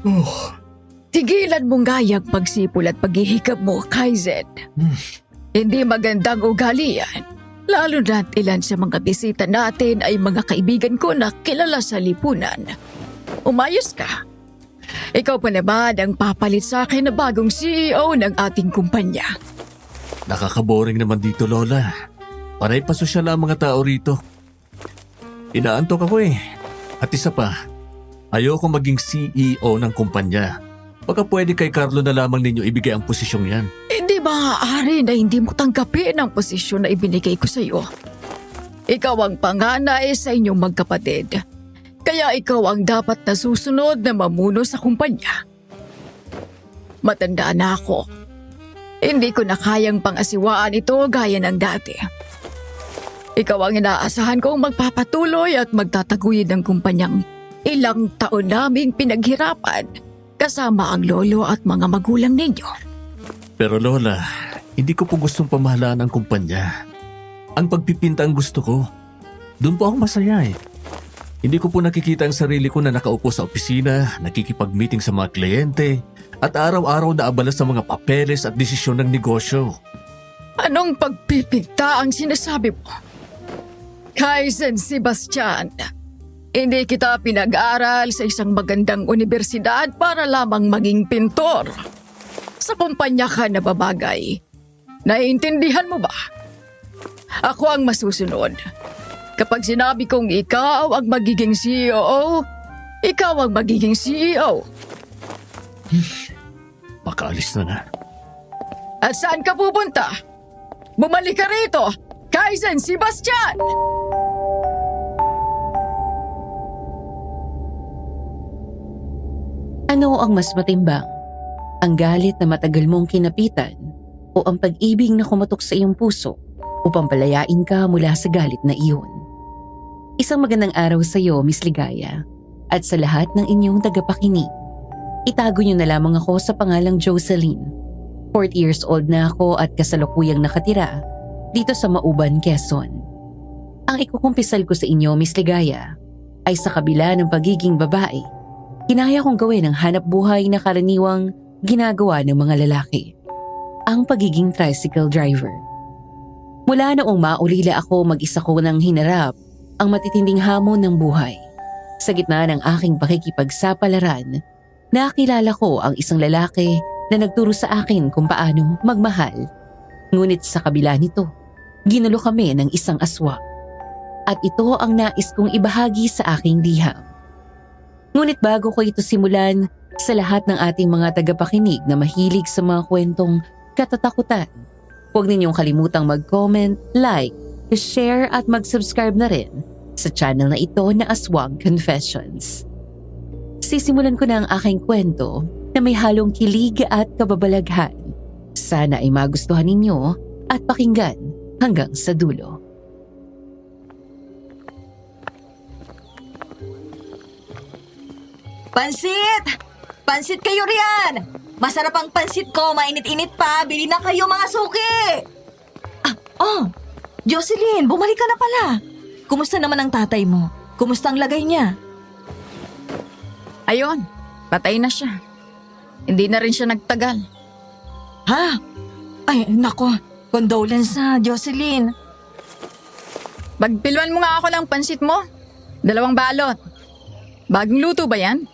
Oh. Tigilan mong gayang pagsipol at paghihikab mo, Kaizen. Hindi magandang ugali yan. Lalo na't ilan sa mga bisita natin ay mga kaibigan ko na kilala sa lipunan. Umayos ka. Ikaw pa naman ang papalit sa akin na bagong CEO ng ating kumpanya. Nakakaboring naman dito, Lola. Panay pasosyal ang mga tao rito. Inaantok ako eh. At isa pa, ayoko maging CEO ng kumpanya. Baka pwede kay Carlo na lamang ninyo ibigay ang posisyong yan. Hindi maaari na hindi mo tanggapin ang posisyon na ibinigay ko sa iyo. Ikaw ang panganay sa inyong magkapatid. Kaya ikaw ang dapat na susunod na mamuno sa kumpanya. Matanda na ako. Hindi ko na kayang pang-asiwaan ito gaya ng dati. Ikaw ang inaasahan kong magpapatuloy at magtataguyod ng kumpanyang ilang taon naming pinaghirapan kasama ang lolo at mga magulang ninyo. Pero Lola, hindi ko po gustong pamahalaan ang kumpanya. Ang pagpipinta ang gusto ko. Doon po ako masaya eh. Hindi ko po nakikita ang sarili ko na nakaupo sa opisina, nakikipag-meeting sa mga kliyente, at araw-araw na abala sa mga papeles at desisyon ng negosyo. Anong pagpipinta ang sinasabi mo? Kaizen Sebastian, hindi kita pinag-aral sa isang magandang universidad para lamang maging pintor. Sa kumpanya ka nababagay. Naiintindihan mo ba? Ako ang masusunod. Kapag sinabi kong ikaw ang magiging CEO, ikaw ang magiging CEO. Makaalis na nga. At saan ka pupunta? Bumalik ka rito, Kaizen Sebastian! Ano ang mas matimbang? Ang galit na matagal mong kinapitan o ang pag-ibig na kumatok sa iyong puso upang palayain ka mula sa galit na iyon? Isang magandang araw sa iyo, Miss Ligaya, at sa lahat ng inyong tagapakinig. Itago niyo na lamang ako sa pangalang Jocelyn. 40 years old na ako at kasalukuyang nakatira dito sa Mauban, Quezon. Ang ikukumpisal ko sa inyo, Miss Ligaya, ay sa kabila ng pagiging babae, kinaya kong gawin ang hanap buhay na karaniwang ginagawa ng mga lalaki, ang pagiging tricycle driver. Mula noong maulila ako, mag-isa ko nang hinarap ang matitinding hamon ng buhay. Sa gitna ng aking pakikipagsapalaran, nakilala ko ang isang lalaki na nagturo sa akin kung paano magmahal. Ngunit sa kabila nito, ginulo kami ng isang aswa. At ito ang nais kong ibahagi sa aking liham. Ngunit bago ko ito simulan, sa lahat ng ating mga tagapakinig na mahilig sa mga kwentong katatakutan, huwag ninyong kalimutang mag-comment, like, share at mag-subscribe na rin sa channel na ito na Aswang Confessions. Sisimulan ko na ang aking kwento na may halong kilig at kababalaghan. Sana ay magustuhan ninyo at pakinggan hanggang sa dulo. Pansit! Pansit kayo riyan! Masarap ang pansit ko, mainit-init pa. Bili na kayo mga suki! Jocelyn, bumalik ka na pala. Kumusta naman ang tatay mo? Kumusta ang lagay niya? Ayun, patay na siya. Hindi na rin siya nagtagal. Ha? Ay, nako. Condolence na, Jocelyn. Bagpilwan mo nga ako ng pansit mo. 2 balot. Bagong luto ba yan?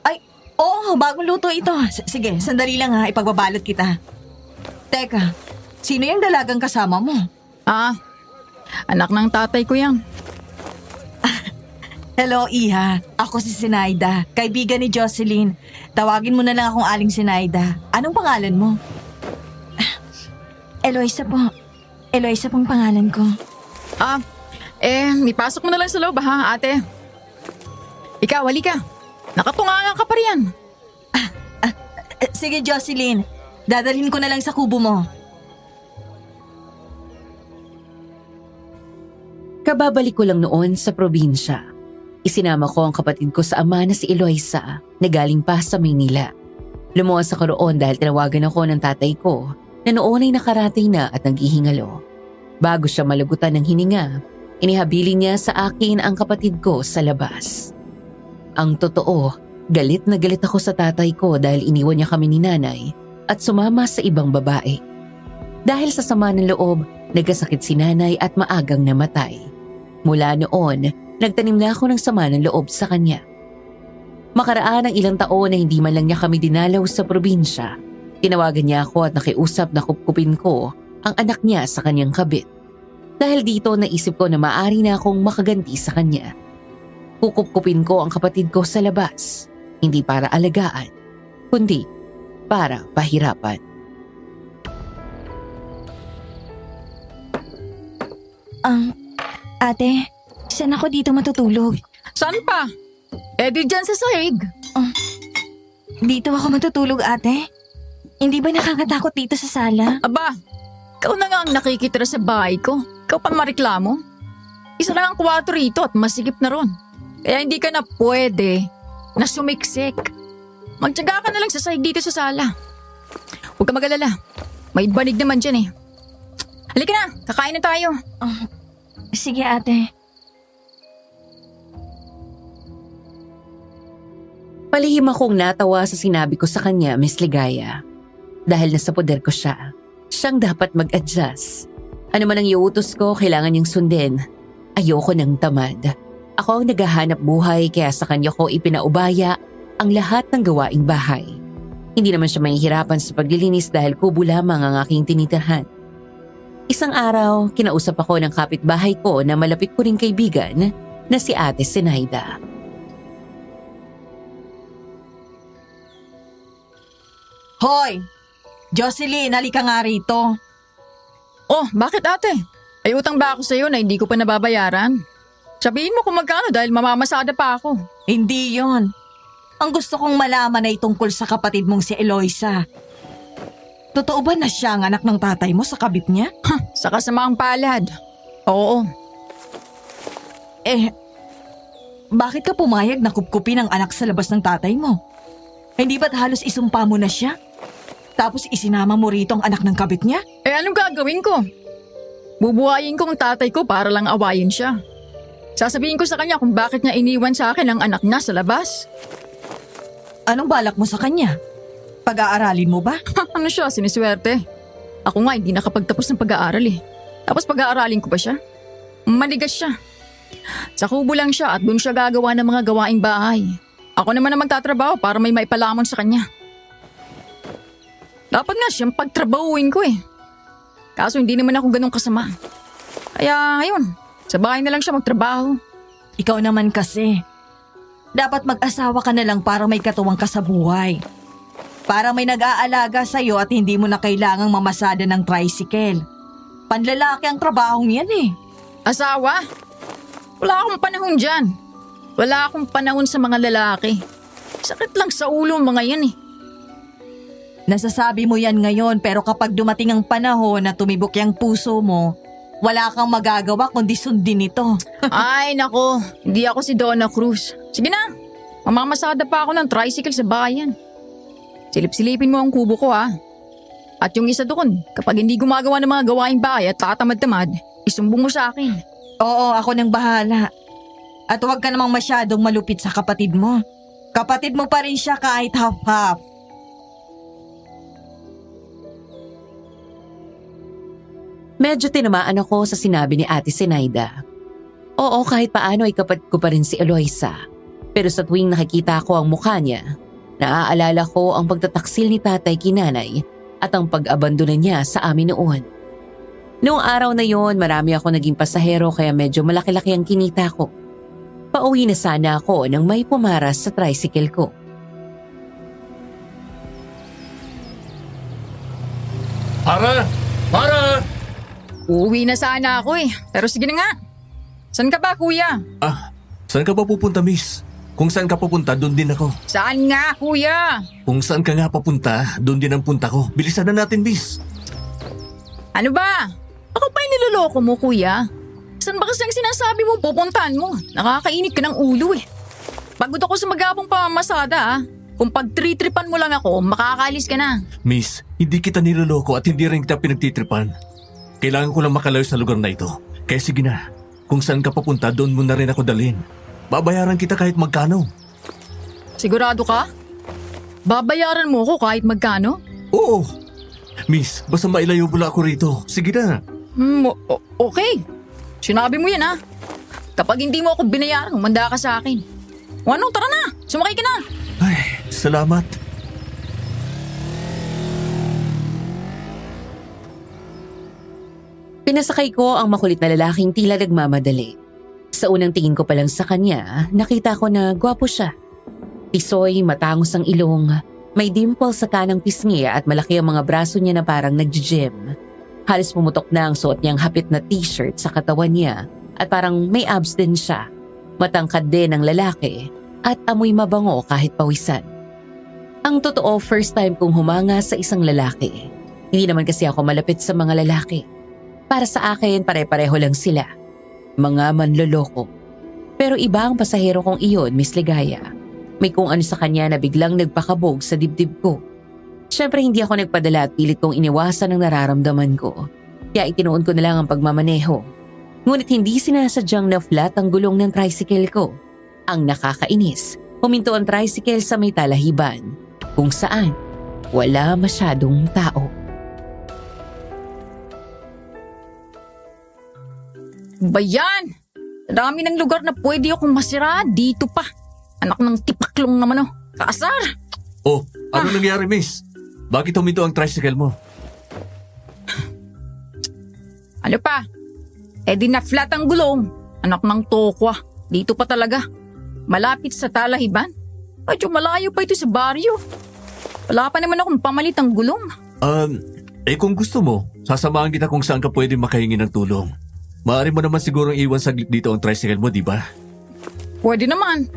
Ay, oo, bagong luto ito. Sige, sandali lang ha, ipagbabalot kita. Teka, sino yung dalagang kasama mo? Anak ng tatay ko yan. Hello, Iha. Ako si Sinaida, kaibigan ni Jocelyn. Tawagin mo na lang akong Aling Sinaida. Anong pangalan mo? Eloisa po. Eloisa pong pangalan ko. Ipasok mo na lang sa loob ha, ate. Ikaw, halika. Nakatunga ka pa riyan. Sige, Jocelyn. Dadalhin ko na lang sa kubo mo. Kababalik ko lang noon sa probinsya. Isinama ko ang kapatid ko sa ama na si Eloisa na galing pa sa Maynila. Lumuwas ako roon dahil tinawagan ako ng tatay ko na noon ay nakaratay na at naghihingalo. Bago siya malagutan ng hininga, inihabilin niya sa akin ang kapatid ko sa labas. Ang totoo, Galit na galit ako sa tatay ko dahil iniwan niya kami ni nanay at sumama sa ibang babae. Dahil sa sama ng loob, nagkasakit si nanay at maagang namatay. Mula noon, nagtanim na ako ng sama ng loob sa kanya. Makaraan ng ilang taon na hindi man lang niya kami dinalaw sa probinsya, tinawagan niya ako at nakiusap na kupkupin ko ang anak niya sa kanyang kabit. Dahil dito naisip ko na maaari na akong makaganti sa kanya. Kukupkupin ko ang kapatid ko sa labas, hindi para alagaan, kundi para pahirapan. Ate, saan ako dito matutulog? Saan pa? Eh di dyan sa sahig. Dito ako matutulog, ate? Hindi ba nakakatakot dito sa sala? Aba, ikaw na nga ang nakikitira sa bahay ko. Ikaw pa mareklamo? Isa lang ang kwarto rito at masigip na ron. Kaya hindi ka na pwede na sumiksik. Magtyaga ka na lang sa sahig dito sa sala. Huwag ka mag-alala. May banig naman dyan eh. Halika na, kakain na tayo. Sige, ate. Palihim akong natawa sa sinabi ko sa kanya, Miss Ligaya. Dahil nasa poder ko siya, siyang dapat mag-adjust. Ano man ang iutos ko, kailangan niyang sundin. Ayoko ng tamad. Ako ang naghahanap buhay kaya sa kanya ko ipinaubaya ang lahat ng gawaing bahay. Hindi naman siya mahihirapan sa paglilinis dahil kubo lamang ang aking tinitirhan. Isang araw, kinausap ako ng kapitbahay ko na malapit ko ring kaibigan na si Ate Zenaida. Hoy! Jocelyn, halika nga rito. Oh, bakit ate? Ay utang ba ako sa'yo na hindi ko pa nababayaran? Sabihin mo kung magkano dahil mamamasada pa ako. Hindi yon. Ang gusto kong malaman ay tungkol sa kapatid mong si Eloisa. Totoo ba na siya ang anak ng tatay mo sa kabit niya? Sa kasamaang palad. Oo. Bakit ka pumayag na kupkupin ang anak sa labas ng tatay mo? Hindi ba't halos isumpa mo na siya? Tapos isinama mo rito ang anak ng kabit niya? Eh anong gagawin ko? Bubuhayin ko ang tatay ko para lang awayin siya. Sasabihin ko sa kanya kung bakit niya iniwan sa akin ang anak niya sa labas. Anong balak mo sa kanya? Pag-aaralin mo ba? Ano siya, siniswerte? Ako nga hindi nakapagtapos ng pag-aaral eh. Tapos pag-aaralin ko ba siya? Manigas siya. Sa kubo lang siya at doon siya gagawa ng mga gawaing bahay. Ako naman ang magtatrabaho para may maipalamon sa kanya. Dapat nga siyang pagtrabahuin ko eh. Kaso hindi naman ako ganun kasama. Kaya ayun, sa bahay na lang siya magtrabaho. Ikaw naman kasi. Dapat mag-asawa ka na lang para may katuwang ka sa buhay. Para may nag-aalaga sa'yo at hindi mo na kailangang mamasada ng tricycle. Panlalaki ang trabahong yan eh. Asawa? Wala akong panahon dyan. Wala akong panahon sa mga lalaki. Sakit lang sa ulo mga yan eh. Nasasabi mo yan ngayon pero kapag dumating ang panahon na tumibok yung puso mo, wala kang magagawa kundi sundin ito. Ay nako, hindi ako si Donna Cruz. Sige na, mamamasada pa ako ng tricycle sa bayan. Silip-silipin mo ang kubo ko ha. At yung isa doon, kapag hindi gumagawa ng mga gawaing bahay at tatamad-tamad, isumbong mo sa akin. Oo, ako nang bahala. At huwag ka namang masyadong malupit sa kapatid mo. Kapatid mo pa rin siya kahit half-half. Medyo tinamaan ako sa sinabi ni Ate Zenaida. Oo, kahit paano ay kapatid ko pa rin si Eloisa. Pero sa tuwing nakikita ko ang mukha niya, naaalala ko ang pagtataksil ni tatay kinanay at ang pag-abandona niya sa amin noon. Noong araw na yon, marami ako naging pasahero kaya medyo malaki-laki ang kinita ko. Pauwi na sana ako nang may pumaras sa tricycle ko. Para! Para! Uuwi na sana ako eh. Pero sige na nga. Saan ka ba kuya? Saan ka ba pupunta, miss? Kung saan ka pupunta, doon din ako. Saan nga kuya? Kung saan ka nga papunta, doon din ang punta ko. Bilisan na natin, miss. Ano ba? Ako pa yung niloloko mo kuya? Saan ba kasi ang sinasabi mo pupuntahan mo? Nakakainit ka ng ulo eh. Pagod ako sa magabong pamamasada ah. Kung pagtritripan mo lang ako, makakaalis ka na. Miss, hindi kita niloloko at hindi rin kita pinagtitripan. Kailangan ko lang makalayo sa lugar na ito. Kaya sige na, kung saan ka papunta, doon mo na rin ako dalhin. Babayaran kita kahit magkano. Sigurado ka? Babayaran mo ko kahit magkano? Oo. Miss, basta mailayo mula ako rito. Sige na. Okay. Sinabi mo yan ha. Kapag hindi mo ako binayaran, umanda ka sa akin. O ano, tara na. Sumakay ka na. Ay, salamat. Pinasakay ko ang makulit na lalaking tila nagmamadali. Sa unang tingin ko pa lang sa kanya, nakita ko na gwapo siya. Tisoy, matangos ang ilong, may dimple sa kanang pisngi at malaki ang mga braso niya na parang nag-gym. Halos pumutok na ang suot niyang hapit na t-shirt sa katawan niya at parang may abs din siya. Matangkad din ang lalaki at amoy mabango kahit pawisan. Ang totoo, first time kong humanga sa isang lalaki. Hindi naman kasi ako malapit sa mga lalaki. Para sa akin, pare-pareho lang sila. Mga manloloko. Pero iba ang pasahero kong iyon, Miss Ligaya. May kung ano sa kanya na biglang nagpakabog sa dibdib ko. Siyempre hindi ako nagpadala at pilit kong iniwasan ang nararamdaman ko. Kaya itinuon ko na lang ang pagmamaneho. Ngunit hindi sinasadyang na-flat ang gulong ng tricycle ko. Ang nakakainis, huminto ang tricycle sa may talahiban, kung saan wala masyadong tao. Bayan! Dami ng lugar na pwede akong masira dito pa. Anak ng tipaklong naman oh. Kaasar! Oh, ano nangyari, miss? Bakit huminto ang tricycle mo? Ano pa? Eh di na flat ang gulong. Anak ng tokwa. Dito pa talaga. Malapit sa talahiban. Medyo malayo pa ito sa baryo. Wala pa naman akong pamalit ang gulong. Kung gusto mo, sasamahan kita kung saan ka pwede makahingi ng tulong. Maaari mo naman sigurong iwan saglit dito ang tricycle mo, di ba? Pwede naman.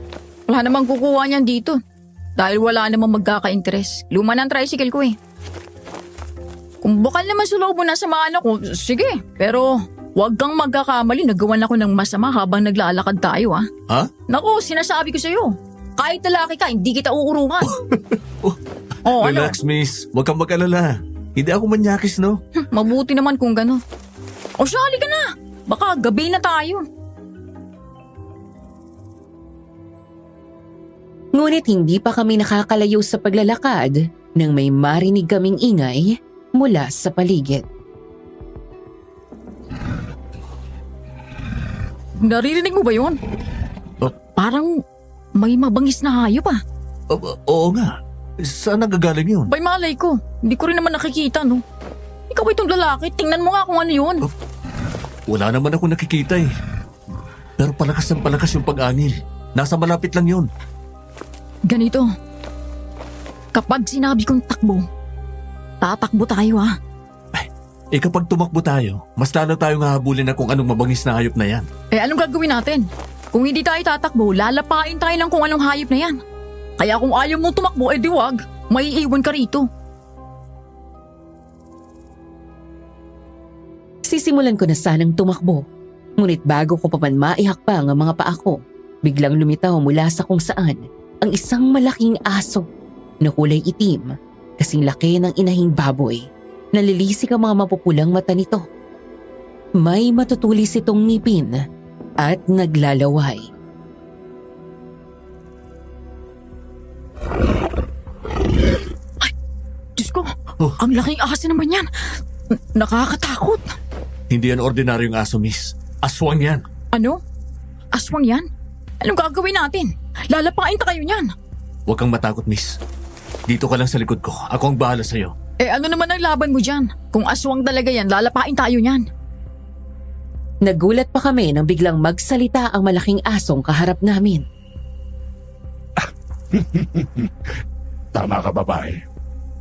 Wala namang kukuha niyan dito. Dahil wala namang magkaka-interest. Luma na ang tricycle ko eh. Kung bukal naman sa loob mo na samahan ako, sige. Pero huwag kang magkakamali. Nagawan ako ng masama habang naglalakad tayo ah. Ha? Naku, sinasabi ko sa'yo. Kahit lalaki ka, hindi kita uurungan. Oh, Relax, miss. Huwag kang mag-alala. Hindi ako manyakis, no? Mabuti naman kung gano'n. O siya, halika na. Baka gabi na tayo. Ngunit hindi pa kami nakakalayo sa paglalakad nang may marinig kaming ingay mula sa paligid. Naririnig mo ba yun? Oh. Parang may mabangis na hayop ah. Oo nga. Saan nagagaling yun? Bay malay ko. Hindi ko rin naman nakikita no. Ikaw itong lalaki, tingnan mo nga kung ano yun. Wala naman ako nakikita eh. Pero palakas ng palakas yung pag-angil. Nasa malapit lang yun. Ganito. Kapag sinabi kong takbo, tatakbo tayo ah. Kapag tumakbo tayo, mas lalo tayong hahabulin na kung anong mabangis na hayop na yan. Anong gagawin natin? Kung hindi tayo tatakbo, lalapain tayo ng kung anong hayop na yan. Kaya kung ayaw mo tumakbo, di wag. Maiiwan ka rito. Sisimulan ko na sanang tumakbo. Ngunit bago ko pa man maihakbang ang mga paa ko, biglang lumitaw mula sa kung saan ang isang malaking aso na kulay itim, kasing laki ng inahing baboy. Nalilisik ang mga mapupulang mata nito. May matutulis itong ngipin at naglalaway. Ay, Diyos ko, ang laking aso naman yan. Nakakatakot. Hindi yan ordinaryong aso, miss. Aswang yan. Ano? Aswang yan? Anong gagawin natin? Lalapain ta kayo niyan. Huwag kang matakot, miss. Dito ka lang sa likod ko. Ako ang bahala sa'yo. Ano naman ang laban mo dyan? Kung aswang talaga yan, lalapain tayo niyan. Nagulat pa kami nang biglang magsalita ang malaking asong kaharap namin. Tama ka, babae.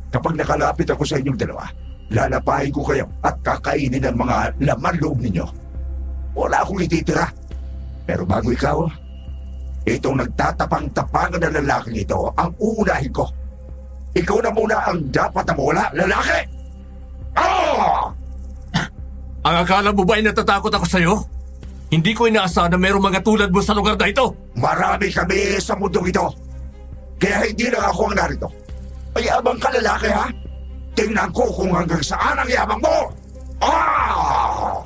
Kapag nakalapit ako sa inyong dalawa, lalapahin ko kayo at kakainin ang mga laman loob ninyo. Wala akong ititira. Pero bago ikaw, itong nagtatapang-tapangan na lalaking ito ang uunahin ko. Ikaw na muna ang dapat na mawala, lalaki! Ah! Ang akala mo ba ay natatakot ako sa'yo? Hindi ko inaasahan na mayroong mga tulad mo sa lugar na ito. Marami kami sa mundong ito. Kaya hindi lang ako ang narito. Mayabang ka, lalaki, ha? Tingnan ko kung hanggang saan ang yabang mo! Ah!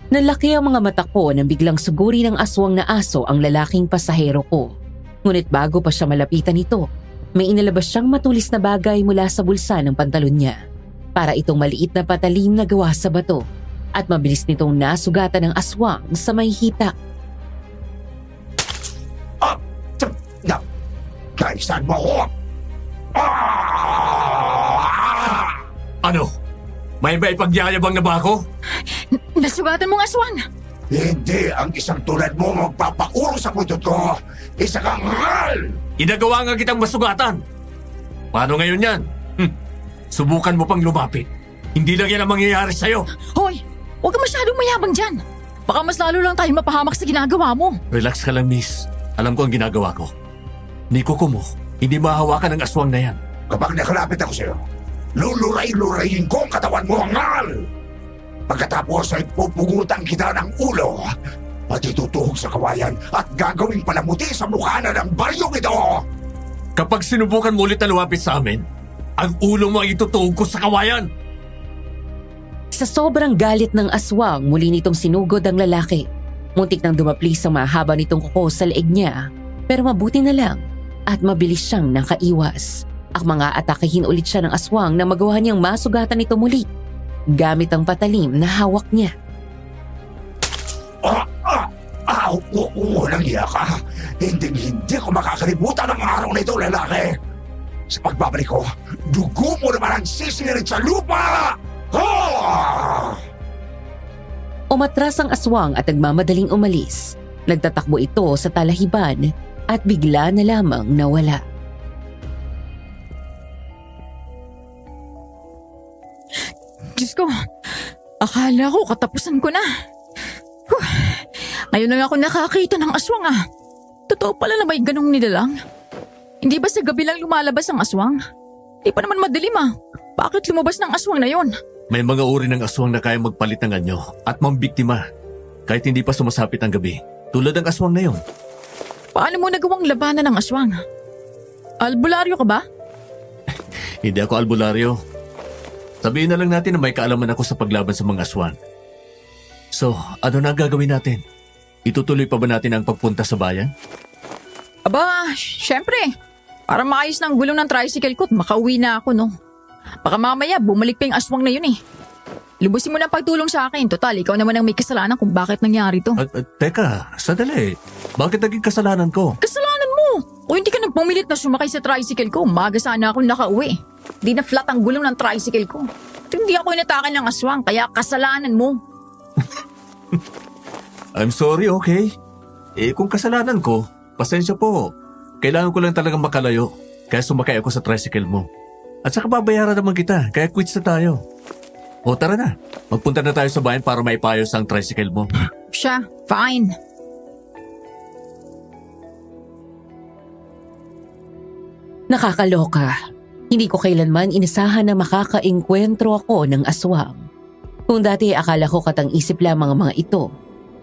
Nalaki ang mga mata ko nang biglang suguri ng aswang na aso ang lalaking pasahero ko. Ngunit bago pa siya malapitan nito, may inilabas siyang matulis na bagay mula sa bulsa ng pantalon niya. Para itong maliit na patalim na gawa sa bato at mabilis nitong nasugatan ng aswang sa may hita. Naisan mo ako! Ah! Ano? May ba ipagyayabang na ba ako? Nasugatan mo ng aswang! Hindi ang isang tulad mo magpapauro sa buntot ko! Isa kang ngal! Inagawa nga kitang masugatan. Paano ngayon yan? Subukan mo pang lumapit. Hindi lang yan ang mangyayari sa'yo. Hoy! Huwag ka masyadong mayabang dyan! Baka mas lalo lang tayo mapahamak sa ginagawa mo. Relax ka lang, miss. Alam ko ang ginagawa ko. Ni Kuko mo, hindi mahawakan ang aswang na yan. Kapag nakalapit ako sa'yo, luluray-lurayin ko ang katawan mo, ngal! Pagkatapos ay pupugutan kita ng ulo, matitutuhog sa kawayan at gagawing palamuti sa mukha na ng baryong ito! Kapag sinubukan mo ulit na lumapit sa amin, ang ulo mo ay itutuhog ko sa kawayan. Sa sobrang galit ng aswang, muli nitong sinugod ang lalaki. Muntik nang dumaplis ang mahaba nitong kuko sa leeg niya, pero mabuti na lang at mabilis siyang nakaiwas. Akma atakehin ulit siya ng aswang na magawa niyang masugatan ito muli gamit ang patalim na hawak niya. Walang iya ka. Hindi ko makakalimutan ang araw na ito, lalaki. Sa pagbabalik ko, dugo mo naman ang sisirit sa lupa! Umatras ang aswang at nagmamadaling umalis. Nagtatakbo ito sa talahiban at bigla na lamang nawala. Diyos ko, akala ko katapusan ko na. Ngayon lang ako nakakita ng aswang ah. Totoo pala na may ganong nilalang. Hindi ba sa gabi lang lumalabas ang aswang? Di pa naman madilim ah. Bakit lumabas ng aswang na yon? May mga uri ng aswang na kaya magpalit ng anyo at mambiktima kahit hindi pa sumasapit ang gabi. Tulad ng aswang na yon. Paano mo nagawang labanan ng aswang? Albularyo ka ba? Hindi ako albularyo. Sabihin na lang natin na may kaalaman ako sa paglaban sa mga aswang. So, ano na ang gagawin natin? Itutuloy pa ba natin ang pagpunta sa bayan? Aba, syempre. Para maayos ng gulong ng tricycle ko at makauwi na ako, no? Baka mamaya bumalik pa yung aswang na yun eh. Lubusin mo na ang pagtulong sa akin. Total, ikaw naman ang may kasalanan kung bakit nangyari to. Teka, sandali. Bakit naging kasalanan ko? Kasalanan mo! Kung hindi ka nang pumilit na sumakay sa tricycle ko, umaga sana ako nakauwi. Di na flat ang gulong ng tricycle ko. At hindi ako inatakan ng aswang, kaya kasalanan mo. I'm sorry, okay? Kung kasalanan ko, pasensya po. Kailangan ko lang talagang makalayo. Kaya sumakay ako sa tricycle mo. At saka babayaran naman kita, kaya quits na tayo. O tara na, magpunta na tayo sa bayan para maipayos ang tricycle mo. Siya, fine. Nakakaloka. Hindi ko kailanman inasahan na makakaengkwentro ako ng aswang. Kung dati akala ko katang-isip lamang ang mga ito,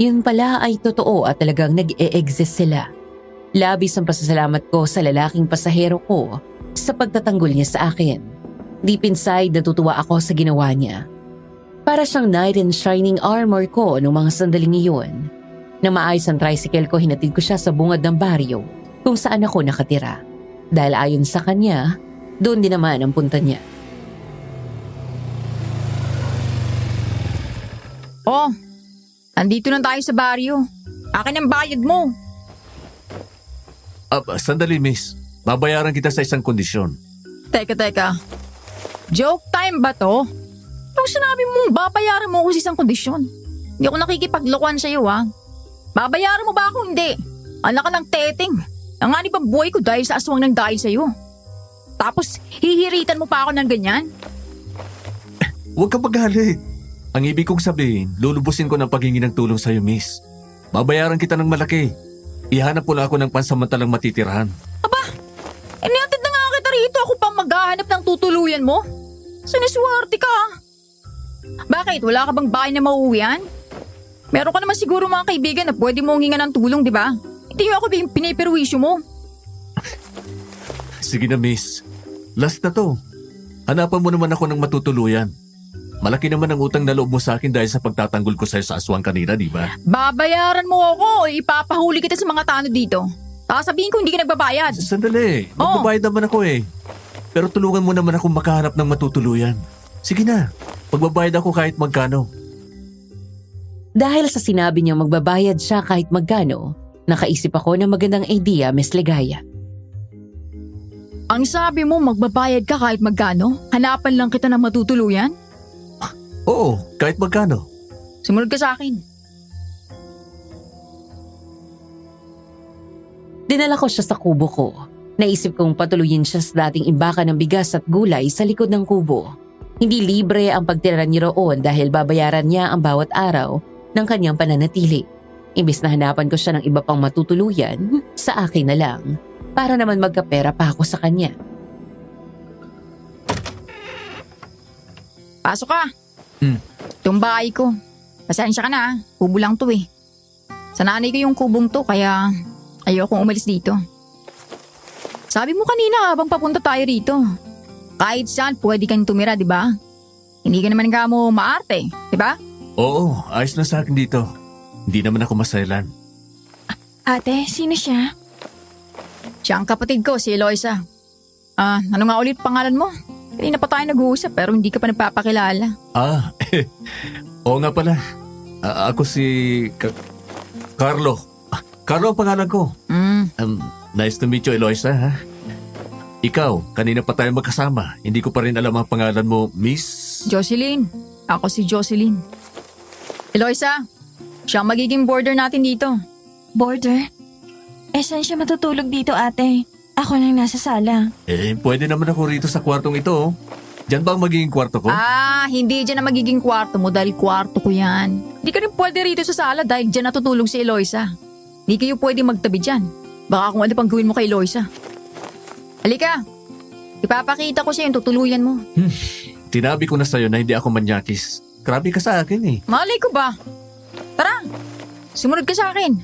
yun pala ay totoo at talagang nag-e-exist sila. Labis ang pasasalamat ko sa lalaking pasahero ko sa pagtatanggol niya sa akin. Deep inside, natutuwa ako sa ginawa niya. Para siyang knight in shining armor ko noong mga sandaling iyon. Na maayos ang tricycle ko, hinatid ko siya sa bungad ng baryo kung saan ako nakatira. Dahil ayon sa kanya, doon din naman ang punta niya. Oh, andito na tayo sa baryo. Akin ang bayad mo. Sandali, miss. Babayaran kita sa isang kondisyon. Teka. Joke time ba to? Nung sinabi mong babayaran mo ako sa isang kondisyon. Hindi ako nakikipaglokohan sa'yo ha. Babayaran mo ba ako hindi? Anak ka ng teteng. Nanganib ang buhay ko dahil sa aswang ng dahil sa'yo. Tapos hihiritan mo pa ako ng ganyan? Huwag ka magalit. Ang ibig kong sabihin, lulubusin ko ng paghingi ng tulong sa'yo, miss. Babayaran kita ng malaki. Ihanap ko lang ako ng pansamantalang matitirahan. Inihatid na nga kita rito, ako pang maghahanap ng tutuluyan mo. Siniswerte ka. Bakit? Wala ka bang bahay na mauuwian? Meron ka naman siguro mga kaibigan na pwede mong hinga ng tulong, di ba? Hindi ako piniperwisyo mo. Sige na, miss. Last na to. Hanapan mo naman ako ng matutuluyan. Malaki naman ang utang na loob mo sa akin dahil sa pagtatanggol ko sa'yo sa aswang kanina, di ba? Babayaran mo ako o ipapahuli kita sa mga tanod dito. Sasabihin ko hindi ka nagbabayad. Sandali, magbabayad naman ako eh. Pero tulungan mo naman akong makahanap ng matutuluyan. Sige na, magbabayad ako kahit magkano. Dahil sa sinabi niyang magbabayad siya kahit magkano, nakaisip ako ng magandang idea, Miss Ligaya. Ang sabi mo magbabayad ka kahit magkano? Hanapan lang kita ng matutuluyan? Oo, kahit magkano. Sumunod ka sa akin. Dinala ko siya sa kubo ko. Naisip kong patuloyin siya sa dating imbakan ng bigas at gulay sa likod ng kubo. Hindi libre ang pagtira niya roon dahil babayaran niya ang bawat araw ng kanyang pananatili. Imbis na hanapan ko siya ng iba pang matutuluyan, sa akin na lang, para naman magkapera pa ako sa kanya. Pasok ka. Hmm. Itong bahay ko. Pasensya ka na, kubo lang to eh. Sa nanay ko yung kubong to kaya ayokong umalis dito. Sabi mo kanina habang papunta tayo rito. Kahit saan pwede kang tumira, di ba? Hindi ka naman ka mo maarte, di ba? Oo, ayos na sa akin dito. Hindi naman ako masailan. Ate, sino siya? Siya ang kapatid ko, si Eloisa. Ano nga ulit pangalan mo? Kanina pa tayo nag-uusap pero hindi ka pa nagpapakilala. Oo nga pala. Ako si Carlo. Carlo ang pangalan ko. Nice to meet you, Eloisa, ha? Ikaw, kanina pa tayo magkasama. Hindi ko pa rin alam ang pangalan mo, Miss... Jocelyn. Ako si Jocelyn. Eloisa, siya ang magiging boarder natin dito. Border? Saan siya matutulog dito, ate? Ako lang nasa sala. Pwede naman ako rito sa kwartong ito. Oh. Diyan ba ang magiging kwarto ko? Hindi dyan ang magiging kwarto mo dahil kwarto ko yan. Hindi ka rin pwede rito sa sala dahil dyan natutulog si Eloisa. Hindi kayo pwede magtabi dyan. Baka kung ano pang gawin mo kay Eloisa. Halika, ipapakita ko siya yung tutuluyan mo. Tinabi ko na sa'yo na hindi ako manyakis. Grabe ka sa akin eh. Malay ko ba? Tara, sumunod ka sa akin.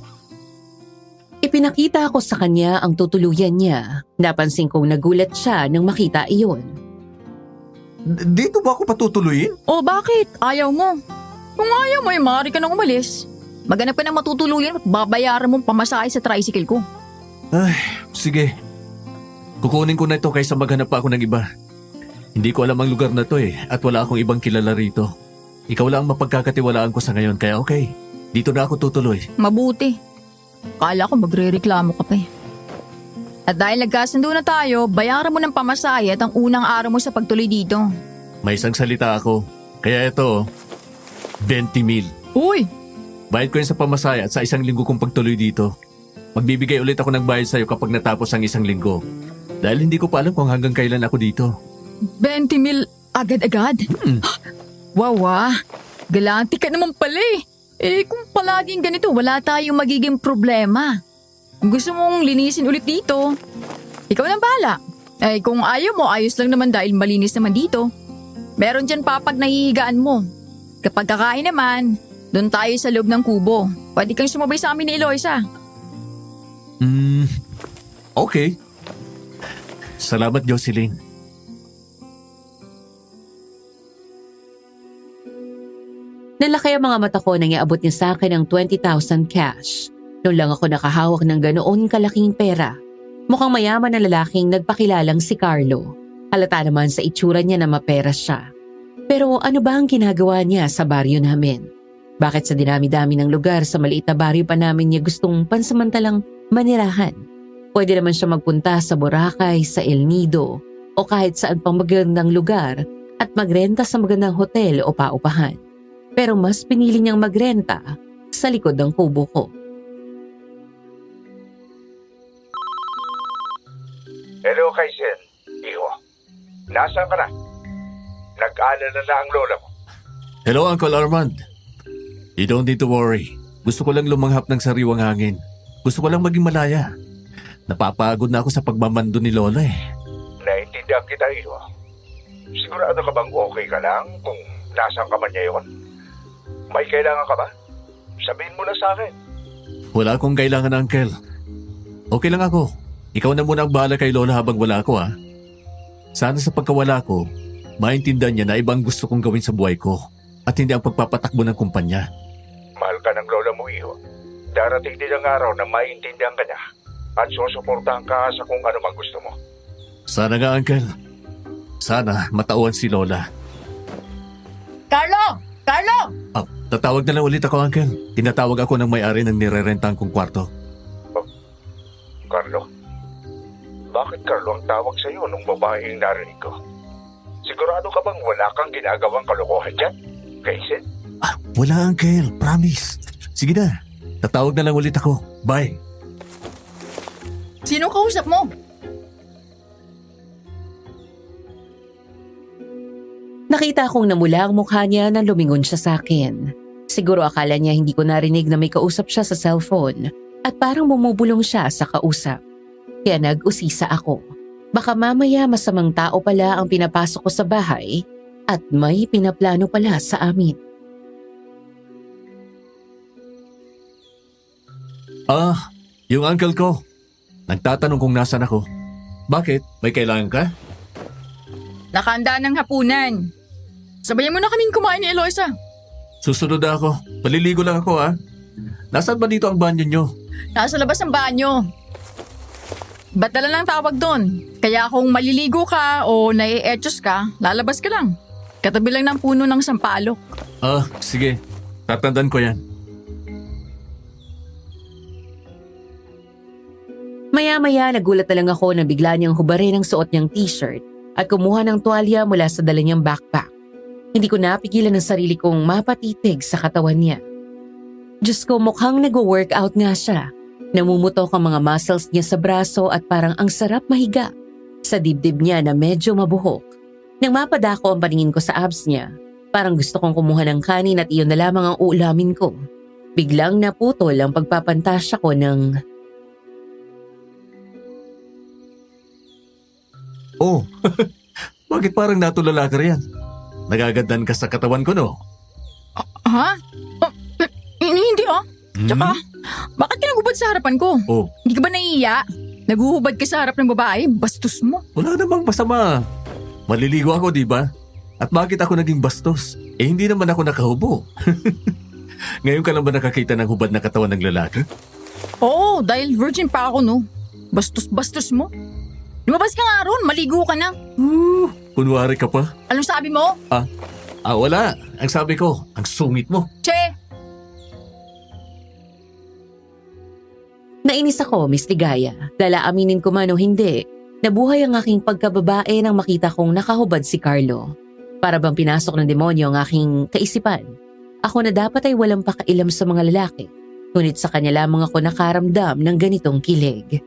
Ipinakita ko sa kanya ang tutuluyan niya. Napansin kong nagulat siya nang makita iyon. Dito ba ako patutuluyin? O bakit? Ayaw mo. Kung ayaw mo, maaari ka nang umalis. Maghanap ka ng matutuluyan at babayaran mong pamasahe sa tricycle ko. Ay, sige. Kukunin ko na ito kaysa maghanap pa ako ng iba. Hindi ko alam ang lugar na to at wala akong ibang kilala rito. Ikaw lang ang mapagkakatiwalaan ko sa ngayon kaya okay. Dito na ako tutuloy. Mabuti. Kala ko magre-reklamo ka pa eh. At dahil nagkasundo na tayo, bayaran mo ng pamasahe at ang unang araw mo sa pagtuloy dito. May isang salita ako. Kaya ito, 20,000. Uy! Bayad ko yan sa pamasahe at sa isang linggo kong pagtuloy dito. Magbibigay ulit ako ng bayad sa'yo kapag natapos ang isang linggo. Dahil hindi ko pa alam kung hanggang kailan ako dito. 20,000 agad-agad? Wow, galante ka naman pala eh. Kung palaging ganito, wala tayong magiging problema. Kung gusto mong linisin ulit dito, ikaw nang bahala. Kung ayaw mo, ayos lang naman dahil malinis naman dito. Meron dyan papag nahihigaan mo. Kapag kakain naman, doon tayo sa loob ng kubo. Pwede kang sumabay sa amin ni Eloisa. Okay. Salamat, Jocelyn. Nalaki ang mga mata ko nang iabot niya sa akin ang 20,000 cash. Noon lang ako nakahawak ng ganoon kalaking pera. Mukhang mayaman na lalaking nagpakilalang si Carlo. Halata naman sa itsura niya na mapera siya. Pero ano ba ang ginagawa niya sa baryo namin? Bakit sa dinami-dami ng lugar sa maliit na baryo pa namin niya gustong pansamantalang manirahan? Pwede naman siya magpunta sa Boracay, sa El Nido, o kahit saan pang magandang lugar at magrenta sa magandang hotel o paupahan. Pero mas pinili niyang magrenta sa likod ng kubo ko. Hello, Kaisen. Iho, nasaan ka na? Nag-alala na ang lola mo. Hello, Uncle Armand. You don't need to worry. Gusto ko lang lumanghap ng sariwang hangin. Gusto ko lang maging malaya. Napapagod na ako sa pagmamando ni Lola eh. Naintindihan kita, Iho. Sigurado ka bang okay ka lang kung nasaan ka man ngayon? May kailangan ka ba? Sabihin mo na sa akin. Wala akong kailangan, Uncle. Okay lang ako. Ikaw na muna ang bahala kay Lola habang wala ako, ha? Sana sa pagkawala ko, maintindihan niya na ibang gusto kong gawin sa buhay ko at hindi ang pagpapatakbo ng kumpanya. Mahal ka ng lola mo, Iho. Darating din ang araw na maintindihan ka niya. at susuportahan ka sa kung ano mang gusto mo. Sana nga, Uncle. Sana matauhan si Lola. Carlo! Carlo! Tatawag na lang ulit ako, Uncle. Tinatawag ako ng may-ari ng nirerentang kong kwarto. Carlo? Bakit Carlo ang tawag sa iyo nung babaeng narinig ko? Sigurado ka bang wala kang ginagawang kalokohan dyan? Casey? Wala, Uncle. Promise. Sige na. Tatawag na lang ulit ako. Bye. Sino kausap mo? Nakita kong namula ang mukha niya nang lumingon siya sa akin. Siguro akala niya hindi ko narinig na may kausap siya sa cellphone at parang bumubulong siya sa kausap. Kaya nag-usisa ako. Baka mamaya masamang tao pala ang pinapasok ko sa bahay at may pinaplano pala sa amin. Yung uncle ko. Nagtatanong kung nasan ako. Bakit? May kailangan ka? Nakahanda ng hapunan. Sabayan mo na kaming kumain ni Eloisa. Susunod na ako. Paliligo lang ako, ha? Nasaan ba dito ang banyo nyo? Nasa labas ang banyo. Ba't dala lang tawag doon? Kaya kung maliligo ka o nai-etchos ka, lalabas ka lang. Katabi lang ng puno ng sampalok. Sige. Tatandaan ko yan. Maya-maya nagulat na lang ako na bigla niyang hubarin ang suot niyang t-shirt at kumuha ng tuwalya mula sa dala niyang backpack. Hindi ko napigilan ang sarili kong mapatitig sa katawan niya. Diyos ko, mukhang nag-workout nga siya. Namumutok ang mga muscles niya sa braso at parang ang sarap mahiga. Sa dibdib niya na medyo mabuhok. Nang mapadako ang paningin ko sa abs niya, parang gusto kong kumuha ng kanin at iyon na lamang ang uulamin ko. Biglang naputol ang pagpapantasya ko ng... Oh, bakit parang natulala ka riyan? Nagagandan ka sa katawan ko, no? Ha? Hindi Tsaka, bakit ka nagubad sa harapan ko? Oh, Hindi ka ba naiiya? Naguhubad ka sa harap ng babae, bastos mo. wala namang masama. Maliligo ako, di ba? At bakit ako naging bastos? Hindi naman ako nakahubo. Ngayon ka lang ba nakakita ng hubad na katawan ng lalaki? Oo, dahil virgin pa ako, no? Bastos-bastos mo. Lumabas ka nga ron, maligo ka na. Kunwari ka pa? Anong sabi mo? Wala. Ang sabi ko, ang sungit mo. Che! Nainis ako, Miss Ligaya. Dala aminin ko man o hindi, nabuhay ang aking pagkababae nang makita kong nakahubad si Carlo. Para bang pinasok ng demonyo ang aking kaisipan. Ako na dapat ay walang pakailam sa mga lalaki. Ngunit sa kanya lamang ako nakaramdam ng ganitong kilig.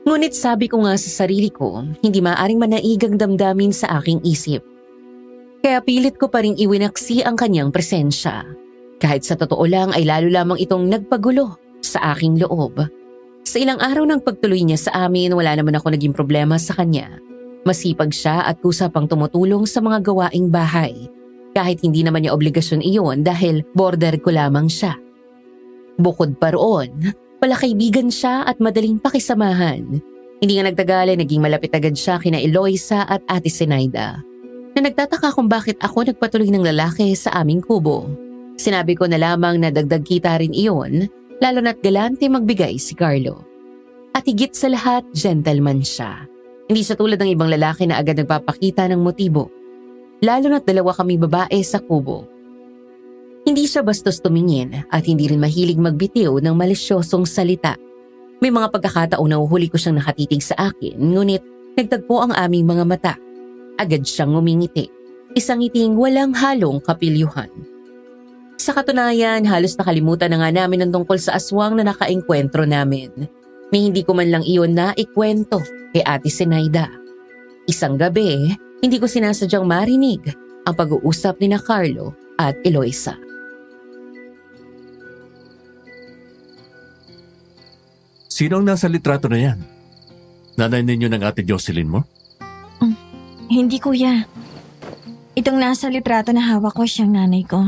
Ngunit sabi ko nga sa sarili ko, hindi maaring manaigang damdamin sa aking isip. Kaya pilit ko pa ring iwinaksi ang kanyang presensya. Kahit sa totoo lang ay lalo lamang itong nagpagulo sa aking loob. Sa ilang araw ng pagtuloy niya sa amin, wala naman ako naging problema sa kanya. Masipag siya at kusa pang tumutulong sa mga gawaing bahay. Kahit hindi naman niya obligasyon iyon dahil border ko lamang siya. Bukod pa roon, palakaibigan siya at madaling pakisamahan. Hindi nga nagtagal ay naging malapit agad siya kina Eloisa at Ate Zenaida. Na nagtataka kung bakit ako nagpatuloy ng lalaki sa aming kubo. Sinabi ko na lamang na dagdag kita rin iyon, lalo na't galante magbigay si Carlo. At higit sa lahat, gentleman siya. Hindi siya tulad ng ibang lalaki na agad nagpapakita ng motibo. Lalo na't dalawa kaming babae sa kubo. Hindi siya bastos tumingin at hindi rin mahilig magbitiw ng malisyosong salita. May mga pagkakataon na uhuli ko siyang nakatitig sa akin, ngunit nagtagpo ang aming mga mata. Agad siyang ngumingiti, isang ngiting walang halong kapilyuhan. Sa katunayan, halos nakalimutan na nga namin ang tungkol sa aswang na nakaengkwentro namin. May hindi ko man lang iyon na ikwento kay Ate Zenaida. Isang gabi, hindi ko sinasadyang marinig ang pag-uusap ni na Carlo at Eloisa. Sino ang nasa litrato na yan? Nanay ninyo ng Ate Jocelyn mo? Hindi kuya. Itong nasa litrato na hawak ko siyang nanay ko.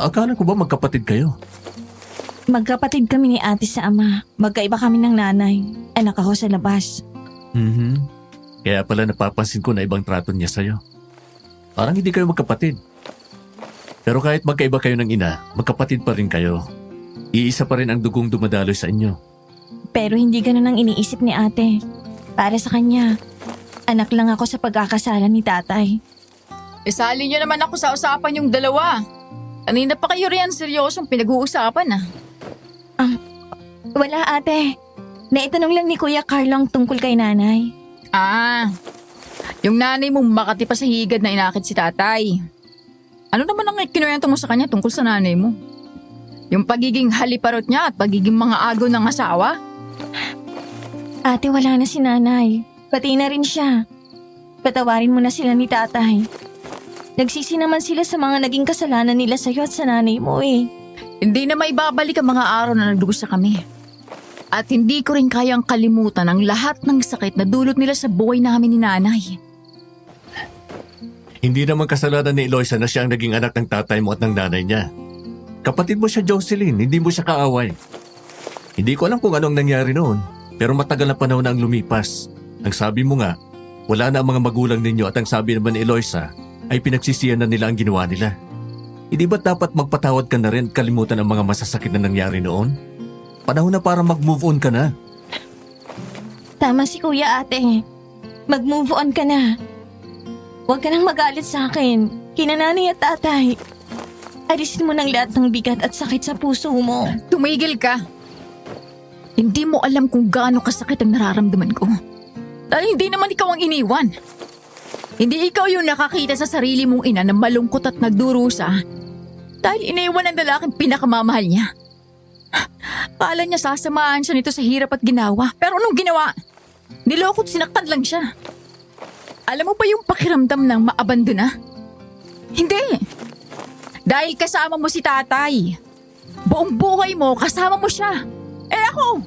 Akala ko ba magkapatid kayo? Magkapatid kami ni ate sa ama. Magkaiba kami ng nanay. Anak ako sa labas. Kaya pala napapansin ko na ibang trato niya sa'yo. Parang hindi kayo magkapatid. Pero kahit magkaiba kayo ng ina, magkapatid pa rin kayo. Iisa pa rin ang dugong dumadaloy sa inyo. Pero hindi ganun ang iniisip ni ate. Para sa kanya, anak lang ako sa pagkakasala ni tatay. Isali niyo naman ako sa usapan yung dalawa. Kanina pa kayo riyan seryosong pinag-uusapan ah. Wala ate. Naitanong lang ni Kuya Carlo ang tungkol kay nanay. Ah, yung nanay mo makati pa sa higad na inakit si tatay. Ano naman ang kinuwento mo sa kanya tungkol sa nanay mo? Yung pagiging haliparot niya at pagiging mga agaw ng asawa? Ate, wala na si nanay. Pati na rin siya. Patawarin mo na sila ni tatay. Nagsisi naman sila sa mga naging kasalanan nila sa'yo at sa nanay mo eh. Hindi na maibabalik ang mga araw na nagdusa kami. At hindi ko rin kayang kalimutan ang lahat ng sakit na dulot nila sa buhay namin ni nanay. Hindi naman kasalanan ni Eloisa na siya ang naging anak ng tatay mo at ng nanay niya. Kapatid mo siya, Jocelyn, hindi mo siya kaaway. Hindi ko alam kung anong nangyari noon, pero matagal na panahon na ang lumipas. Ang sabi mo nga, wala na ang mga magulang ninyo at ang sabi naman ni Eloisa ay pinagsisiyan na nila ang ginawa nila. Hindi ba't dapat magpatawad ka na rin at kalimutan ang mga masasakit na nangyari noon? Panahon na para mag-move on ka na. Tama si kuya ate. Mag-move on ka na. Huwag ka nang magalit sa akin. Kina nanay at tatay. Alisin mo ng lahat ng bigat at sakit sa puso mo. Tumigil ka. Hindi mo alam kung gaano kasakit ang nararamdaman ko. Dahil hindi naman ikaw ang iniwan. Hindi ikaw yung nakakita sa sarili mong ina na malungkot at nagdurusa dahil iniwan ang lalaking pinakamamahal niya. Kala niya sasamahan siya nito sa hirap at ginawa. Pero anong ginawa? Nilokot sinaktan lang siya. Alam mo ba yung pakiramdam ng maabandona? Hindi. Dahil kasama mo si tatay. Buong buhay mo, kasama mo siya. Eh ako,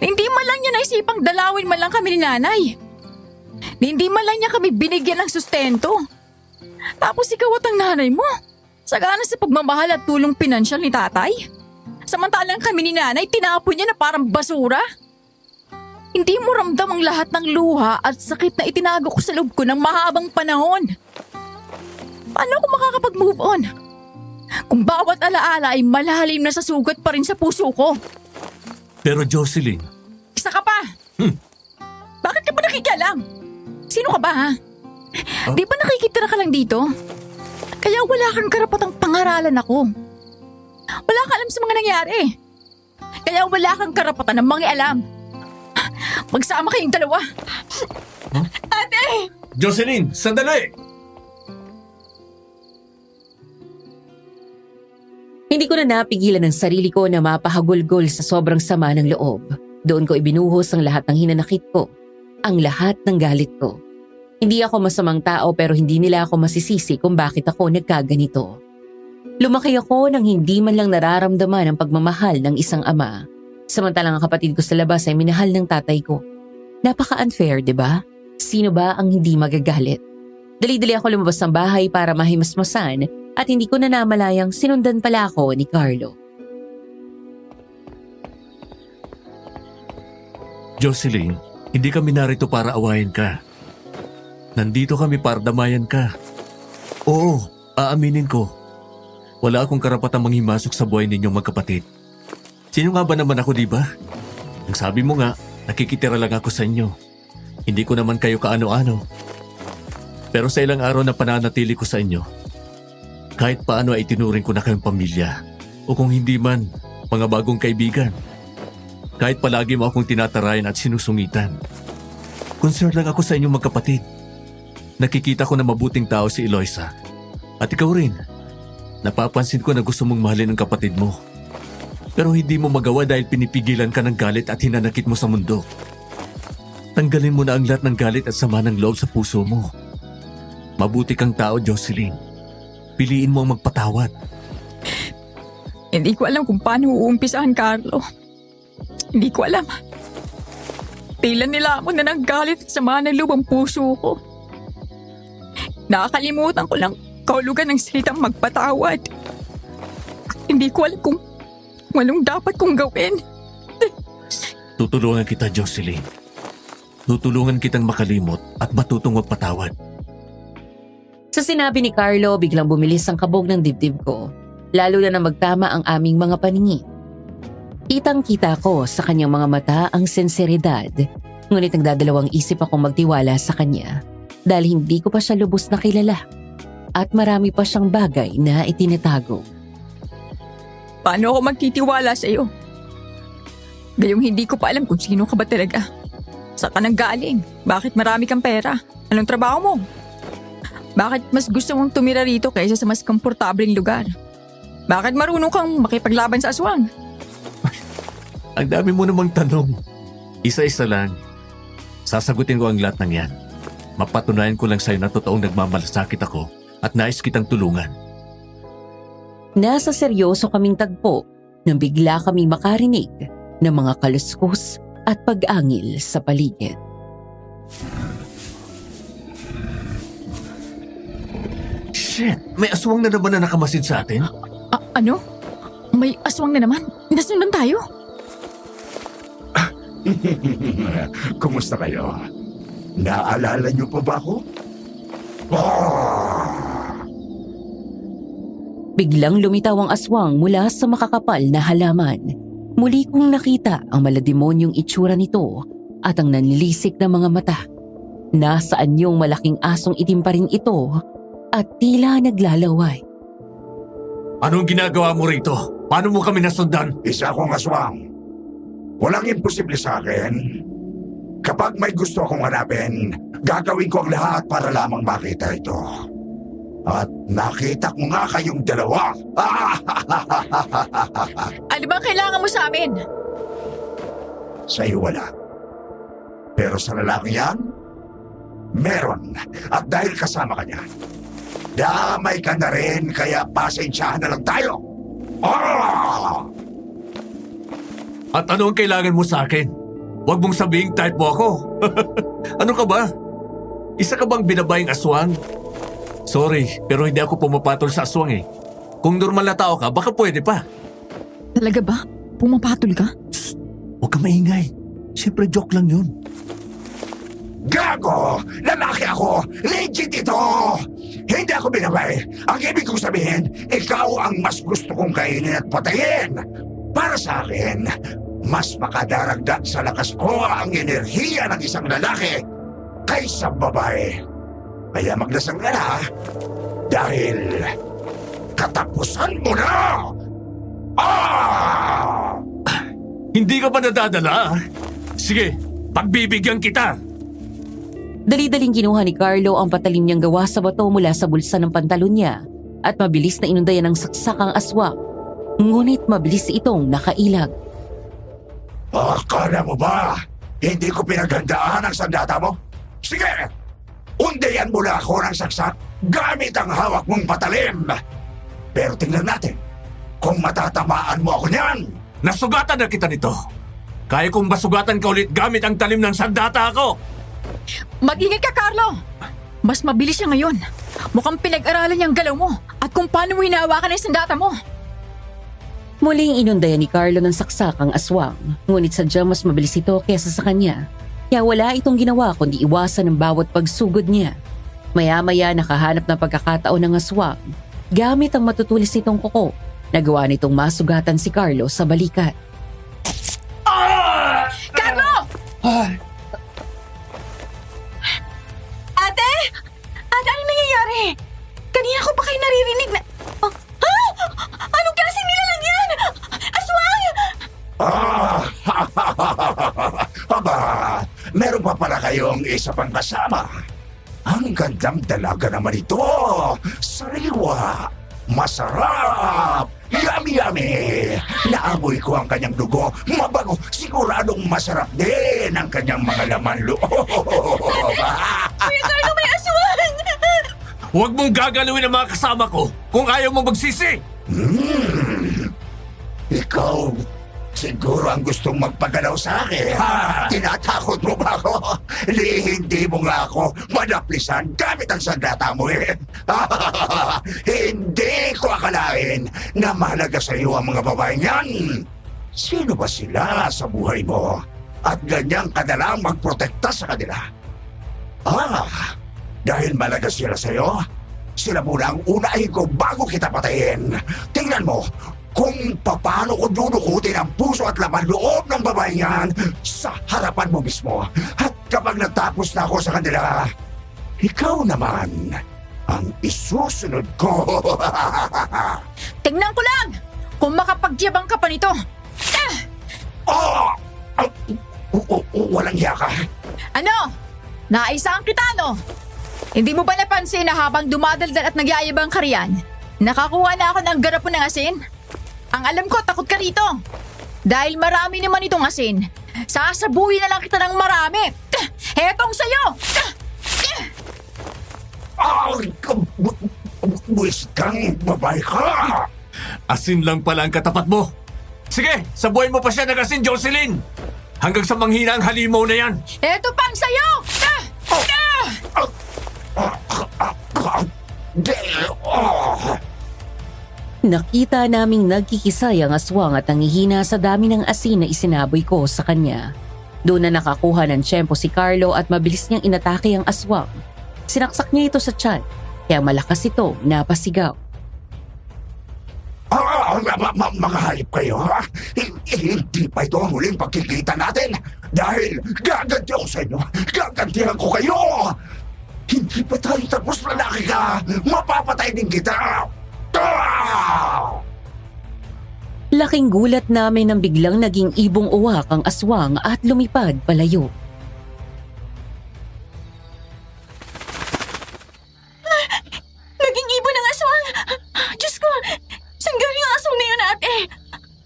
hindi man lang niya naisipang dalawin man lang kami ni nanay. Hindi man lang niya kami binigyan ng sustento. Tapos ikaw at ang nanay mo, sagana sa pagmamahal at tulong pinansyal ni tatay. Samantalang kami ni nanay, tinapon niya na parang basura. Hindi mo ramdam ang lahat ng luha at sakit na itinago ko sa loob ko ng mahabang panahon. Paano ako makakapag-move on? Kung bawat alaala ay malalim na sa sugat pa rin sa puso ko. Pero Jocelyn, Isa ka pa! Bakit ka pa nakikialam? Sino ka ba ha? Di ba nakikitira ka lang dito? Kaya wala kang karapatang pangaralan ako. Wala ka alam sa mga nangyari. Kaya wala kang karapatan ng mangialam. Magsama kayong dalawa. Ate! Jocelyn, sandali! Hindi ko na napigilan ang sarili ko na mapahagulgol sa sobrang sama ng loob. Doon ko ibinuhos ang lahat ng hinanakit ko. Ang lahat ng galit ko. Hindi ako masamang tao pero hindi nila ako masisisi kung bakit ako nagkaganito. Lumaki ako nang hindi man lang nararamdaman ang pagmamahal ng isang ama. Samantalang ang kapatid ko sa labas ay minahal ng tatay ko. Napaka-unfair, di ba? Sino ba ang hindi magagalit? Dali-dali ako lumabas ng bahay para mahimasmasan at hindi ko na namalayang sinundan pala ako ni Carlo. Jocelyn, hindi kami narito para awayin ka. Nandito kami para damayan ka. Oo, aaminin ko. Wala akong karapatang manghimasok sa buhay ninyong magkapatid. Sino nga ba naman ako, di ba? Ang sabi mo nga, nakikitira lang ako sa inyo. Hindi ko naman kayo kaano-ano. Pero sa ilang araw na pananatili ko sa inyo, kahit paano ay tinuring ko na kayong pamilya. O kung hindi man, mga bagong kaibigan. Kahit palagi mo akong tinatarayan at sinusungitan. Concerned lang ako sa inyong magkapatid. Nakikita ko na mabuting tao si Eloisa. At ikaw rin. Napapansin ko na gusto mong mahalin ang kapatid mo. Pero hindi mo magawa dahil pinipigilan ka ng galit at hinanakit mo sa mundo. Tanggalin mo na ang lahat ng galit at sama ng loob sa puso mo. Mabuti kang tao, Jocelyn. Piliin mo ang magpatawad. Hindi ko alam kung paano uumpisahan, Carlo. Hindi ko alam. Tila nila mo na ng galit at sama ng loob ang puso ko. Nakakalimutan ko lang kahulugan ng salitang magpatawad. Hindi ko alam kung anong dapat kong gawin. Tutulungan kita, Jocelyn. Tutulungan kitang makalimot at matutong magpatawad. Sa sinabi ni Carlo, biglang bumilis ang kabog ng dibdib ko. Lalo na magtama ang aming mga paningin. Kitang-kita ko sa kanyang mga mata ang sinseridad, ngunit nagdadalawang isip akong magtiwala sa kanya dahil hindi ko pa siya lubos na kilala at marami pa siyang bagay na itinatago. Paano ako magtitiwala sa iyo? Gayong hindi ko pa alam kung sino ka ba talaga. Saan ka nang galing? Bakit marami kang pera? Anong trabaho mo? Bakit mas gusto mong tumira rito kaysa sa mas komportableng lugar? Bakit marunong kang makipaglaban sa aswang? Ang dami mo namang tanong. Isa-isa lang. Sasagutin ko ang lahat ng yan. Mapatunayan ko lang sa'yo na totoong nagmamalasakit ako at nais kitang tulungan. Nasa seryoso kaming tagpo nang bigla kaming makarinig ng mga kaluskos at pag-angil sa paligid. Shit! May aswang na naman na nakamasid sa atin? Ano? May aswang na naman? Nasundan tayo? Kumusta kayo? Naalala niyo pa ba ako? Biglang lumitaw ang aswang mula sa makakapal na halaman. Muli kong nakita ang malademonyong itsura nito at ang nanlilisik na mga mata. Nasaan yung malaking asong itim pa rin ito at tila naglalaway. Anong ginagawa mo rito? Paano mo kami nasundan? Isa akong aswang. Walang imposible sa akin. Kapag may gusto akong hanapin, gagawin ko ang lahat para lamang makita ito. At nakita ko nga kayong dalawa. Ano bang kailangan mo sa amin? Sa'yo wala. Pero sa lalaki yan, meron. At dahil kasama ka niya, damay ka na rin, kaya pasensyahan na lang tayo. At ano ang kailangan mo sa akin? Huwag mong sabihing type mo ako. Ano ka ba? Isa ka bang binabayang aswang? Sorry, pero hindi ako pumapatol sa aswang eh. Kung normal na tao ka, baka pwede pa. Talaga ba? Pumapatol ka? Huwag ka maingay. Siyempre joke lang yun. Gago! Lalaki ako! Legit ito! Hindi ako binabay. Ang ibig kong sabihin, ikaw ang mas gusto kong kainin at patayin. Para sa akin, mas makadaragdag sa lakas ko ang enerhiya ng isang lalaki kaysa babae. Kaya magdasal ka na dahil katapusan mo na! Hindi ka ba nadadala? Sige, pagbibigyan kita. Dali-daling kinuha ni Carlo ang patalim niyang gawa sa bato mula sa bulsa ng pantalon niya at mabilis na inundayan ng saksakang aswang. Ngunit mabilis itong nakailag. Akala mo ba hindi ko pinaghandaan ang sandata mo? Sige! Undayan mo na ako ng saksak gamit ang hawak mong patalim. Pero tingnan natin kung matatamaan mo ako niyan. Nasugatan na kita nito. Kaya kong masugatan ka ulit gamit ang talim ng sandata ko. Mag-ingat ka, Carlo! Mas mabilis siya ngayon. Mukhang pinag-aralan niya ang galaw mo at kung paano mo hinahawakan ang sandata mo. Muling inundayan ni Carlo ng saksak ang aswang, ngunit sadyang mas mabilis ito kesa sa kanya. Kaya wala itong ginawa kundi iwasan ang bawat pagsugod niya. Maya-maya nakahanap ng pagkakataon ng aswang. Gamit ang matutulis nitong kuko, nagawa nitong masugatan si Carlo sa balikat. Carlo! Ate! Ate, ano nangyayari? Kanina ko pa kayo naririnig na... Anong klaseng nilalang yan? Aswang! Aba, meron pa pala kayong isa pang kasama. Ang gandang dalaga naman ito. Sariwa. Masarap. Yummy-yummy. Naamoy ko ang kanyang dugo. Mabago. Siguradong masarap din ang kanyang mga laman loob. Kuya Carlo, may aswang! Huwag mong gagalawin ang mga kasama ko kung ayaw mong magsisi. Ikaw, siguro ang gustong magpagalaw sa akin. Tinatakot mo ba ako? Hindi mo nga ako manaplisan gamit ang sandata mo eh. Hindi ko akalain na mahalaga sa iyo ang mga babaeng yan. Sino ba sila sa buhay mo? At ganyang kadalang magprotekta sa kanila? Dahil mahalaga sila sa iyo, sila muna ang unahin ko bago kita patayin. Tingnan mo, kung paano ko dudukutin ang puso at laman loob ng babae yan sa harapan mo mismo. At kapag natapos na ako sa kanila, ikaw naman ang isusunod ko. Tingnan ko lang kung makapagyabang ka pa nito. Oh! Walang hiya ka. Ano? Naisaan kita, no? Hindi mo ba napansin na habang dumadaldal at nagyayabang ka riyan, nakakuha na ako ng garapon ng asin? Ang alam ko, takot ka rito. Dahil marami naman itong asin, sasabuhin na lang kita ng marami. Hetong sa'yo! Buwis kang babae ka. Asin lang pala ang katapat mo. Sige, sabuhay mo pa siya ng asin, Jocelyn! Hanggang sa manghina ang halimaw na yan. Eto pang sa'yo! Nakita naming nagkikisay ang aswang at nangihina sa dami ng asin na isinaboy ko sa kanya. Doon na nakakuha ng tiyempo si Carlo at mabilis niyang inatake ang aswang. Sinaksak niya ito sa tiyan, kaya malakas ito napasigaw. Mga hayop kayo, ha? Hindi pa ito ang huling pagkikita natin. Dahil gaganti ako sa inyo. Gagantihan ko kayo. Hindi pa tayo tapos, lalaki ka. Mapapatay din kita. Laking gulat namin nang biglang naging ibong uwak ang aswang at lumipad palayo. Naging ibon ng aswang! Diyos ko! Saan galing ang aswang na yun, ate?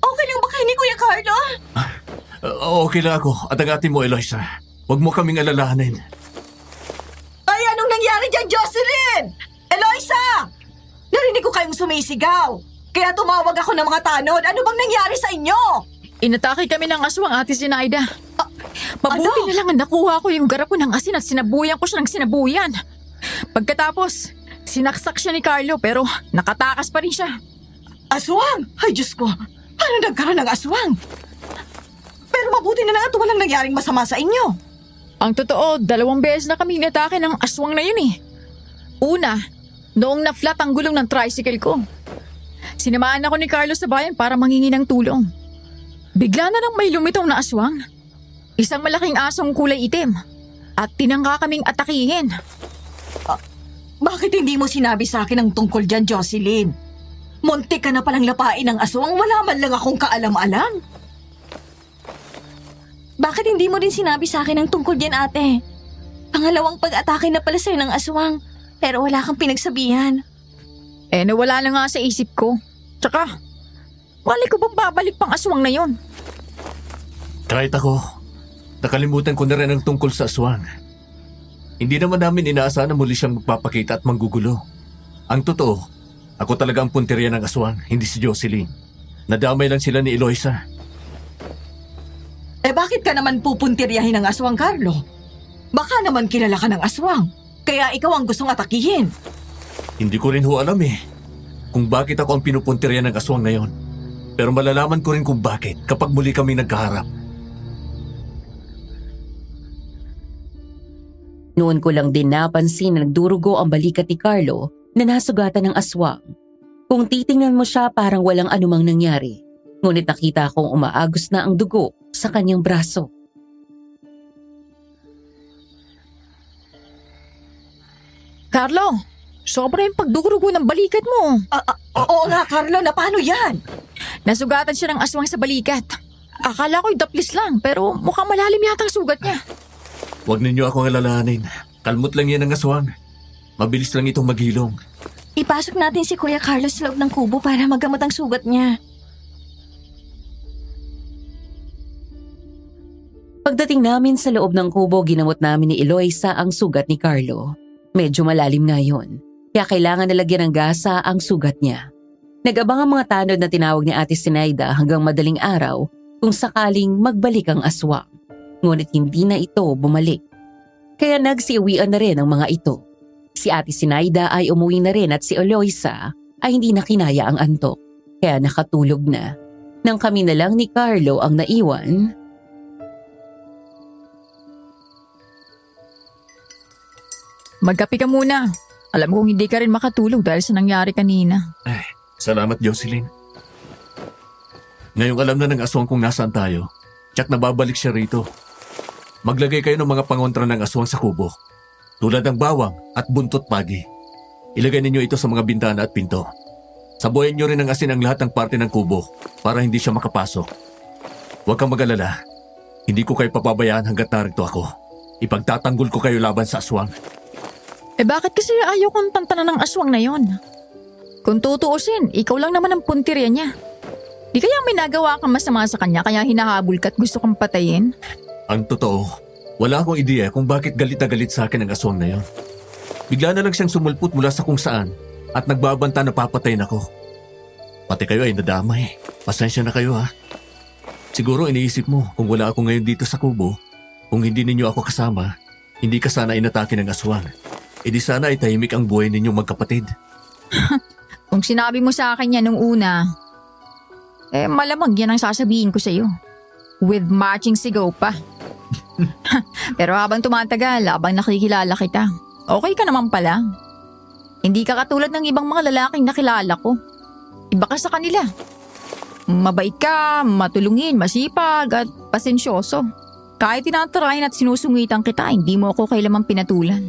Okay lang ba kayo ni Kuya Carlo? Okay lang ako at ang ate mo, Eloisa. Huwag mo kaming alalahanin. Ay, anong nangyari dyan, Jocelyn? Eloisa! Narinig ko kayong sumisigaw. Kaya tumawag ako ng mga tanod. Ano bang nangyari sa inyo? Inatake kami ng aswang, Ate Zinaida. Mabuti ano? na lang ang nakuha ko yung garapon ng asin at sinabuyan ko siya ng sinabuyan. Pagkatapos, sinaksak siya ni Carlo pero nakatakas pa rin siya. Aswang? Ay, Diyos ko. Ano nagkaroon ng aswang? Pero mabuti na lang at walang nangyaring masama sa inyo. Ang totoo, 2 beses na kami inatake ng aswang na yun eh. Una, noong na-flat ang gulong ng tricycle ko. Sinamaan ako ni Carlo sa bayan para mangingi ng tulong. Bigla na lang may lumitaw na aswang. Isang malaking asong kulay itim. At tinangka kaming atakihin. Bakit hindi mo sinabi sa akin ang tungkol dyan, Jocelyn? Muntik ka na palang lapain ng aswang, wala man lang akong kaalam-alam. Bakit hindi mo din sinabi sa akin ang tungkol dyan, ate? Pangalawang pag-atake na pala sa'yo ng aswang, pero wala kang pinagsabihan. Nawala na nga sa isip ko. Tsaka, wala ko bang babalik pang aswang na yon? Kahit ako, nakalimutan ko na rin ang tungkol sa aswang. Hindi naman namin inaasahan na muli siyang magpapakita at manggugulo. Ang totoo, ako talaga ang punteriya ng aswang, hindi si Jocelyn. Nadamay lang sila ni Eloisa. Bakit ka naman pupuntiryahin ng aswang, Carlo? Baka naman kilala ka ng aswang, kaya ikaw ang gustong atakihin. Hindi ko rin ho alam kung bakit ako ang pinupunteriya ng aswang na yon. Pero malalaman ko rin kung bakit kapag muli kami nagkaharap. Noon ko lang din napansin na nagdurugo ang balikat ni Carlo na nasugatan ng aswang. Kung titingnan mo siya parang walang anumang nangyari. Ngunit nakita kong umaagos na ang dugo sa kanyang braso. Carlo, sobra yung pagdurugo ng balikat mo. Oo nga, Carlo, na paano yan? Nasugatan siya ng aswang sa balikat. Akala ko'y daplis lang pero mukhang malalim yata ang sugat niya. Huwag ninyo akong alalahanin. Kalmot lang yan ang aswang. Mabilis lang itong maghilom. Ipasok natin si Kuya Carlos sa loob ng kubo para magamot ang sugat niya. Pagdating namin sa loob ng kubo, ginamot namin ni Eloisa ang sugat ni Carlo. Medyo malalim nga yun, kaya kailangan nalagyan ng gasa ang sugat niya. Nag-abang ang mga tanod na tinawag ni Ate Zinaida hanggang madaling araw kung sakaling magbalik ang aswang. Ngunit hindi na ito bumalik. Kaya nagsiuwian na rin ang mga ito. Si Ate Zinaida ay umuwi na rin at si Eloisa ay hindi na kinaya ang antok. Kaya nakatulog na. Nang kami na lang ni Carlo ang naiwan, Magkape ka muna. Alam kong hindi ka rin makatulog dahil sa nangyari kanina. Salamat, Jocelyn. Ngayong alam na ng aswang kung nasaan tayo, tsak na babalik siya rito. Maglagay kayo ng mga pangontra ng aswang sa kubo. Tulad ng bawang at buntot pagi. Ilagay ninyo ito sa mga bintana at pinto. Sabuyan nyo rin ng asin ang lahat ng parte ng kubo para hindi siya makapasok. Huwag kang mag-alala. Hindi ko kayo papabayaan hanggat narito ako. Ipagtatanggol ko kayo laban sa aswang. Bakit kasi ayaw kong tantanan ng aswang na yon? Kung tutuusin, ikaw lang naman ang puntirya niya. Di kaya may nagawa kang masama sa kanya kaya hinahabol ka at gusto kang patayin? Ang totoo, wala akong ideya kung bakit galit na galit sa akin ang aswang na yon. Bigla na lang siyang sumulpot mula sa kung saan at nagbabanta na papatayin ako. Pati kayo ay nadamay. Pasensya na kayo ha. Siguro iniisip mo kung wala ako ngayon dito sa kubo, kung hindi ninyo ako kasama, hindi ka sana inatake ng aswang. E di sana ay tahimik ang buhay ninyong magkapatid. Kung sinabi mo sa akin yan nung una, malamang yan ang sasabihin ko sa iyo. With matching sigaw pa. Pero habang tumatagal, habang nakikilala kita, okay ka naman pala. Hindi ka katulad ng ibang mga lalaking nakilala ko. Iba ka sa kanila. Mabait ka, matulungin, masipag at pasensyoso. Kahit tinatarayan at sinusungitan kita, hindi mo ako kailamang pinatulan.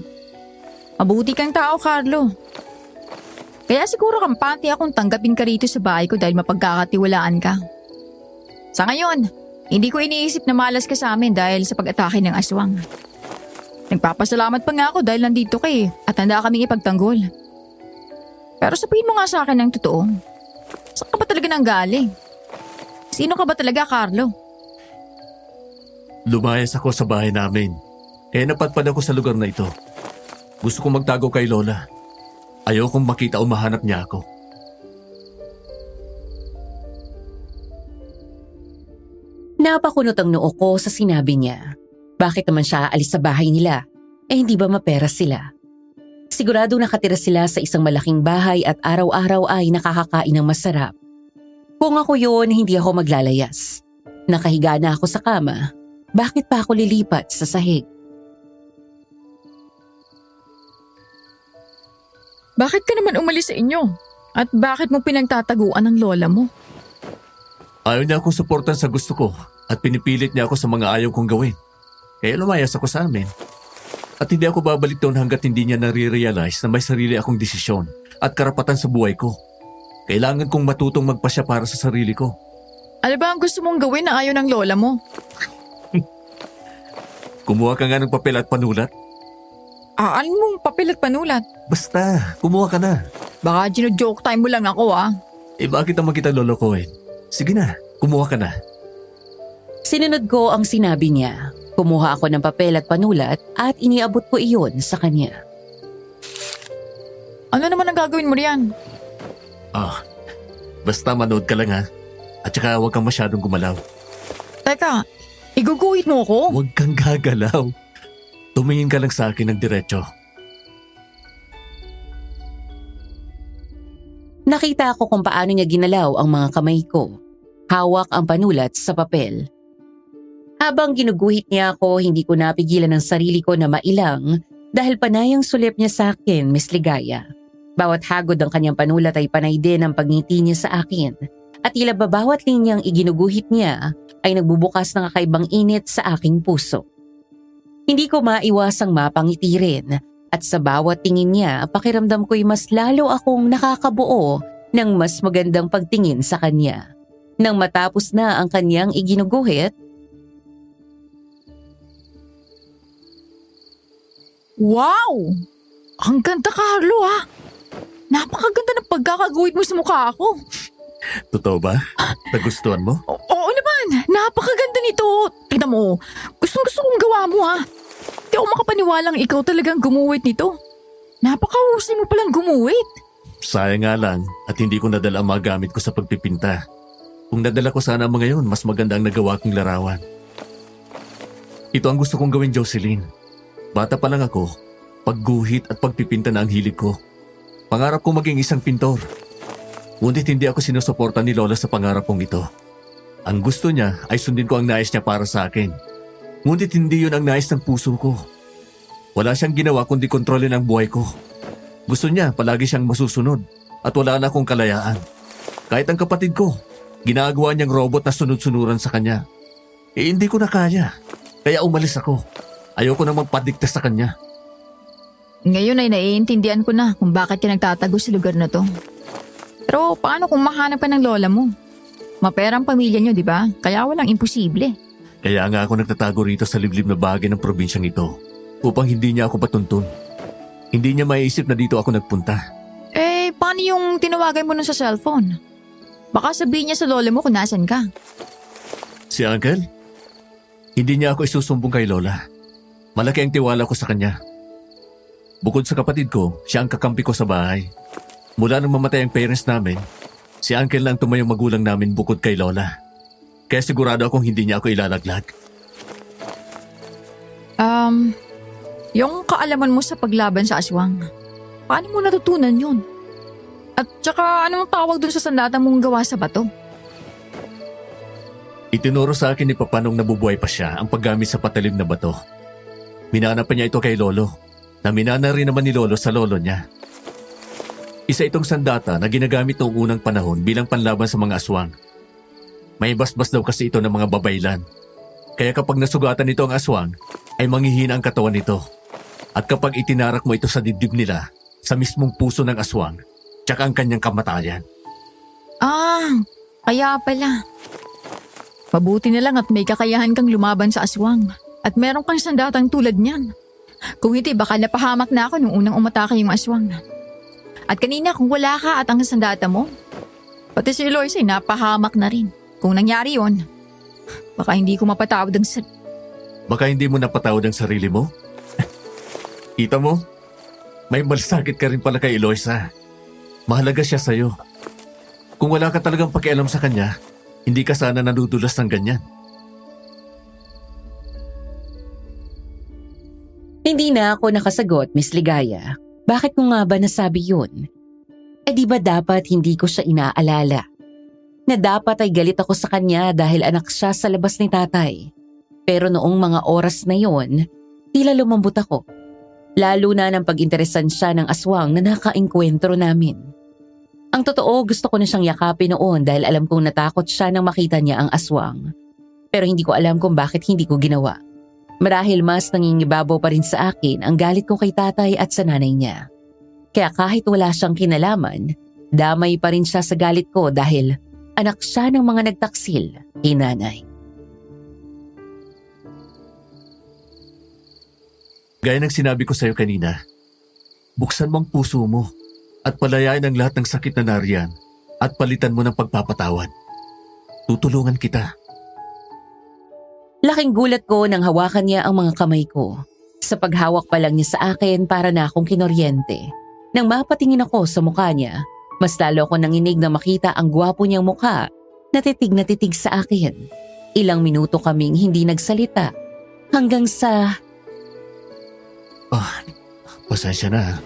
Mabuti kang tao, Carlo. Kaya siguro kampante akong tanggapin ka rito sa bahay ko dahil mapagkakatiwalaan ka. Sa ngayon, hindi ko iniisip na malas ka sa amin dahil sa pag-atake ng aswang. Nagpapasalamat pa nga ako dahil nandito ka at handa kaming ipagtanggol. Pero sabihin mo nga sa akin ng totoo. Saan ka ba talaga nanggaling? Sino ka ba talaga, Carlo? Lumayas ako sa bahay namin. Kaya napadpad ako sa lugar na ito. Gusto kong magtago kay Lola. Ayokong makita o mahanap niya ako. Napakunot ang noo ko sa sinabi niya. Bakit naman siya aalis sa bahay nila? Hindi ba mapera sila? Sigurado nakatira sila sa isang malaking bahay at araw-araw ay nakakakain ng masarap. Kung ako yun, hindi ako maglalayas. Nakahiga na ako sa kama. Bakit pa ako lilipat sa sahig? Bakit ka naman umalis sa inyo? At bakit mo pinagtataguan ng lola mo? Ayaw niya akong suportan sa gusto ko at pinipilit niya ako sa mga ayaw kong gawin. Kaya lumayas ako sa amin. At hindi ako babalik doon hanggat hindi niya nare-realize na may sarili akong desisyon at karapatan sa buhay ko. Kailangan kong matutong magpasya para sa sarili ko. Ano ba ang gusto mong gawin na ayaw ng lola mo? Kumuha ka nga ng papel at panulat. Ano mong papel at panulat? Basta, kumuha ka na. Baka gino-joke time mo lang ako Bakit naman kita lolokohin? Sige na, kumuha ka na. Sinunod ko ang sinabi niya. Kumuha ako ng papel at panulat at iniabot ko iyon sa kanya. Ano naman ang gagawin mo riyan? Basta manood ka lang ha. At saka huwag kang masyadong gumalaw. Teka, iguguhit mo ako? Huwag kang gagalaw. Tumingin ka lang sa akin ng diretso. Nakita ko kung paano niya ginalaw ang mga kamay ko. Hawak ang panulat sa papel. Habang ginuguhit niya ako, hindi ko napigilan ang sarili ko na mailang dahil panay ang sulip niya sa akin, Miss Ligaya. Bawat hagod ng kanyang panulat ay panay din ang pagngiti niya sa akin at tila ba bawat linyang iginuguhit niya ay nagbubukas ng kakaibang init sa aking puso. Hindi ko maiwasang mapangiti rin at sa bawat tingin niya, pakiramdam ko'y mas lalo akong nakakabuo ng mas magandang pagtingin sa kanya. Nang matapos na ang kanyang iginuguhit, Wow! Ang ganda, Carlo Napakaganda ng pagkakaguhit mo sa mukha ako. Totoo ba? Nagustuhan mo? Oo naman, napakaganda nito. Tignan mo, gustong-gusto kong gawa mo Hindi ako makapaniwalang ikaw talagang gumuhit nito. Napakahusay mo palang gumuhit. Sayang nga lang at hindi ko nadala ang mga gamit ko sa pagpipinta. Kung nadala ko sana ang mga yun, mas maganda ang nagawa kong larawan. Ito ang gusto kong gawin, Jocelyn. Bata pa lang ako, pagguhit at pagpipinta na ang hilig ko. Pangarap ko maging isang pintor. Ngunit hindi ako sinusuporta ni Lola sa pangarap kong ito. Ang gusto niya ay sundin ko ang nais niya para sa akin. Ngunit hindi yun ang nais ng puso ko. Wala siyang ginawa kundi kontrolin ang buhay ko. Gusto niya palagi siyang masusunod at wala na akong kalayaan. Kahit ang kapatid ko, Ginagawa niyang robot na sunod-sunuran sa kanya. Hindi ko na kaya. Kaya umalis ako. Ayoko na magpadikta sa kanya. Ngayon ay naiintindihan ko na kung bakit ka nagtatago sa lugar na to. Pero paano kung mahanap ka ng lola mo? Maperang pamilya niyo, di ba? Kaya walang imposible. Kaya nga ako nagtatago rito sa liblib na bahagi ng probinsyang ito upang hindi niya ako patuntun. Hindi niya maiisip na dito ako nagpunta. Paano yung tinawagan mo nun sa cellphone? Baka sabihin niya sa lola mo kung nasan ka. Si Uncle? Hindi niya ako isusumbong kay Lola. Malaki ang tiwala ko sa kanya. Bukod sa kapatid ko, siya ang kakampi ko sa bahay. Mula nang mamatay ang parents namin, si Uncle lang tumayong magulang namin bukod kay Lola. Kaya sigurado akong hindi niya ako ilalaglag. Yung kaalaman mo sa paglaban sa aswang, paano mo natutunan yun? At saka anong tawag dun sa sandata mong gawa sa bato? Itinuro sa akin ni Papa nung nabubuhay pa siya ang paggamit sa patalim na bato. Minana pa niya ito kay Lolo, na minana rin naman ni Lolo sa lolo niya. Isa itong sandata na ginagamit noong unang panahon bilang panlaban sa mga aswang. May basbas daw kasi ito ng mga babaylan. Kaya kapag nasugatan nito ang aswang, ay manghihina ang katawan nito. At kapag itinarak mo ito sa dibdib nila, sa mismong puso ng aswang, tsaka ang kanyang kamatayan. Kaya pala. Mabuti na lang at may kakayahan kang lumaban sa aswang. At meron kang sandatang tulad niyan. Kung hindi, baka napahamak na ako nung unang umatake yung aswang. At kanina kung wala ka at ang sandata mo, pati si Eloise ay napahamak na rin. Kung nangyari yon, baka hindi ko mapatawad ang Baka hindi mo napatawad ang sarili mo? Kita mo? May malasakit ka rin pala kay Eloisa. Mahalaga siya sa'yo. Kung wala ka talagang pakialam sa kanya, hindi ka sana nadudulas ng ganyan. Hindi na ako nakasagot, Miss Ligaya. Bakit ko nga ba nasabi yun? Di ba dapat hindi ko siya inaalala? Na dapat ay galit ako sa kanya dahil anak siya sa labas ni tatay. Pero noong mga oras na yon, tila lumambot ako. Lalo na nang pag-interesan siya ng aswang na nakaengkwentro namin. Ang totoo, gusto ko na siyang yakapin noon dahil alam kong natakot siya nang makita niya ang aswang. Pero hindi ko alam kung bakit hindi ko ginawa. Marahil mas nangingibabaw pa rin sa akin ang galit ko kay tatay at sa nanay niya. Kaya kahit wala siyang kinalaman, damay pa rin siya sa galit ko dahil anak siya ng mga nagtaksil kay nanay. Gaya ng sinabi ko sa'yo kanina, buksan mo ang puso mo at palayain ang lahat ng sakit na nariyan at palitan mo ng pagpapatawad. Tutulungan kita. Laking gulat ko nang hawakan niya ang mga kamay ko. Sa paghawak pa lang niya sa akin para na akong kinoryente. Nang mapatingin ako sa mukha niya, mas lalo ako nanginig na makita ang gwapo niyang mukha na titig sa akin. Ilang minuto kaming hindi nagsalita hanggang sa... Pasensya na.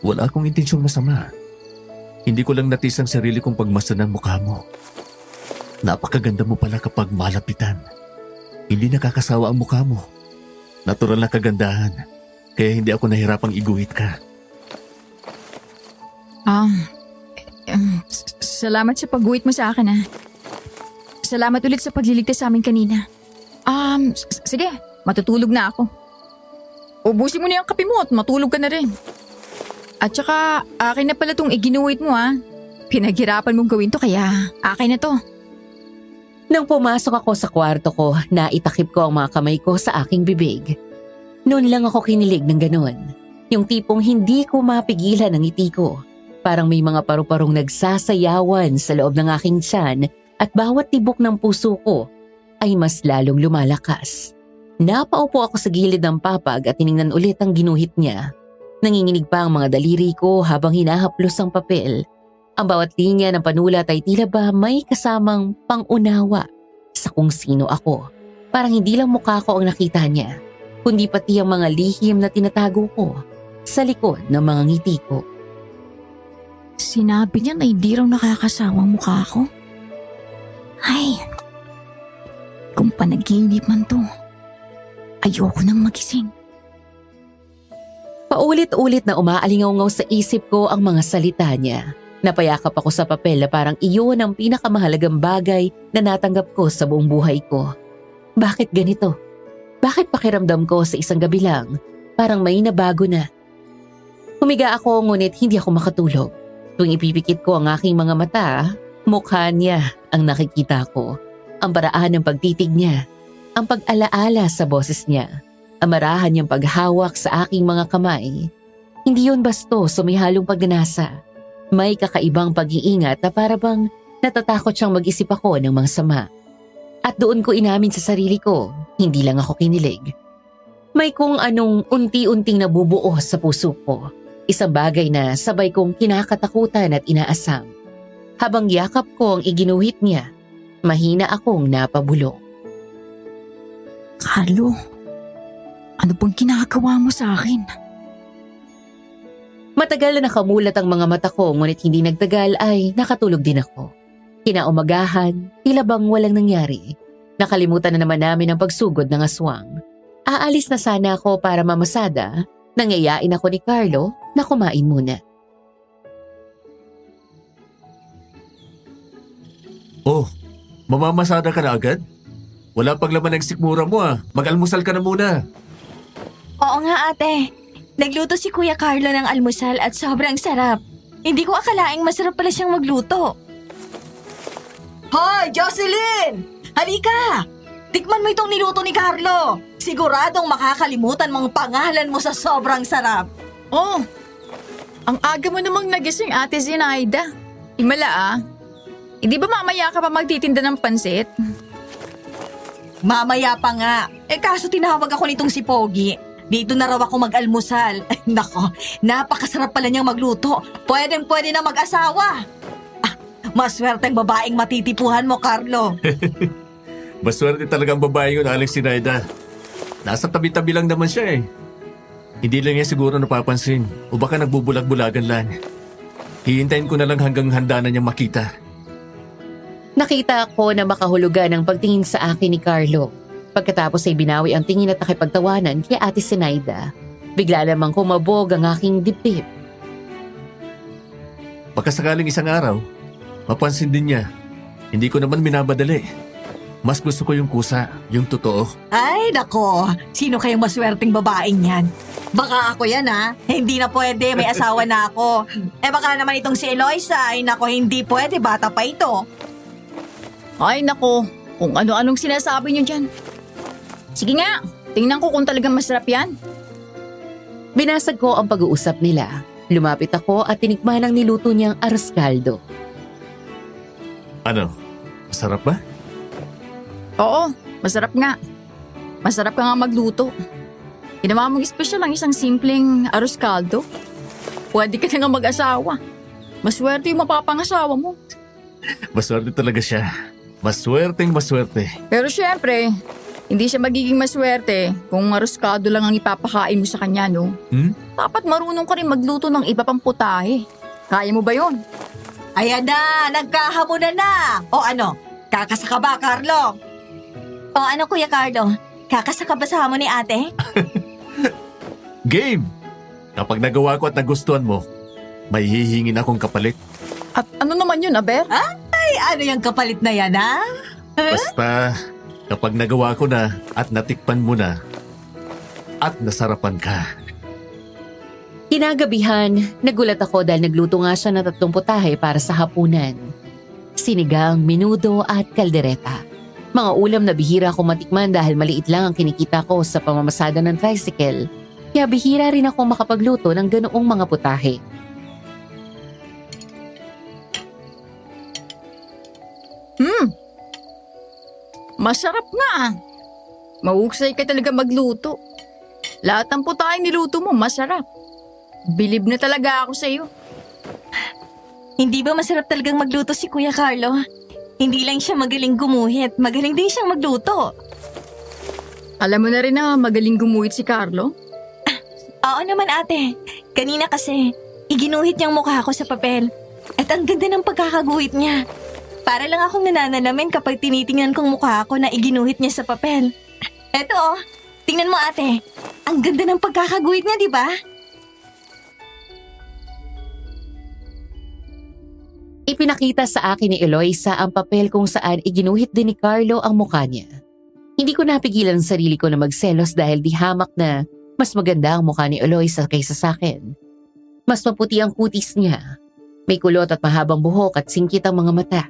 Wala akong intensyong masama. Hindi ko lang natis ang sarili kong pagmasdan ng mukha mo. Napakaganda mo pala kapag malapitan. Hindi nakakasawa ang mukha mo. Natural na kagandahan. Kaya hindi ako nahirapang iguhit ka. Salamat sa pag-guhit mo sa akin, Salamat ulit sa pagliligtas sa amin kanina. Sige, matutulog na ako. Ubusin mo na yung kape mo at matulog ka na rin. At saka, akin na pala tong iginuwit mo, Pinaghirapan mong gawin to kaya akin na to. Nang pumasok ako sa kwarto ko, naitakip ko ang mga kamay ko sa aking bibig. Noon lang ako kinilig ng ganon. Yung tipong hindi ko mapigilan ang ngiti ko. Parang may mga paru-parong nagsasayawan sa loob ng aking tiyan at bawat tibok ng puso ko ay mas lalong lumalakas. Napaupo ako sa gilid ng papag at tiningnan ulit ang ginuhit niya. Nanginginig pa ang mga daliri ko habang hinahaplos ang papel. Ang bawat linya ng panulat ay tila ba may kasamang pangunawa sa kung sino ako. Parang hindi lang mukha ko ang nakita niya, kundi pati ang mga lihim na tinatago ko sa likod ng mga ngiti ko. Sinabi niya na hindi raw nakakasawang mukha ko. Ay, kung panaginip man to, ayoko nang magising. Paulit-ulit na umaalingaw sa isip ko ang mga salita niya. Napayakap ako sa papel na parang iyon ang pinakamahalagang bagay na natanggap ko sa buong buhay ko. Bakit ganito? Bakit pakiramdam ko sa isang gabi lang parang may nabago na? Humiga ako ngunit hindi ako makatulog. Tuwing ipipikit ko ang aking mga mata, mukha niya ang nakikita ko. Ang paraan ng pagtitig niya, ang pag-alaala sa boses niya, ang marahan niyang paghawak sa aking mga kamay. Hindi yun bastos o may halong pagnanasa. May kakaibang pag-iingat na para bang natatakot siyang mag-isip ako ng mga sama. At doon ko inamin sa sarili ko, hindi lang ako kinilig. May kung anong unti-unting nabubuo sa puso ko. Isang bagay na sabay kong kinakatakutan at inaasam. Habang yakap ko ang iginuhit niya, mahina akong napabulong. Carlo, ano pong ginagawa mo sa akin? Matagal na nakamulat ang mga mata ko ngunit hindi nagtagal ay nakatulog din ako. Kinaumagahan, tila bang walang nangyari. Nakalimutan na naman namin ang pagsugod ng aswang. Aalis na sana ako para mamasada, nangyayain ako ni Carlo na kumain muna. Oh, mamamasada ka na agad? Wala pang laman ng sikmura mo Mag-almusal ka na muna. Oo nga ate. Nagluto si Kuya Carlo ng almusal at sobrang sarap. Hindi ko akalaing masarap pala siyang magluto. Hoy, Jocelyn! Halika! Tikman mo itong niluto ni Carlo. Siguradong makakalimutan mong pangalan mo sa sobrang sarap. Oh, ang aga mo namang nagising, Ate Zinaida. Himala Hindi ba mamaya ka pa magtitinda ng pansit? Mamaya pa nga. Kaso tinawag ako nitong si Pogi. Dito na raw ako mag-almusal. Ay, nako, napakasarap pala niyang magluto. Pwedeng-pwede na mag-asawa. Maswerteng babaeng matitipuhan mo, Carlo. Maswerte talagang babae yun, Alex Sinaida. Nasa tabi-tabi lang naman siya Hindi lang niya siguro napapansin o baka nagbubulag-bulagan lang. Hihintayin ko na lang hanggang handa na niyang makita. Nakita ko na makahulugan ang pagtingin sa akin ni Carlo. Pagkatapos ay binawi ang tingin at nakipagtawanan kay Ate Sinaida. Bigla namang kumabog ang aking dibdib. Baka sakaling isang araw, mapansin din niya. Hindi ko naman minabadali. Mas gusto ko yung kusa, yung totoo. Ay, nako. Sino kayang maswerteng babaeng yan? Baka ako yan Hindi na pwede, may asawa na ako. Baka naman itong si Eloisa, ay nako, hindi pwede, bata pa ito. Ay nako, kung ano-anong sinasabi niyo dyan. Sige nga, tingnan ko kung talagang masarap yan. Binasag ko ang pag-uusap nila. Lumapit ako at tinikman ang niluto niyang arroz caldo. Ano? Masarap ba? Oo, masarap nga. Masarap ka nga magluto. Ginawa mong espesyal ang isang simpleng arroz caldo. Pwede ka na nga mag-asawa. Maswerte yung mapapangasawa mo. Maswerte talaga siya. Maswerte. Pero syempre, hindi siya magiging maswerte kung arroz caldo lang ang ipapakain mo sa kanya, no? Dapat marunong ka rin magluto ng iba pang putahe. Kaya mo ba yon? Ayan na, nagkahamunan na. O ano, kakasa ka ba, Carlo? O ano, Kuya Carlo? Kakasa ka ba sa hamon ni ate? Game! Kapag nagawa ko at nagustuhan mo, may hihingin akong kapalit. At ano naman yun, Aber? Ay, ano yung kapalit na yan, Basta, kapag nagawa ko na at natikpan mo na at nasarapan ka. Kinagabihan, nagulat ako dahil nagluto nga siya ng 3 putahe para sa hapunan. Sinigang, menudo at kaldereta. Mga ulam na bihira ko matikman dahil maliit lang ang kinikita ko sa pamamasada ng tricycle. Kaya bihira rin ako makapagluto ng ganoong mga putahe. Masarap nga. Mahusay ka talaga magluto. Lahat ng putahe niluto mo, masarap. Bilib na talaga ako sa iyo. Hindi ba masarap talagang magluto si Kuya Carlo? Hindi lang siya magaling gumuhit, magaling din siyang magluto. Alam mo na rin na magaling gumuhit si Carlo? Oo naman ate. Kanina kasi, iginuhit niyang mukha ko sa papel. At ang ganda ng pagkakaguhit niya. Para lang akong nananalamin kapag tinitingnan kong mukha ko na iginuhit niya sa papel. Eto tingnan mo ate. Ang ganda ng pagkakaguhit niya, di ba? Ipinakita sa akin ni Eloisa ang papel kung saan iginuhit din ni Carlo ang mukha niya. Hindi ko napigilan ang sarili ko na magselos dahil di hamak na mas maganda ang mukha ni Eloisa kaysa sa akin. Mas maputi ang kutis niya. May kulot at mahabang buhok at singkit ang mga mata.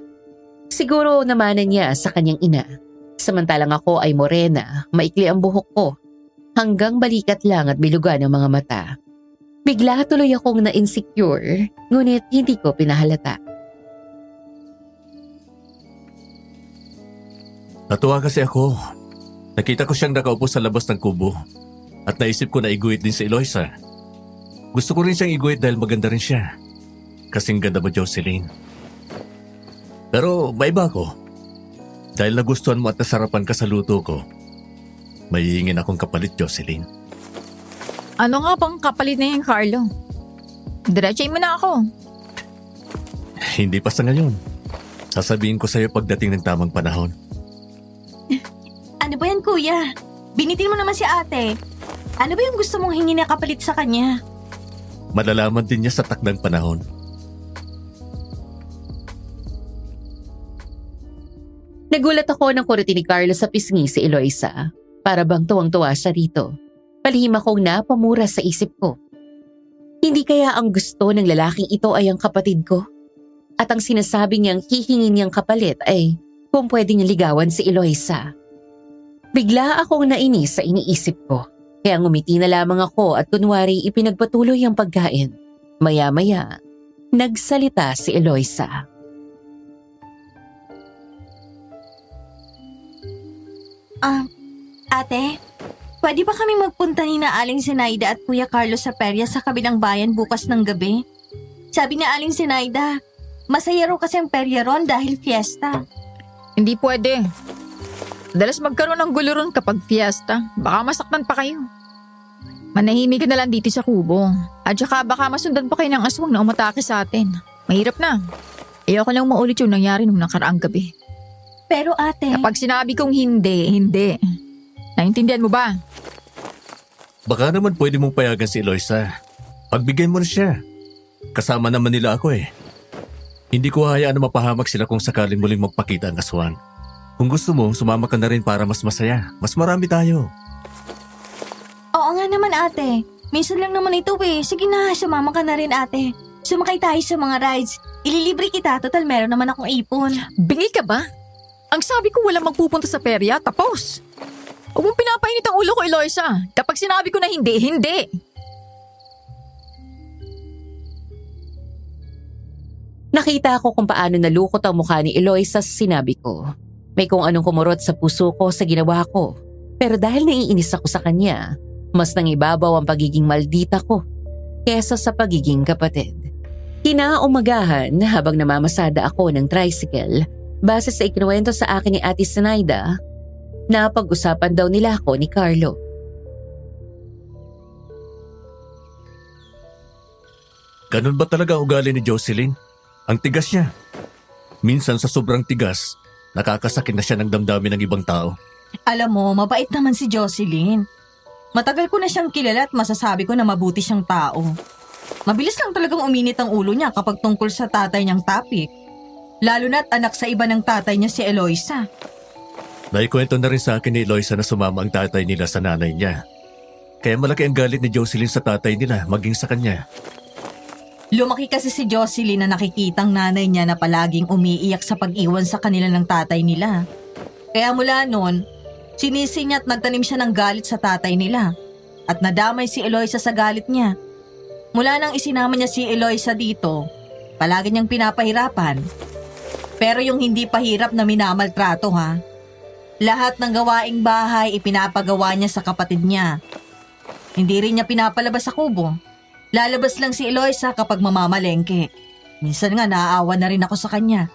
Siguro namanan niya sa kanyang ina. Samantalang ako ay morena, maikli ang buhok ko. Hanggang balikat lang at bilugan ang mga mata. Bigla tuloy akong na-insecure, ngunit hindi ko pinahalata. Natuwa kasi ako. Nakita ko siyang nakaupo sa labas ng kubo at naisip ko na iguhit din si Eloisa. Gusto ko rin siyang iguhit dahil maganda rin siya. Kasing ganda mo, Jocelyn. Pero maiba ako. Dahil nagustuhan mo at nasarapan ka sa luto ko, may hihingin akong kapalit, Jocelyn. Ano nga bang kapalit na yan, Carlo? Diretsahin mo na ako. Hindi pa sa ngayon. Sasabihin ko sa'yo pagdating ng tamang panahon. Ano ba yan, kuya? Binitin mo naman si ate. Ano ba yung gusto mong hingin na kapalit sa kanya? Malalaman din niya sa takdang panahon. Nagulat ako nang kurutin ni Carlo sa pisngi si Eloisa. Para bang tuwang-tuwa siya rito. Palihim akong napamura sa isip ko. Hindi kaya ang gusto ng lalaking ito ay ang kapatid ko? At ang sinasabi niyang hihingin niyang kapalit ay kung pwedeng ligawan si Eloisa. Bigla akong nainis sa iniisip ko. Kaya ngumiti na lamang ako at kunwari ipinagpatuloy ang pagkain. Maya-maya, nagsalita si Eloisa. Ate, pwede ba kami magpunta ni na Aling Zenaida at Kuya Carlos sa perya sa kabilang bayan bukas ng gabi? Sabi ni Aling Zenaida, masaya raw kasi ang perya ron dahil fiesta. Hindi pwede. Dalas magkaroon ng gulo ron kapag fiesta. Baka masaktan pa kayo. Manahimik ka na lang dito sa kubo. At saka baka masundan pa kayo ng aswang na umatake sa atin. Mahirap na. Ayoko lang maulit yung nangyari nung nakaraang gabi. Pero ate… Kapag sinabi kong hindi, hindi. Naintindihan mo ba? Baka naman pwede mong payagan si Eloisa. Pagbigyan mo na siya. Kasama naman nila ako eh. Hindi ko hayaan na mapahamak sila kung sakaling muling magpakita ang aswang. Kung gusto mo, sumama ka na rin para mas masaya. Mas marami tayo. Oo nga naman ate. Minsan lang naman ito eh. Sige na, sumama ka na rin ate. Sumakay tayo sa mga rides. Ililibre kita, total meron naman akong ipon. Bingi ka ba? Ang sabi ko walang magpupunta sa perya, tapos. Huwag mong pinapainit ang ulo ko, Eloisa. Kapag sinabi ko na hindi, hindi. Nakita ko kung paano nalukot ang mukha ni Eloisa sa sinabi ko. May kung anong kumurot sa puso ko sa ginawa ko. Pero dahil naiinis ako sa kanya, mas nangibabaw ang pagiging maldita ko kesa sa pagiging kapatid. Kinaumagahan habang namamasada ako ng tricycle, base sa ikinuwento sa akin ni Ate Zenaida, napag-usapan daw nila ako ni Carlo. Ganun ba talaga ang ugali ni Jocelyn? Ang tigas niya. Minsan sa sobrang tigas, nakakasakit na siya ng damdamin ng ibang tao. Alam mo, mabait naman si Jocelyn. Matagal ko na siyang kilala at masasabi ko na mabuti siyang tao. Mabilis lang talagang uminit ang ulo niya kapag tungkol sa tatay niyang topic. Lalo na't anak sa iba ng tatay niya si Eloisa. Naikwento na rin sa akin ni Eloisa na sumama ang tatay nila sa nanay niya. Kaya malaki ang galit ni Jocelyn sa tatay nila maging sa kanya. Lumaki kasi si Jocelyn na nakikitang nanay niya na palaging umiiyak sa pag-iwan sa kanila ng tatay nila. Kaya mula noon, sinisi niya at nagtanim siya ng galit sa tatay nila. At nadamay si Eloisa sa galit niya. Mula nang isinama niya si Eloisa dito, palagi niyang pinapahirapan. Pero yung hindi pahirap na minamaltrato ha. Lahat ng gawaing bahay ipinapagawa niya sa kapatid niya. Hindi rin niya pinapalabas sa kubo. Lalabas lang si Eloisa kapag mamamalengke. Minsan nga naaawa na rin ako sa kanya.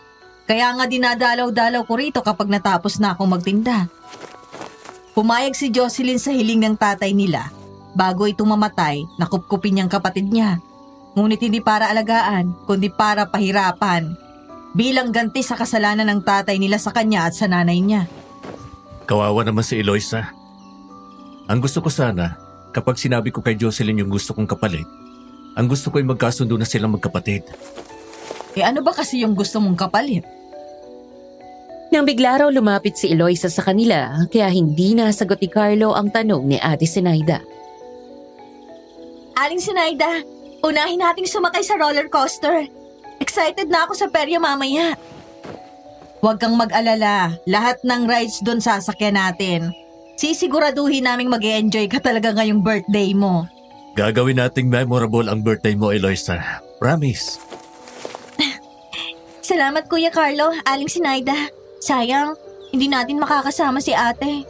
Kaya nga dinadalaw-dalaw ko rito kapag natapos na akong magtinda. Pumayag si Jocelyn sa hiling ng tatay nila. Bago ito mamatay, nakupkupin niyang kapatid niya. Ngunit hindi para alagaan, kundi para pahirapan. Bilang ganti sa kasalanan ng tatay nila sa kanya at sa nanay niya. Kawawa naman si Eloisa. Ang gusto ko sana, kapag sinabi ko kay Jocelyn yung gusto kong kapalit, ang gusto ko ay magkasundo na silang magkapatid. Ano ba kasi yung gusto mong kapalit? Nang bigla raw lumapit si Eloisa sa kanila, kaya hindi nasagot ni Carlo ang tanong ni Ate Sinaida. Aling Sinaida, unahin nating sumakay sa roller coaster. Excited na ako sa perya mamaya. Huwag kang mag-alala, lahat ng rides doon sasakyan natin. Sisiguraduhin naming mag-enjoy ka talaga ngayong birthday mo. Gagawin nating memorable ang birthday mo, Eloisa. Promise. Salamat Kuya Carlo, Aling Sinaida. Sayang, hindi natin makakasama si ate.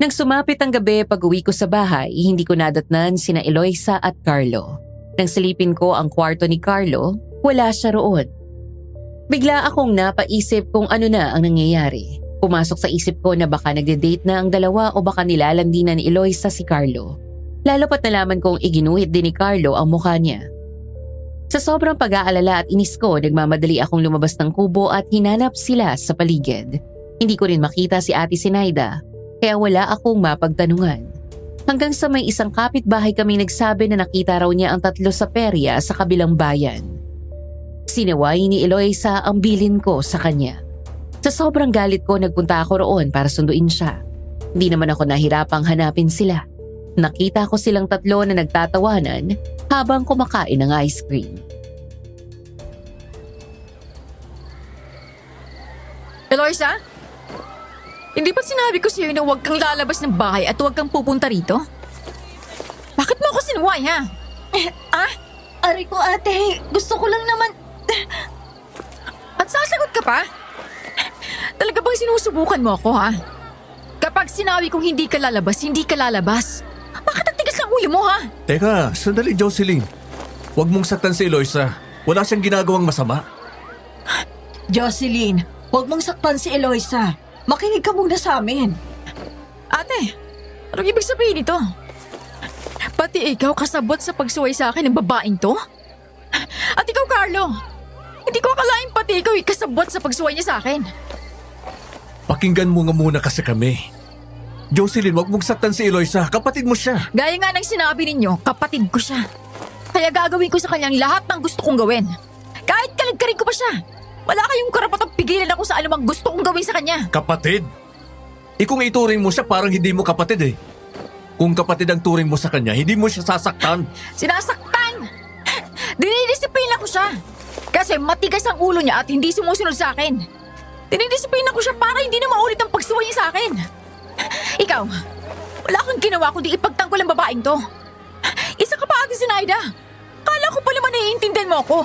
Nang sumapit ang gabi pag-uwi ko sa bahay, hindi ko nadatnan sina Eloisa at Carlo. Nang silipin ko ang kwarto ni Carlo, wala siya roon. Bigla akong napaisip kung ano na ang nangyayari. Pumasok sa isip ko na baka nagde-date na ang dalawa o baka nilalandi na ni Eloisa si Carlo. Lalo pat nalaman kong iginuhit din ni Carlo ang mukha niya. Sa sobrang pag-aalala at inis ko, nagmamadali akong lumabas ng kubo at hinanap sila sa paligid. Hindi ko rin makita si Ate Sinaida, kaya wala akong mapagtanungan. Hanggang sa may isang kapitbahay kami nagsabi na nakita raw niya ang tatlo sa perya sa kabilang bayan. Sinaway ni Eloisa ang bilin ko sa kanya. Sa sobrang galit ko, nagpunta ako roon para sunduin siya. Hindi naman ako nahirapang hanapin sila. Nakita ko silang tatlo na nagtatawanan habang kumakain ng ice cream. Eloisa? Hindi ba sinabi ko sa'yo na huwag kang lalabas ng bahay at huwag kang pupunta rito? Bakit mo ako sinuway, ha? Ari ko ate, gusto ko lang naman... At sasagot ka pa? Talaga bang sinusubukan mo ako, ha? Kapag sinabi kong hindi ka lalabas, hindi ka lalabas. Bakit ang tigas ng ulo mo, ha? Teka, sandali, Jocelyn. Huwag mong saktan si Eloisa. Wala siyang ginagawang masama. Jocelyn, huwag mong saktan si Eloisa. Makinig ka muna sa amin. Ate, anong ibig sabihin nito? Pati ikaw kasabot sa pagsuway sa akin ng babaeng to? At ikaw, Carlo, hindi ko akalain pati ikaw kasabot sa pagsuway niya sa akin. Pakinggan mo nga muna kasi kami. Jocelyn, huwag mong saktan si Eloisa. Kapatid mo siya. Gaya nga ng sinabi ninyo, kapatid ko siya. Kaya gagawin ko sa kanyang lahat ng gusto kong gawin. Kahit kaligkarin ko pa siya. Wala kayong karapatang pigilan ako sa anumang gusto kong gawin sa kanya. Kapatid? Kung ituring mo siya, parang hindi mo kapatid eh. Kung kapatid ang turing mo sa kanya, hindi mo siya sasaktan. Sinasaktan! Dinidisiplina ko siya. Kasi matigas ang ulo niya at hindi sumusunod sa akin. Dinidisiplina ko siya para hindi na maulit ang pagsuway niya sa akin. Ikaw, wala akong ginawa kundi ipagtanggol ang babaeng to. Isa ka pa, Ate Sinaida. Kala ko pala naiintindihan mo ako.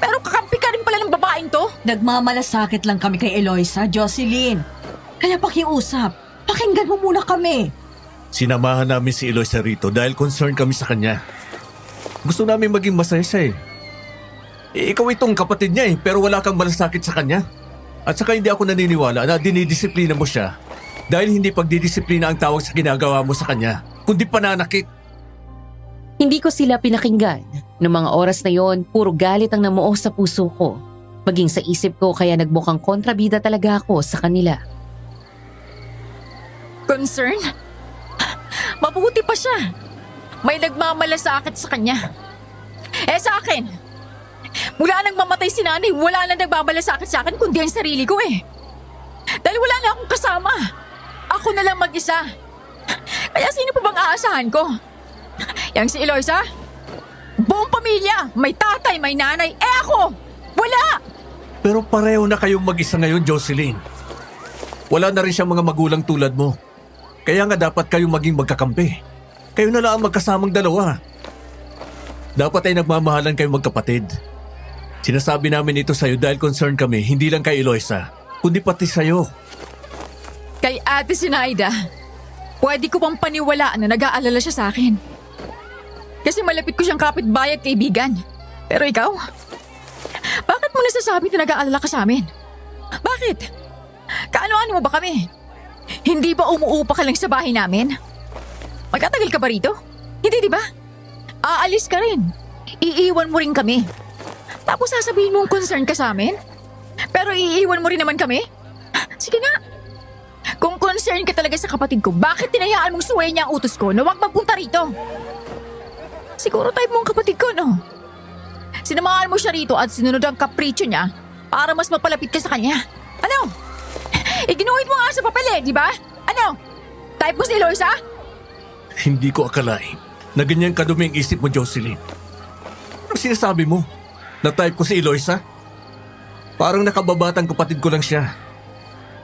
Pero kakampi ka rin pala ng babaeng to. Nagmamalasakit lang kami kay Eloisa, Jocelyn. Kaya pakiusap, pakinggan mo muna kami. Sinamahan namin si Eloisa rito dahil concerned kami sa kanya. Gusto namin maging masaya siya eh. Ikaw itong kapatid niya eh, pero wala kang malasakit sa kanya. At saka hindi ako naniniwala na dinidisiplina mo siya dahil hindi pagdidisiplina ang tawag sa ginagawa mo sa kanya, kundi pananakit. Hindi ko sila pinakinggan. Noong mga oras na yon, puro galit ang namuo sa puso ko. Maging sa isip ko kaya nagbukang kontrabida talaga ako sa kanila. Concern? Mabuti pa siya. May nagmamalasakit sa kanya. Sa akin, mula nang mamatay si nanay, wala na nagmamalasakit sa akin kundi ang sarili ko eh. Dahil wala na akong kasama. Ako na lang mag-isa. Kaya sino pa bang aasahan ko? Yang si Eloisa? Buong pamilya, may tatay, may nanay. Ako, wala! Pero pareho na kayong mag-isa ngayon, Jocelyn. Wala na rin siyang mga magulang tulad mo. Kaya nga dapat kayong maging magkakampi. Kayo na lang ang magkasamang dalawa. Dapat ay nagmamahalan kayong magkapatid. Sinasabi namin ito sa'yo dahil concerned kami, hindi lang kay Eloisa, kundi pati sa'yo. Kay Ate Sinaida, pwede ko bang paniwalaan na nag-aalala siya sa akin? Kasi malapit ko siyang kapitbahay at kaibigan. Pero ikaw? Bakit mo nasasabi na nag-aalala ka sa amin? Bakit? Kaano-ano mo ba kami? Hindi ba umuupa ka lang sa bahay namin? Magtatagal ka ba rito? Hindi, di ba? Aalis ka rin. Iiwan mo rin kami. Tapos sasabihin mong concern ka sa amin? Pero iiwan mo rin naman kami? Sige nga. Kung concern ka talaga sa kapatid ko, bakit tinayaan mong suwayin niya ang utos ko na huwag magpunta rito? Siguro type mo ang kapatid ko, no? Sinamahan mo siya rito at sinunod ang kapritsyo niya para mas mapalapit ka sa kanya. Ano? Iginuhit mo nga sa papel di ba? Ano? Type mo si Eloisa? Hindi ko akalain na ganyan kadumi ang isip mo, Jocelyn. Ano sinasabi mo? Na-type ko si Eloisa? Parang nakababatang kapatid ko lang siya.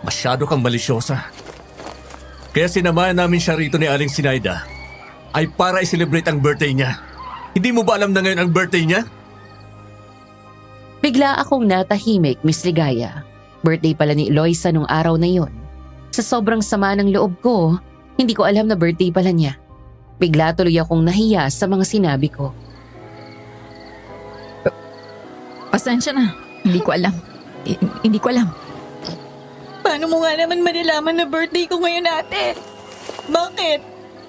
Masyado kang malisyosa. Kaya sinamahan namin siya rito ni Aling Sinaida ay para i-celebrate ang birthday niya. Hindi mo ba alam na ngayon ang birthday niya? Bigla akong natahimik, Miss Ligaya. Birthday pala ni Eloisa nung araw na yon. Sa sobrang sama ng loob ko, hindi ko alam na birthday pala niya. Bigla tuloy akong nahiya sa mga sinabi ko. Pasensya na. Hindi ko alam. Hindi ko alam. Paano mo nga naman malalaman na birthday ko ngayon, ate? Bakit?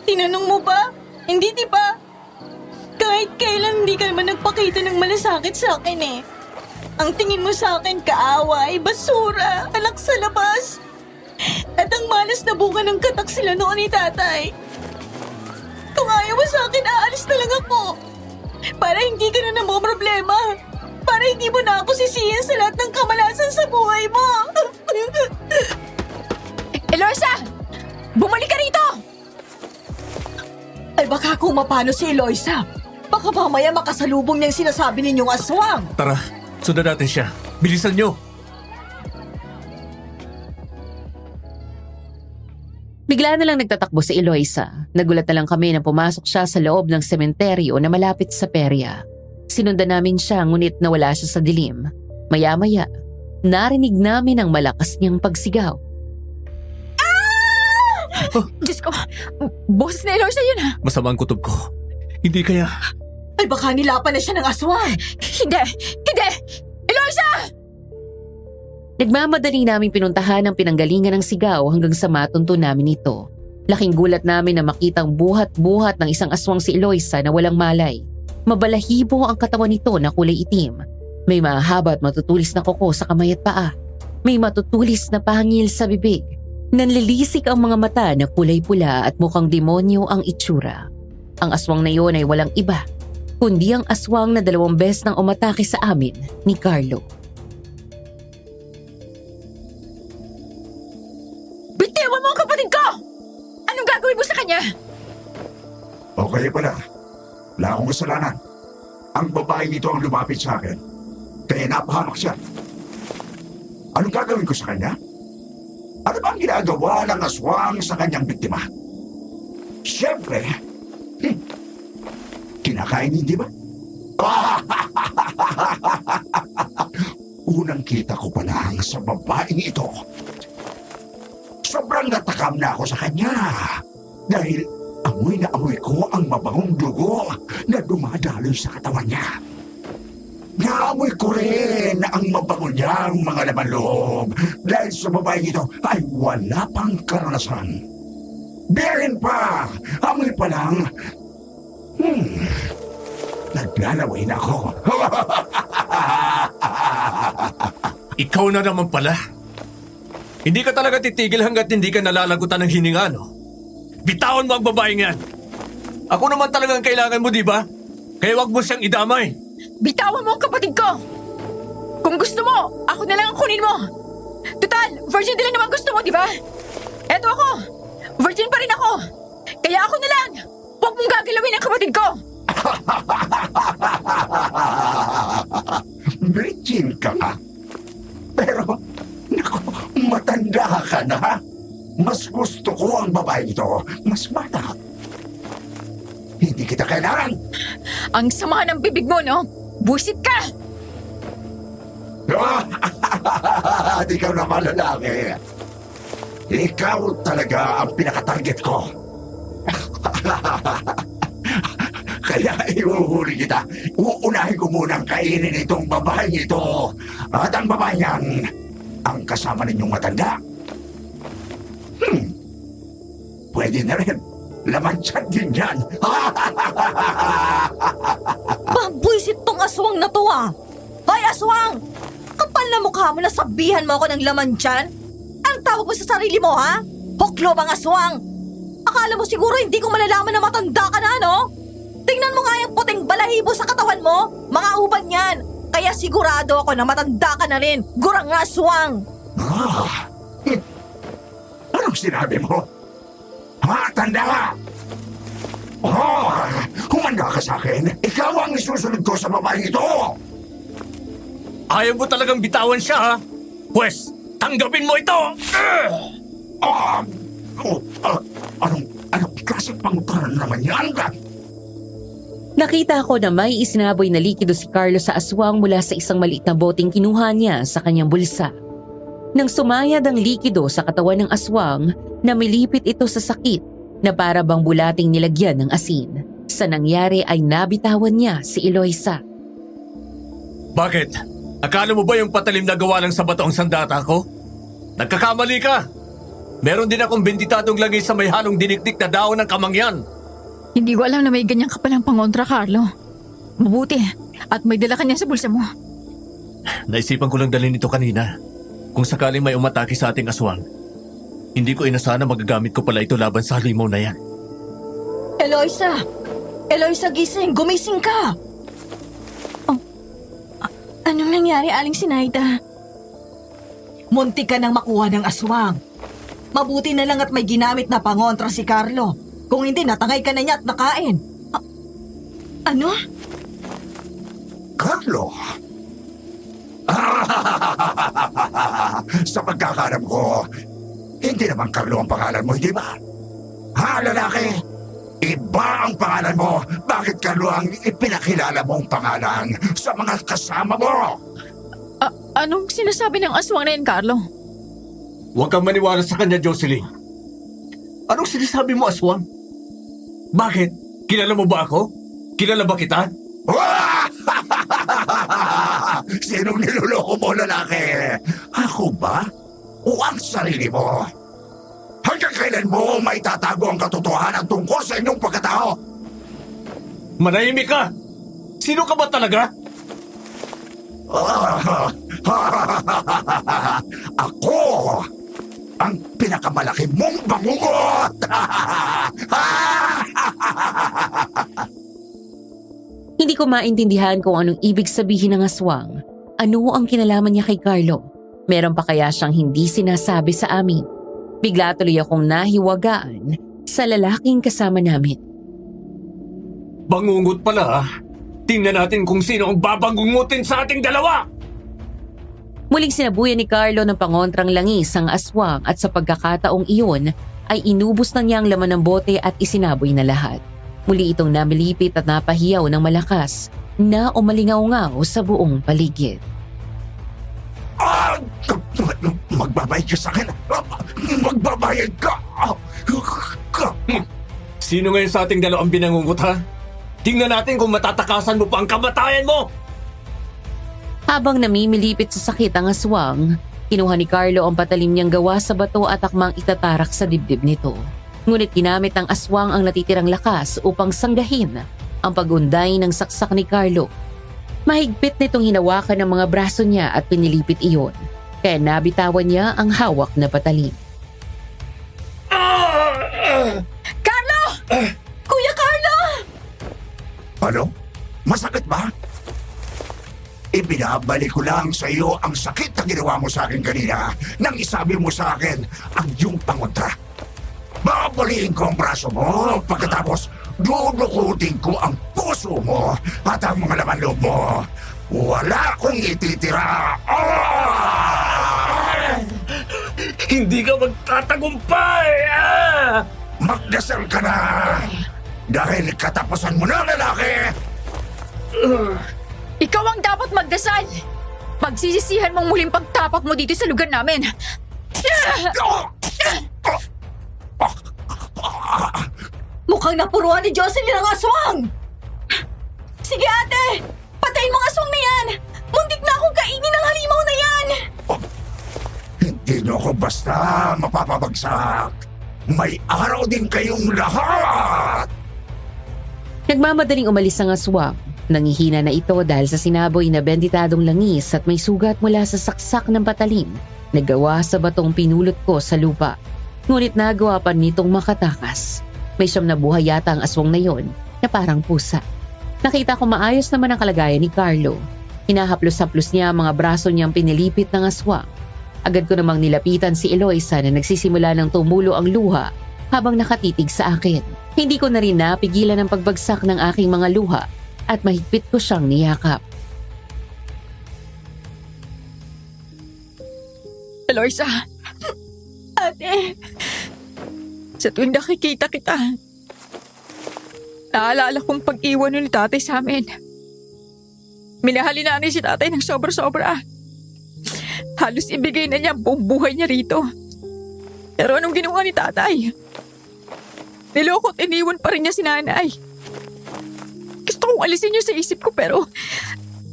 Tinanong mo ba? Hindi, di ba? Kahit kailan hindi ka naman nagpakita ng malasakit sa akin eh. Ang tingin mo sa akin, kaaway, basura, anak sa labas. At ang malas na bunga ng katak sila noon ni tatay. Kung ayaw mo sa akin, aalis na lang ako. Para hindi ka na problema. Para hindi mo na ako sisihin sa lahat ng kamalasan sa buhay mo. Eloisa! Bumalik ka rito! Ay baka kung mapano si Eloisa. Baka mamaya makasalubong niya yung sinasabi ninyong aswang. Tara, sundan natin siya. Bilisan niyo! Bigla na lang nagtatakbo si Eloisa. Nagulat na lang kami na pumasok siya sa loob ng sementeryo na malapit sa perya. Sinundan namin siya ngunit nawala siya sa dilim. Maya-maya, narinig namin ang malakas niyang pagsigaw. Diyos ko, boses na Eloisa yun ha. Masama ang kutob ko. Hindi kaya... Ay baka nilapan na siya ng aswang. Hindi! Hindi! Eloisa! Nagmamadali naming pinuntahan ang pinanggalingan ng sigaw hanggang sa matunto namin ito. Laking gulat namin na makitang buhat-buhat ng isang aswang si Eloisa na walang malay. Mabalahibo ang katawan nito na kulay itim. May mahaba at matutulis na kuko sa kamay at paa. May matutulis na pangil sa bibig. Nanlilisik ang mga mata na kulay pula at mukhang demonyo ang itsura. Ang aswang na iyon ay walang iba, kundi ang aswang na 2 beses nang umatake sa amin ni Carlo. Bitiwan mo ang kapatid ko! Anong gagawin mo sa kanya? Okay pala. Wala akong kasalanan. Ang babae nito ang lumapit sa akin. Kaya napahamak siya. Anong gagawin ko sa kanya? Ano ba ang ginagawa ng aswang sa kanyang biktima? Siyempre, kinakain hindi ba? Unang kita ko pa lang sa babaeng ito. Sobrang natakam na ako sa kanya. Dahil amoy na amoy ko ang mabangong dugo na dumadaloy sa katawan niya. Naamoy ko rin ang mabango niyang mga laman loob dahil sa babaeng ito ay wala pang karanasan. Birin pa! Amoy pa lang. Naglalaway na ako. Ikaw na naman pala. Hindi ka talaga titigil hanggat hindi ka nalalagutan ng hininga, no? Bitawan mo ang babaeng yan. Ako naman talagang kailangan mo, di ba? Kaya wag mo siyang idamay. Bitawan mo ang kapatid ko! Kung gusto mo, ako na lang ang kunin mo! Total, virgin din lang naman gusto mo, di ba? Eto ako! Virgin pa rin ako! Kaya ako na lang! Huwag mong gagalawin ang kapatid ko! Virgin ka nga. Pero, naku, matanda ka na. Mas gusto ko ang babae ito. Mas bata. Hindi kita kailangan. Ang sama ng bibig mo, no? Busit ka! At ikaw naman lalaki. Ikaw talaga ang pinaka-target ko. Kaya ihuhuli kita. Uunahin ko munang kainin itong babaeng ito. At ang babae niyan, ang kasama ninyong matanda. Pwede na rin. Laman tiyan din yan. Pabwisit tong aswang na to ah. Hoy aswang! Kapal na mukha mo na sabihan mo ako ng laman tiyan? Ang tawag mo sa sarili mo ha? Huklo bang aswang? Akala mo siguro hindi ko malalaman na matanda ka na, no? Tingnan mo nga yung puting balahibo sa katawan mo. Mga uban yan. Kaya sigurado ako na matanda ka na rin. Gurang aswang. Ah, anong sinabi mo? Ha, tanda ka! Oh, humanda ka sa akin. Ikaw ang isusunod ko sa babaeng ito. Ayaw mo talagang bitawan siya, ha? Pwes, tanggapin mo ito! Anong klaseng pangutaran naman yan? Nakita ko na may isinaboy na likido si Carlo sa aswang mula sa isang maliit na boteng kinuha niya sa kanyang bulsa. Nang sumayad ang likido sa katawan ng aswang, namilipit ito sa sakit na para bang bulating nilagyan ng asin. Sa nangyari ay nabitawan niya si Eloisa. Bakit? Akala mo ba yung patalim na gawa lang sa bato ang sandata ko? Nagkakamali ka! Meron din akong benditadong lagay sa may halong dinikdik na daon ng kamangyan. Hindi ko alam na may ganyang kapalang pangontra, Carlo. Mabuti. At may dala ka niya sa bulsa mo. Naisipan ko lang dalhin ito kanina. Kung sakaling may umatake sa ating aswang, hindi ko inasahan na magagamit ko pala ito laban sa halimaw na yan. Eloisa! Eloisa, gising! Gumising ka! Oh, anong nangyari, Aling Sinaida? Muntik ka nang makuha ng aswang. Mabuti na lang at may ginamit na pangontra si Carlo. Kung hindi, natangay ka na niya at nakain. Ano? Carlo? Sa pagkakalam ko, hindi naman Carlo ang pangalan mo, hindi ba? Ha, lalaki? Iba ang pangalan mo. Bakit Carlo ang ipinakilala mong pangalan sa mga kasama mo? Anong sinasabi ng aswang na yan, Carlo? Huwag kang maniwala sa kanya, Jocelyn. Anong sinasabi mo, aswang? Bakit? Kilala mo ba ako? Kilala ba kita? Sinong niloloko mo, lalaki? Ako ba? O ang sarili mo? Hanggang kailan mo maitatago ang katotohanan tungkol sa inyong pagkatao? Manahimik ka! Sino ka ba talaga? Ako ang pinakamalaki mong bangungot! Hindi ko maintindihan kung anong ibig sabihin ng aswang. Ano ang kinalaman niya kay Carlo? Meron pa kaya siyang hindi sinasabi sa amin? Bigla tuloy akong nahiwagaan sa lalaking kasama namin. Bangungot pala, ha? Tingnan natin kung sino ang babangungutin sa ating dalawa! Muling sinabuyan ni Carlo ng pangontrang langis ang aswang at sa pagkakataong iyon ay inubos na niya ang laman ng bote at isinaboy na lahat. Muli itong namilipit at napahiyaw ng malakas na umalingaw-ngaw sa buong paligid. Magbabayad ka sa akin! Magbabayad ka! Sino ngayon sa ating dalawang binangungot, ha? Tingnan natin kung matatakasan mo pa ang kamatayan mo! Habang namimilipit sa sakit ang aswang, kinuha ni Carlo ang patalim niyang gawa sa bato at akmang itatarak sa dibdib nito. Ngunit ginamit ng aswang ang natitirang lakas upang sanggahin ang pagunday ng saksak ni Carlo. Mahigpit nitong hinawakan ng mga braso niya at pinilipit iyon, kaya nabitawan niya ang hawak na patalim. Carlo! Kuya Carlo! Ano? Masakit ba? Ibinabalik ko lang sa iyo ang sakit na ginawa mo sa akin kanina nang isabi mo sa akin ang iyong pangontra. Babaliin ko ang braso mo pagkatapos dudukutin ko ang puso mo at ang mga laman loob mo. Wala akong ititira. Hindi ka magtatagumpay! Magdasal ka na dahil katapusan mo na, lalaki! Ikaw ang dapat magdasal! Pagsisisihan mong muling pagtapak mo dito sa lugar namin! Mukhang napuruan ni Jocelyn ang aswang! Sige ate! Patayin mo ang aswang na yan! Muntik na akong kainin ng halimaw na yan! Hindi niyo ako basta mapapabagsak. May araw din kayong lahat! Nagmamadaling umalis ang aswang. Nangihina na ito dahil sa sinaboy na benditadong langis at may sugat mula sa saksak ng patalim na gawa sa batong pinulot ko sa lupa. Ngunit nagawa pa nitong makatakas. May siyam na buhay yata ang aswang na yon na parang pusa. Nakita ko maayos naman ang kalagayan ni Carlo. Hinahaplos-haplos niya ang mga braso niyang pinilipit ng aswang. Agad ko namang nilapitan si Eloisa na nagsisimula ng tumulo ang luha habang nakatitig sa akin. Hindi ko na rin napigilan ang pagbagsak ng aking mga luha at mahigpit ko siyang niyakap. Eloisa! Ate! Sa tuwing nakikita kita, naalala kong pag-iwan ni tatay sa amin. Minahali namin si tatay ng sobra-sobra. Halos ibigay na niya ang buong buhay niya rito. Pero anong ginawa ni tatay? Niloko at iniwan pa rin niya si nanay. Gusto kong alisin niyo sa isip ko pero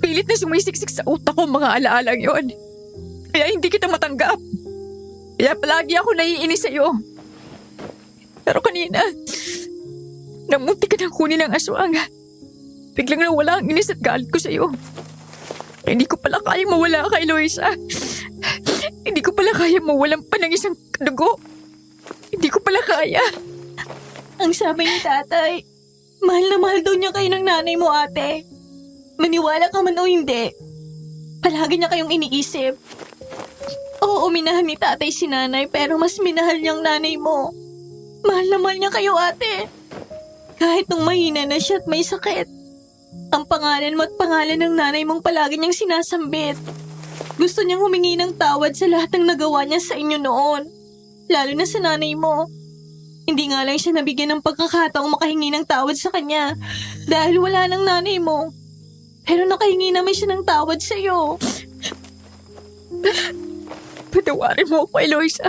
pilit na sumisiksik sa utak ko mga alaalang yon. Kaya hindi kita matanggap. Kaya palagi ako naiinis sa'yo. Pero kanina, namunti ka ng kunin ng aswang. Biglang nawala ang inis at galit ko sa'yo. Hindi ko pala kayang mawala kay Eloisa. Hindi ko pala kayang mawalan pa ng isang dugo. Hindi ko pala kaya. Ang sabi ni tatay, mahal na mahal daw niya kayo ng nanay mo, ate. Maniwala ka man o hindi, palagi niya kayong iniisip. Oo, minahal ni tatay si nanay pero mas minahal niyang nanay mo. Mahal na mahal niya kayo, ate. Kahit nung mahina na siya at may sakit, ang pangalan mo at pangalan ng nanay mong palagi niyang sinasambit. Gusto niyang humingi ng tawad sa lahat ng nagawa niya sa inyo noon, lalo na sa nanay mo. Hindi nga lang siya nabigyan ng pagkakataong makahingi ng tawad sa kanya dahil wala ng nanay mo. Pero nakahingi naman siya ng tawad sa iyo. Patawarin mo ako, Eloisa.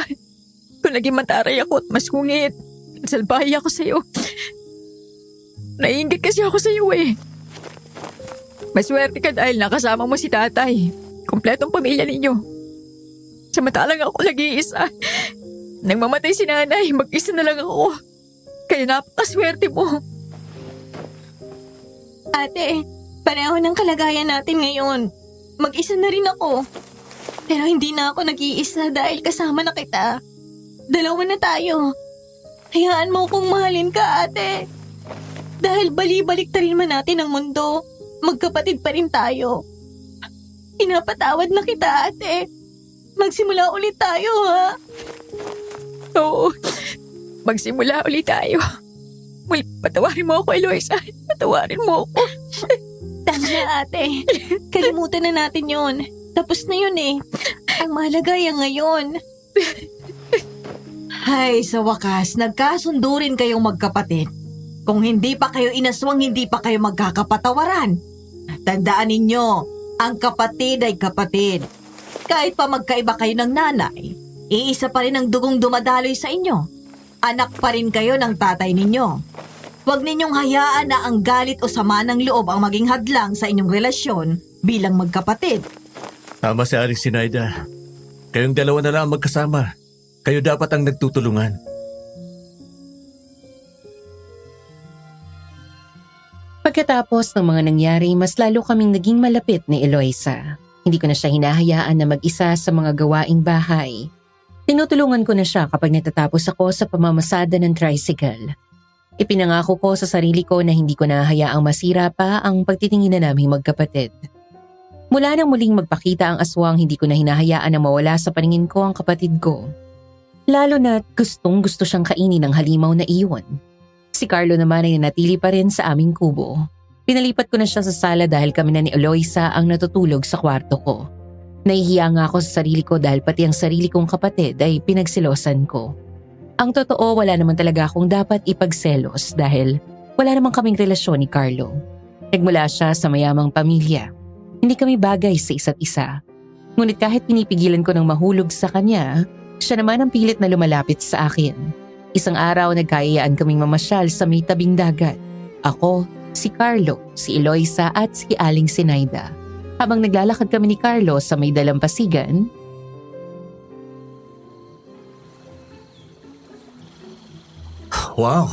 Kung naging mataray ako at masungit, salbahay ako sa'yo. Naiingit kasi ako sa'yo eh. Maswerte ka dahil nakasama mo si tatay. Kompletong pamilya ninyo. Samantalang ako nag-iisa. Nang mamatay si nanay, mag-isa na lang ako. Kaya napakaswerte mo. Ate, pareho ng kalagayan natin ngayon. Mag-isa na rin ako. Pero hindi na ako nag-iisa dahil kasama na kita. Dalawa na tayo. Hayaan mo kong mahalin ka, ate. Dahil bali-balik ta rin man natin ang mundo, magkapatid pa rin tayo. Pinapatawad na kita, ate. Magsimula ulit tayo, ha? Oo, magsimula ulit tayo. Muli, patawarin mo ako, Eloisa. Patawarin mo ako. Tama na, ate. Kalimutan na natin yon. Tapos na yun eh. Ang mahalaga yung ngayon. Hay, sa wakas, nagkasundo rin kayong magkapatid. Kung hindi pa kayo inaswang, hindi pa kayo magkakapatawaran. Tandaan ninyo, ang kapatid ay kapatid. Kahit pa magkaiba kayo ng nanay, iisa pa rin ang dugong dumadaloy sa inyo. Anak pa rin kayo ng tatay ninyo. Huwag ninyong hayaan na ang galit o sama ng loob ang maging hadlang sa inyong relasyon bilang magkapatid. Tama si Aling Sinaida. Kayong dalawa na lang ang magkasama. Kayo dapat ang nagtutulungan. Pagkatapos ng mga nangyari, mas lalo kaming naging malapit ni Eloisa. Hindi ko na siya hinahayaan na mag-isa sa mga gawaing bahay. Tinutulungan ko na siya kapag natatapos ako sa pamamasada ng tricycle. Ipinangako ko sa sarili ko na hindi ko na hayaang masira pa ang pagtitingin na naming magkapatid. Mula nang muling magpakita ang aswang, hindi ko na hinahayaan na mawala sa paningin ko ang kapatid ko. Lalo na't gustong gusto siyang kainin ng halimaw na iyon. Si Carlo naman ay nanatili pa rin sa aming kubo. Pinalipat ko na siya sa sala dahil kami na ni Eloisa ang natutulog sa kwarto ko. Nahihiya nga ako sa sarili ko dahil pati ang sarili kong kapatid ay pinagsilosan ko. Ang totoo, wala naman talaga akong dapat ipagselos dahil wala namang kaming relasyon ni Carlo. Nagmula siya sa mayamang pamilya. Hindi kami bagay sa isa't isa. Ngunit kahit pinipigilan ko ng mahulog sa kanya, siya naman ang pilit na lumalapit sa akin. Isang araw nagkayayaan kaming mamasyal sa may tabing dagat. Ako, si Carlo, si Eloisa at si Aling Sinaida. Habang naglalakad kami ni Carlo sa may dalampasigan, Wow!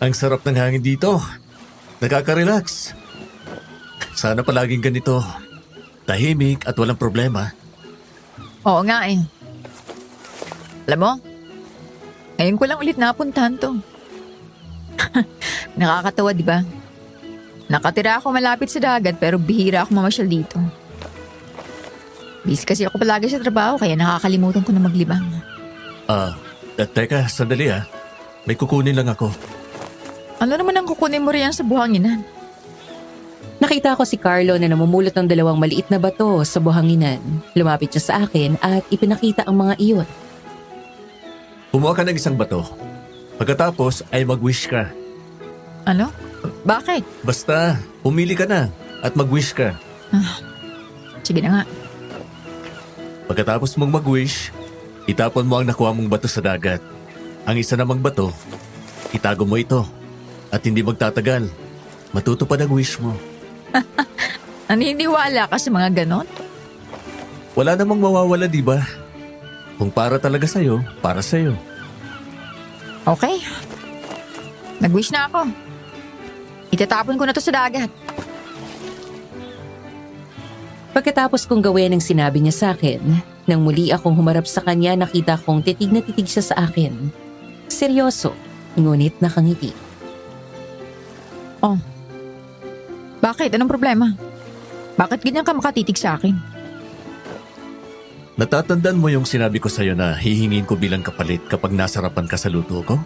Ang sarap ng hangin dito. Nakaka-relax. Sana palaging ganito. Tahimik at walang problema. Oo nga eh. Alam mo, ngayon ko lang ulit napuntahan to. Nakakatawa, di ba? Nakatira ako malapit sa dagat pero bihira ako mamasyal dito. Busy kasi ako palagi sa trabaho kaya nakakalimutan ko na maglibang. Teka, sandali May kukunin lang ako. Ano naman ang kukunin mo riyan sa buhanginan? Nakita ko si Carlo na namumulot ng 2 maliit na bato sa buhanginan. Lumapit siya sa akin at ipinakita ang mga iyon. Kumuha ka ng isang bato. Pagkatapos ay mag-wish ka. Ano? Bakit? Basta, pumili ka na at mag-wish ka. Sige na nga. Pagkatapos mong mag-wish, itapon mo ang nakuha mong bato sa dagat. Ang isa namang bato, itago mo ito. At hindi magtatagal, matutupad ang wish mo. Naniniwala ka sa mga ganon? Wala namang mawawala, di ba? Kung para talaga sa'yo, para sa'yo. Okay. Nag-wish na ako. Itatapon ko na to sa dagat. Pagkatapos kong gawin ang sinabi niya sa akin, nang muli akong humarap sa kanya, nakita kong titig na titig siya sa akin. Seryoso, ngunit nakangiti. Oh. Bakit? Anong problema? Bakit ganyan ka makatitig sa akin? Natatandaan mo yung sinabi ko sa'yo na hihingin ko bilang kapalit kapag nasarapan ka sa luto ko?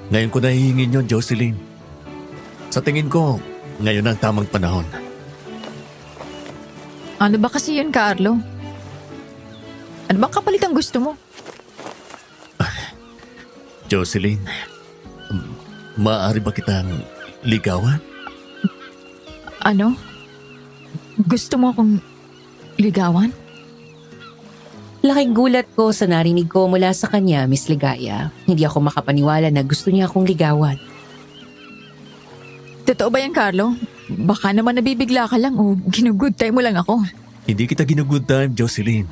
Ngayon ko na hihingin yun, Jocelyn. Sa tingin ko, ngayon ang tamang panahon. Ano ba kasi yun, Carlo? Ano bang kapalit ang gusto mo? Jocelyn, maaari ba kitang ligawan? Ano? Gusto mo akong ligawan? Laking gulat ko sa narinig ko mula sa kanya, Miss Ligaya. Hindi ako makapaniwala na gusto niya akong ligawan. Totoo ba yan, Carlo? Baka naman nabibigla ka lang o ginugood time mo lang ako. Hindi kita ginugood time, Jocelyn.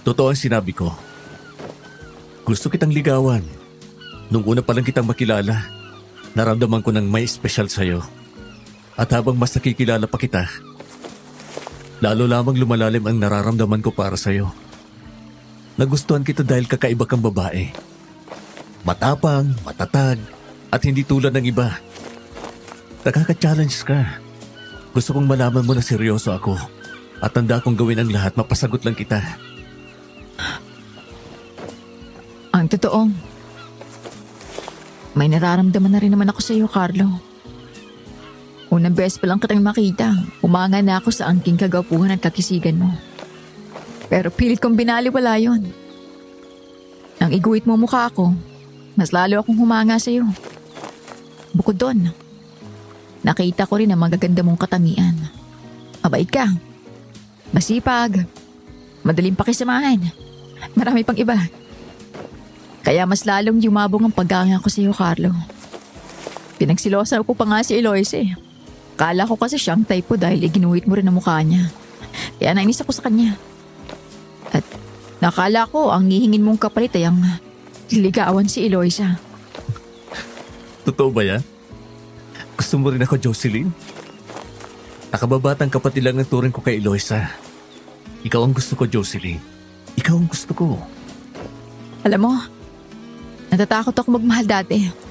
Totoo ang sinabi ko. Gusto kitang ligawan. Nung una pa lang kitang makilala, naramdaman ko ng may espesyal sa'yo. At habang mas nakikilala pa kita, lalo lamang lumalalim ang nararamdaman ko para sa'yo. Nagustuhan kita dahil kakaiba kang babae. Matapang, matatag, at hindi tulad ng iba. Nakaka-challenge ka. Gusto kong malaman mo na seryoso ako at tanda kong gawin ang lahat, mapasagot lang kita. Ang totoo, may nararamdaman na rin naman ako sa iyo, Carlo. Unang beses pa lang kitang makita, umanga na ako sa angking kagapuhan at kakisigan mo. Pero pilit kong binaliwala yun. Nang iguhit mo mukha ako, mas lalo akong humanga sa iyo. Bukod doon, nakita ko rin ang magaganda mong katangian. Mabait ka, masipag, madaling pakisamahan, marami pang iba. Kaya mas lalong yumabong ang pagganga ko sa iyo, Carlo. Pinagsilosan ko pa nga si Eloise. Kala ko kasi siyang type ko dahil iginuhit mo rin ang mukha niya. Kaya nainis ako sa kanya. At nakala ko ang hihingin mong kapalit ay ang ligawan si Eloisa. Totoo ba yan? Gusto mo rin ako, Jocelyn? Nakababatang kapatid lang ang turing ko kay Eloisa. Ikaw ang gusto ko, Jocelyn. Ikaw ang gusto ko. Alam mo, natatakot ako magmahal dati.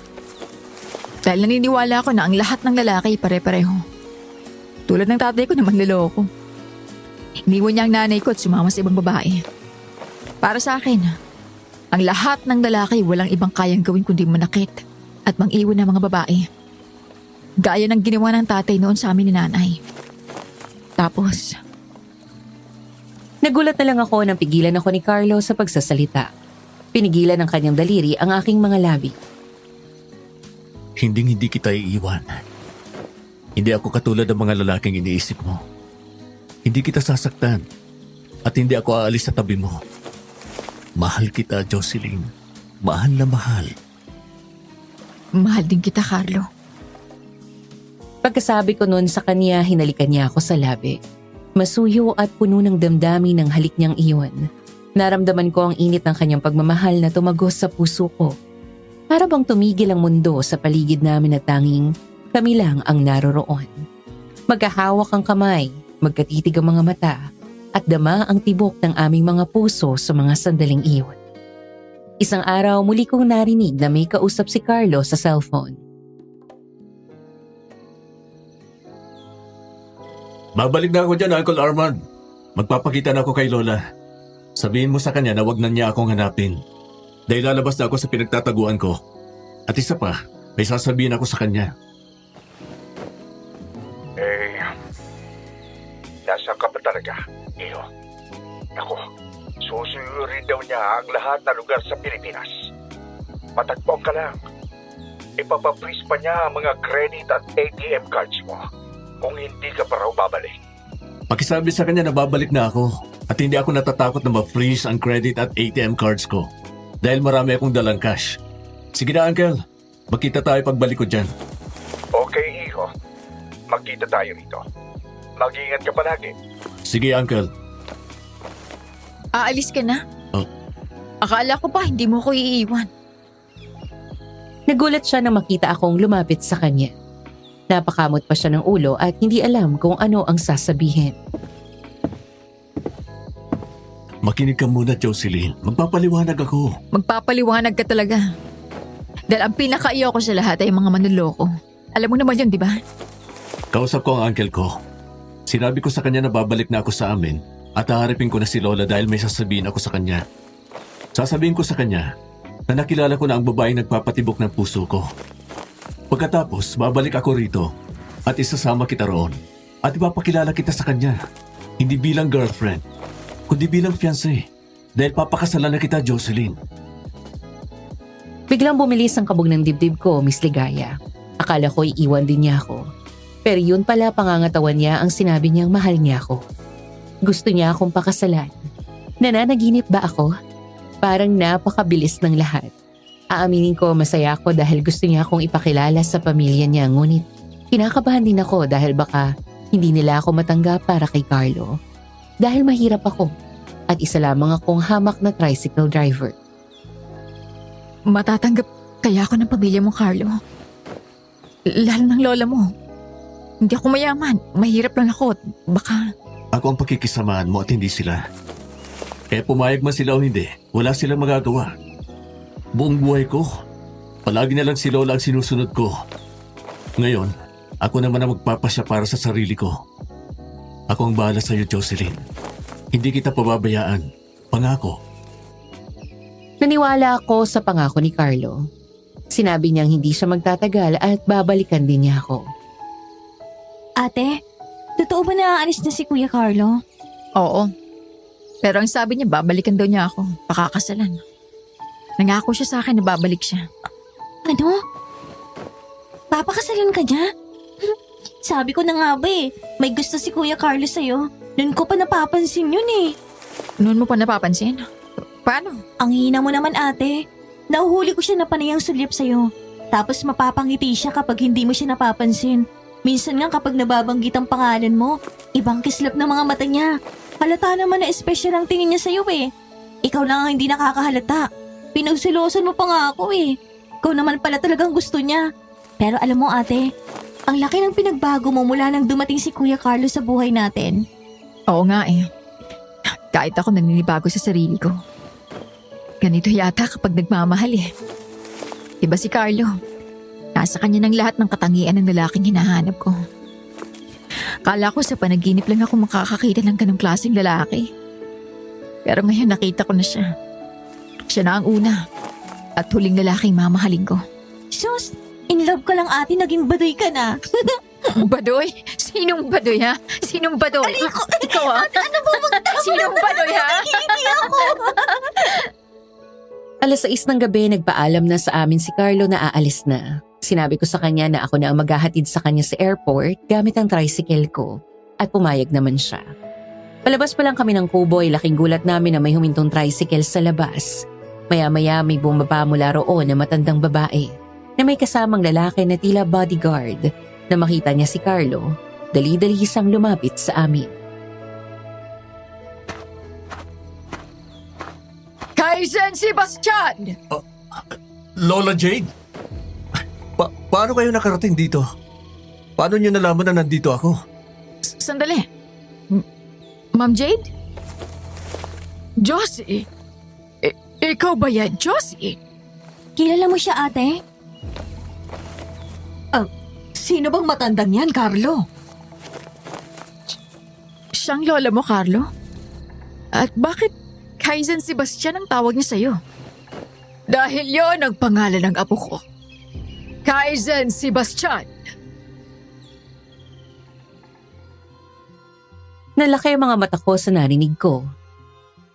Dahil naniniwala ako na ang lahat ng lalaki pare-pareho. Tulad ng tatay ko na manloloko. Iniwan niya ang nanay ko at sumama sa ibang babae. Para sa akin, ang lahat ng lalaki walang ibang kayang gawin kundi manakit at mang-iwan ng mga babae. Gaya ng ginawa ng tatay noon sa amin ni nanay. Tapos, Nagulat na lang ako nang pigilan ako ni Carlo sa pagsasalita. Pinigilan ng kanyang daliri ang aking mga labi. Hindi kita iiwan. Hindi ako katulad ng mga lalaking iniisip mo. Hindi kita sasaktan. At hindi ako aalis sa tabi mo. Mahal kita, Jocelyn. Mahal na mahal. mahal din kita, Carlo. Pagkasabi ko noon sa kanya, hinalikan niya ako sa labi. Masuyo at puno ng damdamin ng halik niyang iyon. Naramdaman ko ang init ng kanyang pagmamahal na tumagos sa puso ko. Para bang tumigil ang mundo sa paligid namin at tanging kami lang ang naroroon. Magkahawak ang kamay, magkatitig ang mga mata, at dama ang tibok ng aming mga puso sa mga sandaling iyon. Isang araw muli kong narinig na may kausap si Carlo sa cellphone. Babalik na ako dyan, Uncle Armand. Magpapakita na ako kay Lola. Sabihin mo sa kanya na wag na niya akong hanapin. Dahil lalabas na ako sa pinagtataguan ko. At isa pa, may sasabihin ako sa kanya. Nasa ka pa talaga, Iyo? Ako, susuyurin daw niya ang lahat na lugar sa Pilipinas. Matagpuan ka lang. Ipapapris pa niya ang mga credit at ATM cards mo kung hindi ka pa raw babalik. Pakisabi sa kanya na babalik na ako at hindi ako natatakot na ma-freeze ang credit at ATM cards ko dahil marami akong dalang cash. Sige na, Uncle. Magkita tayo pagbalik ko dyan. Okay, Iho. Magkita tayo rito. Mag-ingat ka palagi. Sige, Uncle. Aalis ka na? Oh. Akala ko pa hindi mo ko iiwan. Nagulat siya nang makita akong lumapit sa kanya. Napakamot pa siya ng ulo at hindi alam kung ano ang sasabihin. Makinig ka muna, Jocelyn. Magpapaliwanag ako. Magpapaliwanag ka talaga. Dahil ang pinakaiyaw ko sa lahat ay mga manloloko. Alam mo naman yun, di ba? Kausap ko ang uncle ko. Sinabi ko sa kanya na babalik na ako sa amin at haharapin ko na si Lola dahil may sasabihin ako sa kanya. Sasabihin ko sa kanya na nakilala ko na ang babaeng nagpapatibok ng puso ko. Pagkatapos, babalik ako rito at isasama kita roon at ipapakilala kita sa kanya. Hindi bilang girlfriend, kundi bilang fiancé. Dahil papakasalan na kita, Jocelyn. Biglang bumilis ang kabog ng dibdib ko, Miss Ligaya. Akala ko iiwan din niya ako. Pero yun pala pangangatawan niya ang sinabi niyang mahal niya ako. Gusto niya akong pakasalan. Nananaginip ba ako? Parang napakabilis ng lahat. Aaminin ko masaya ako dahil gusto niya akong ipakilala sa pamilya niya, ngunit kinakabahan din ako dahil baka hindi nila ako matanggap para kay Carlo. Dahil mahirap ako at isa lamang akong hamak na tricycle driver. Matatanggap kaya ako ng pamilya mo, Carlo. Lalo ng lola mo. Hindi ako mayaman. Mahirap lang ako. Baka... Ako ang pakikisamahan mo at hindi sila. Kaya pumayag man sila o hindi, wala silang magagawa. Buong buhay ko, palagi na lang si Lola ang sinusunod ko. Ngayon, ako naman ang magpapasya para sa sarili ko. Ako ang bahala sa iyo, Jocelyn. Hindi kita pababayaan. Pangako. Naniwala ako sa pangako ni Carlo. Sinabi niyang hindi siya magtatagal at babalikan din niya ako. Ate, totoo ba na aalis na si Kuya Carlo? Oo. Pero ang sabi niya, babalikan daw niya ako. Pakakasalan. Nangako siya sa akin na babalik siya. Ano? Papakasalan ka niya? Sabi ko na nga ba may gusto si Kuya Carlo sa'yo. Noon ko pa napapansin yun Noon mo pa napapansin? Paano? Ang hina mo naman ate. Nauhuli ko siya na panayang sulyap sa'yo. Tapos mapapangiti siya kapag hindi mo siya napapansin. Minsan nga kapag nababanggit ang pangalan mo, ibang kislap ng mga mata niya. Halata naman na espesyal ang tingin niya sa'yo Ikaw lang ang hindi nakakahalata. Pinagsilosan mo pa nga ako Ikaw naman pala talagang gusto niya. Pero alam mo ate, ang laki ng pinagbago mo mula nang dumating si Kuya Carlo sa buhay natin. Oo nga Kahit ako naninibago sa sarili ko. Ganito yata kapag nagmamahal Diba si Carlo? Nasa kanya ng lahat ng katangian ng lalaking hinahanap ko. Kala ko sa panaginip lang ako makakakita ng ganong klaseng lalaki. Pero ngayon nakita ko na siya. Siya na ang una at huling lalaking mamahalin ko. Sus, in love ka lang ate, naging baduy ka na. Badoy? Sinong badoy ha? Sinong badoy? Ikaw Ano ba magtama? Sinong badoy ha? Hindi ako. Alas 6 ng gabi, nagpaalam na sa amin si Carlo na aalis na. Sinabi ko sa kanya na ako na ang maghahatid sa kanya sa airport gamit ang tricycle ko at pumayag naman siya. Palabas pa lang kami ng kubo ay laking gulat namin na may humintong tricycle sa labas. Maya-maya may bumaba mula roon na matandang babae na may kasamang lalaki na tila bodyguard. Na makita niya si Carlo, dali-dali siyang lumapit sa amin. Kay San Sebastian! Lola Jade? Paano kayo nakarating dito? Paano niyo nalaman na nandito ako? Sandali. Ma'am Jade? Josie? Ikaw ba yan, Josie? Kilala mo siya ate? Sino bang matandang yan, Carlo? siyang lola mo, Carlo? At bakit Kaizen Sebastian ang tawag niya sa'yo? Dahil yon ang pangalan ng apo ko. Kaizen Sebastian. Nalaki ang mga mata ko sa narinig ko.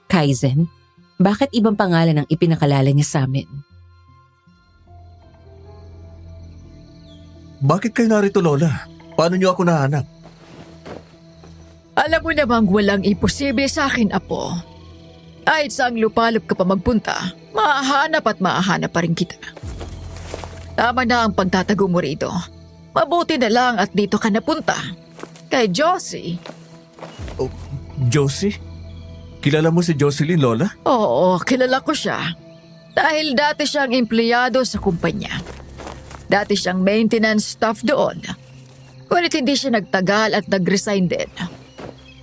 Kaizen, bakit ibang pangalan ang ipinakalala niya sa amin? Bakit kayo narito, Lola? Paano niyo ako nahanap? Alam mo namang walang imposible sa akin, apo. Kahit saang lupalop ka pa magpunta, maahanap at maahanap pa rin kita. Tama na ang pagtatago mo rito. Mabuti na lang at dito ka napunta. Kay Josie. Josie? Kilala mo si Jocelyn, Lola? Oo, kilala ko siya. Dahil dati siyang empleyado sa kumpanya. Dati siyang maintenance staff doon. Ngunit hindi siya nagtagal at nag-resign din.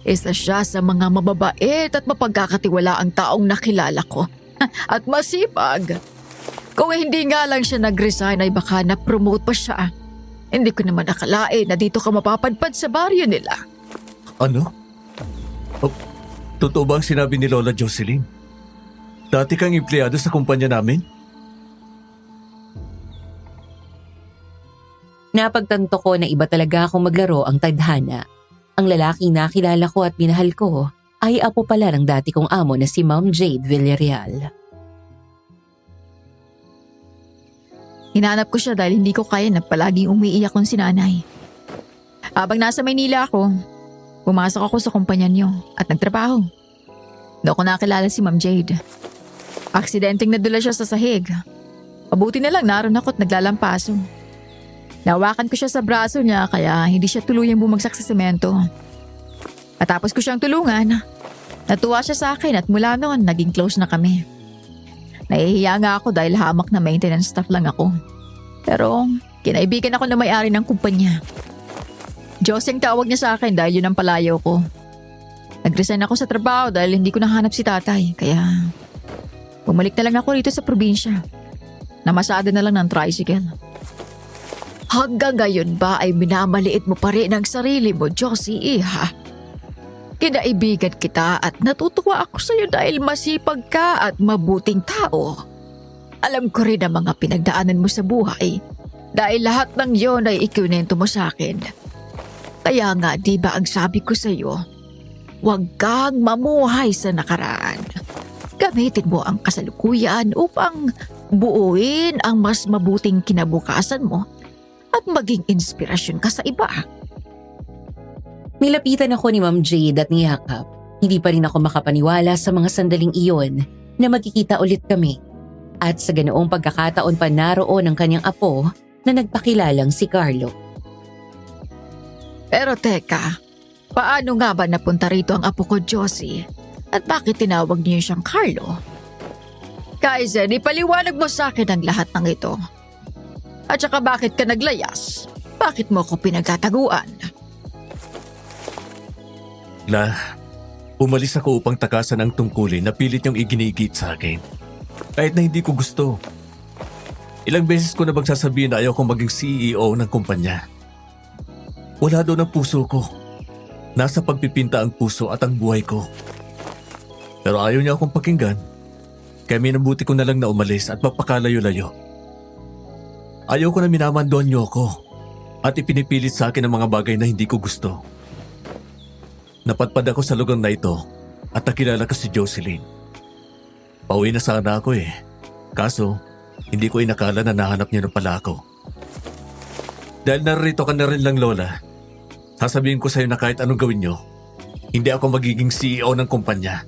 Isa siya sa mga mababait at mapagkakatiwalaang taong nakilala ko. At masipag. Kung hindi nga lang siya nag-resign ay baka na-promote pa siya. Hindi ko naman nakalain na dito ka mapapadpad sa baryo nila. Ano? Oh, totoo ba ang sinabi ni Lola Jocelyn? Dati kang empleyado sa kumpanya namin? Napagtanto ko na iba talaga akong maglaro ang tadhana. Ang lalaking nakilala ko at minahal ko ay apo pala ng dati kong amo na si Ma'am Jade Villarreal. Hinanap ko siya dahil hindi ko kaya na palaging umiiyak kong sinanay. Habang nasa Maynila ako, pumasok ako sa kumpanya niyo at nagtrabaho. Doon ko nakilala si Ma'am Jade. Aksidenteng nadula siya sa sahig. Mabuti na lang naroon ako at naglalampaso. Nawakan ko siya sa braso niya kaya hindi siya tuluyang bumagsak sa semento. Matapos ko siyang tulungan, natuwa siya sa akin at mula noon naging close na kami. Nahihiya nga ako dahil hamak na maintenance staff lang ako. Pero kinaibigan ako na may-ari ng kumpanya. Josie ang tawag niya sa akin dahil yun ang palayaw ko. Nag-resign ako sa trabaho dahil hindi ko nahanap si tatay. Kaya bumalik na lang ako rito sa probinsya. Namasada na lang ng tricycle. Hanggang ngayon ba ay minamaliit mo pa rin ang sarili mo, Josie, iha? Kinaibigan kita at natutuwa ako sa iyo dahil masipag ka at mabuting tao. Alam ko rin ang mga pinagdaanan mo sa buhay dahil lahat ng yon ay ikinento mo sa akin. Kaya nga, di ba ang sabi ko sa iyo, huwag kang mamuhay sa nakaraan. Gamitin mo ang kasalukuyan upang buuin ang mas mabuting kinabukasan mo at maging inspirasyon ka sa iba. Nilapitan ako ni Ma'am Jade at niyakap. Hindi pa rin ako makapaniwala sa mga sandaling iyon na magkikita ulit kami. At sa ganoong pagkakataon pa naroon ang kanyang apo na nagpakilalang si Carlo. Pero teka, paano nga ba napunta rito ang apo ko, Josie? At bakit tinawag niyo siyang Carlo? Kaizen, ipaliwanag mo sa akin ang lahat ng ito. At saka bakit ka naglayas? Bakit mo ko pinagtataguan? La, umalis ako upang takasan ang tungkulin na pilit niyong iginigit sa akin. Kahit na hindi ko gusto. Ilang beses ko na bang sasabihin na ayaw kong maging CEO ng kumpanya. Wala doon ang puso ko. Nasa pagpipinta ang puso at ang buhay ko. Pero ayaw niya akong pakinggan. Kaya minabuti ko na lang na umalis at magpakalayo-layo. Ayaw ko na minamandoan niyo ako at ipinipilit sa akin ang mga bagay na hindi ko gusto. Napadpad ako sa lugar na ito at nakilala ko si Jocelyn. Pauwi na sana ako eh. Kaso, hindi ko inakala na nahanap niya na pala ako. Dahil narito ka na rin lang, Lola, sasabihin ko sa'yo na kahit anong gawin niyo, hindi ako magiging CEO ng kumpanya.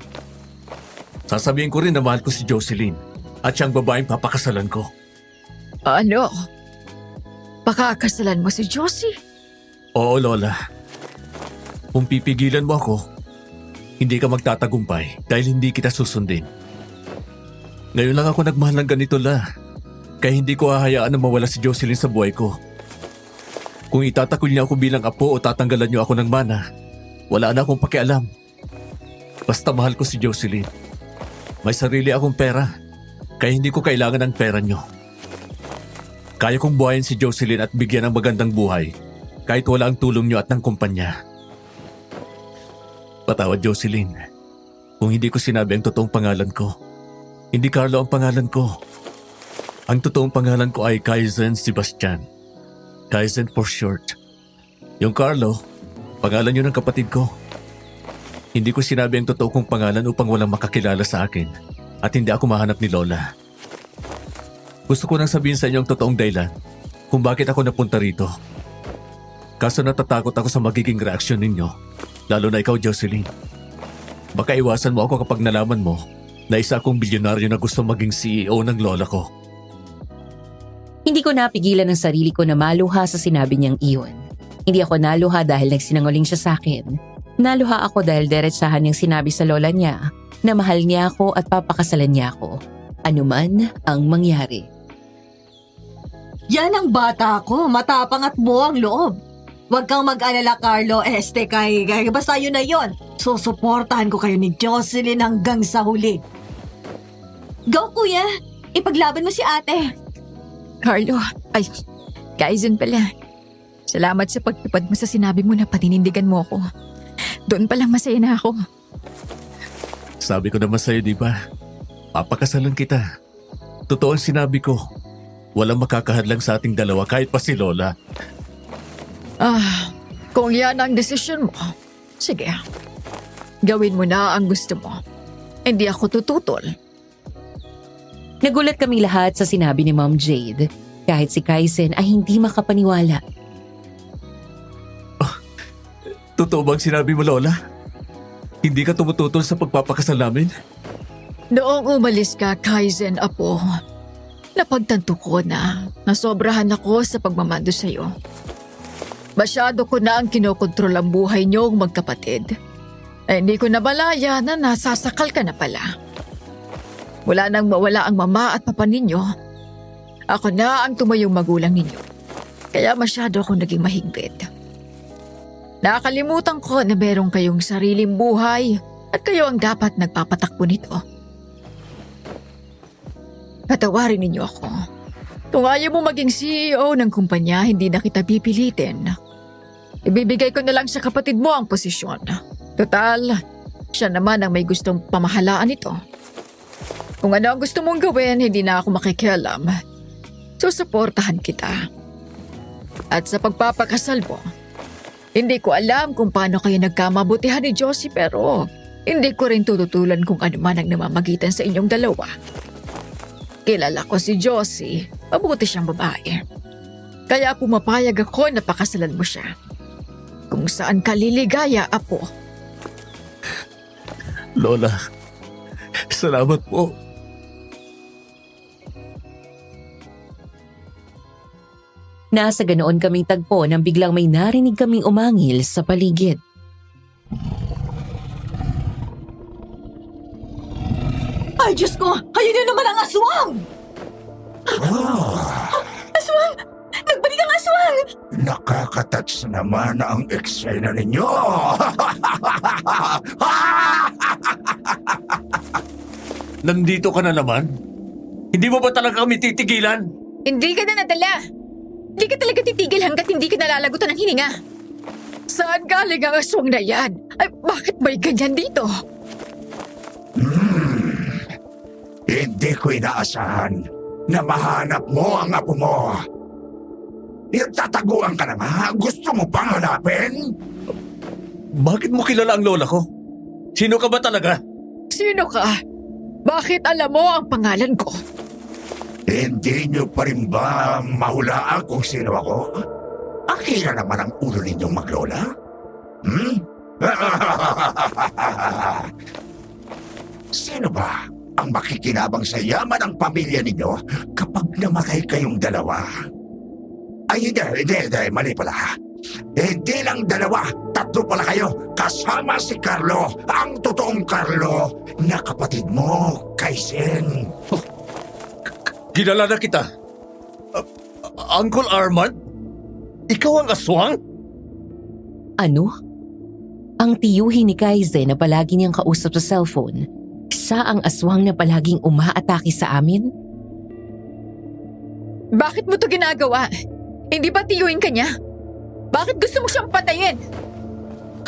Sasabihin ko rin na mahal ko si Jocelyn at siyang babaeng papakasalan ko. Ano? Pakakasalan mo si Josie? Oo, Lola. Kung pipigilan mo ako, hindi ka magtatagumpay dahil hindi kita susundin. Ngayon lang ako nagmahal ng ganito, La. Kaya hindi ko hahayaan na mawala si Jocelyn sa buhay ko. Kung itatakol niya ako bilang apo o tatanggalan niyo ako ng mana, wala na akong pakialam. Basta mahal ko si Jocelyn. May sarili akong pera, kaya hindi ko kailangan ng pera niyo. Kaya kong buhayin si Jocelyn at bigyan ng magandang buhay kahit wala ang tulong niyo at ng kumpanya. Patawad, Jocelyn. Kung hindi ko sinabi ang totoong pangalan ko. Hindi Carlo ang pangalan ko. Ang totoong pangalan ko ay Kaizen Sebastian. Kaizen for short. Yung Carlo, pangalan yun ng kapatid ko. Hindi ko sinabi ang totoo kong pangalan upang walang makakilala sa akin at hindi ako mahanap ni Lola. Gusto ko nang sabihin sa inyo ang totoong dahilan kung bakit ako napunta rito. Kaso natatakot ako sa magiging reaksyon ninyo, lalo na ikaw, Jocelyn. Baka iwasan mo ako kapag nalaman mo na isa akong bilyonaryo na gusto maging CEO ng lola ko. Hindi ko napigilan ang sarili ko na maluha sa sinabi niyang iyon. Hindi ako naluha dahil nagsinungaling siya sa akin. Naluha ako dahil diretsahan niyang sinabi sa lola niya na mahal niya ako at papakasalan niya ako. Anuman ang mangyari. Yan ang bata ko, matapang at buwang loob. Huwag kang mag-alala, Carlo. Kay basta yun na yun. Susuportahan ko kayo ni Jocelyn hanggang sa huli. Go, kuya. Ipaglaban mo si ate. Carlo, ay, Kaizen pala. Salamat sa pagtupad mo sa sinabi mo na patinindigan mo ako. Doon palang masaya na ako. Sabi ko naman sa'yo, di ba? Papakasalan kita. Totoo ang sinabi ko. Walang makakahadlang sa ating dalawa kahit pa si Lola. Kung yan ang desisyon mo, sige. Gawin mo na ang gusto mo. Hindi ako tututol. Nagulat kaming lahat sa sinabi ni Ma'am Jade. Kahit si Kaizen ay hindi makapaniwala. Totoo bang sinabi mo, Lola? Hindi ka tumututol sa pagpapakasal namin? Noong umalis ka, Kaizen, apo, napagtanto ko na nasobrahan ako sa pagmamando sa'yo. Masyado ko na ang kinokontrol ang buhay niyong magkapatid. Hindi ko nabalaya na nasasakal ka na pala. Wala nang mawala ang mama at papa ninyo. Ako na ang tumayong magulang ninyo. Kaya masyado akong naging mahigpit. Nakakalimutan ko na meron kayong sariling buhay at kayo ang dapat nagpapatakbo nito. Patawarin ninyo ako. Kung ayaw mo maging CEO ng kumpanya, hindi na kita pipilitin. Ibibigay ko na lang sa kapatid mo ang posisyon. Total, siya naman ang may gustong pamahalaan ito. Kung ano ang gusto mong gawin, hindi na ako makikialam. Susuportahan kita. At sa pagpapakasal mo, hindi ko alam kung paano kayo nagkamabutihan ni Josie pero hindi ko rin tututulan kung ano man ang namamagitan sa inyong dalawa. Kilala ko si Josie, mabuti siyang babae. Kaya pumapayag ako na pakasalan mo siya. Kung saan ka liligaya, apo. Lola, salamat po. Nasa ganoon kaming tagpo nang biglang may narinig kaming umangil sa paligid. Ay, Diyos ko! Ayun na naman ang aswang! Aswang! Nagbalik ang aswang! Nakakatats naman ang eksena ninyo! Nandito ka na naman? Hindi mo ba talaga kami titigilan? Hindi ka na nadala. Hindi ka talaga titigil hanggat hindi ka nalalagutan ng hininga. Saan galing ang aswang na yan? Ay, bakit may ganyan dito? Hindi ko inaasahan na mahanap mo ang apo mo. Nagtataguan ka na nga? Gusto mo pang hanapin? Bakit mo kilala ang lola ko? Sino ka ba talaga? Sino ka? Bakit alam mo ang pangalan ko? Hindi niyo pa rin ba mahulaan kung sino ako? Akira naman ang ulo ninyong maglola? Sino ba ang makikinabang sa yaman ng pamilya ninyo kapag namatay kayong dalawa? Ay, hindi, mali pala. Hindi lang dalawa, tatlo pala kayo, kasama si Carlo, ang totoong Carlo, na kapatid mo, Kaizen. Kilala na kita. Uncle Armand? Ikaw ang aswang? Ano? Ang tiyuhin ni Kaizen na palagi niyang kausap sa cellphone, siya ang aswang na palaging umaatake sa amin? Bakit mo to ginagawa? Hindi ba tiyuhin ka niya? Bakit gusto mo siyang patayin?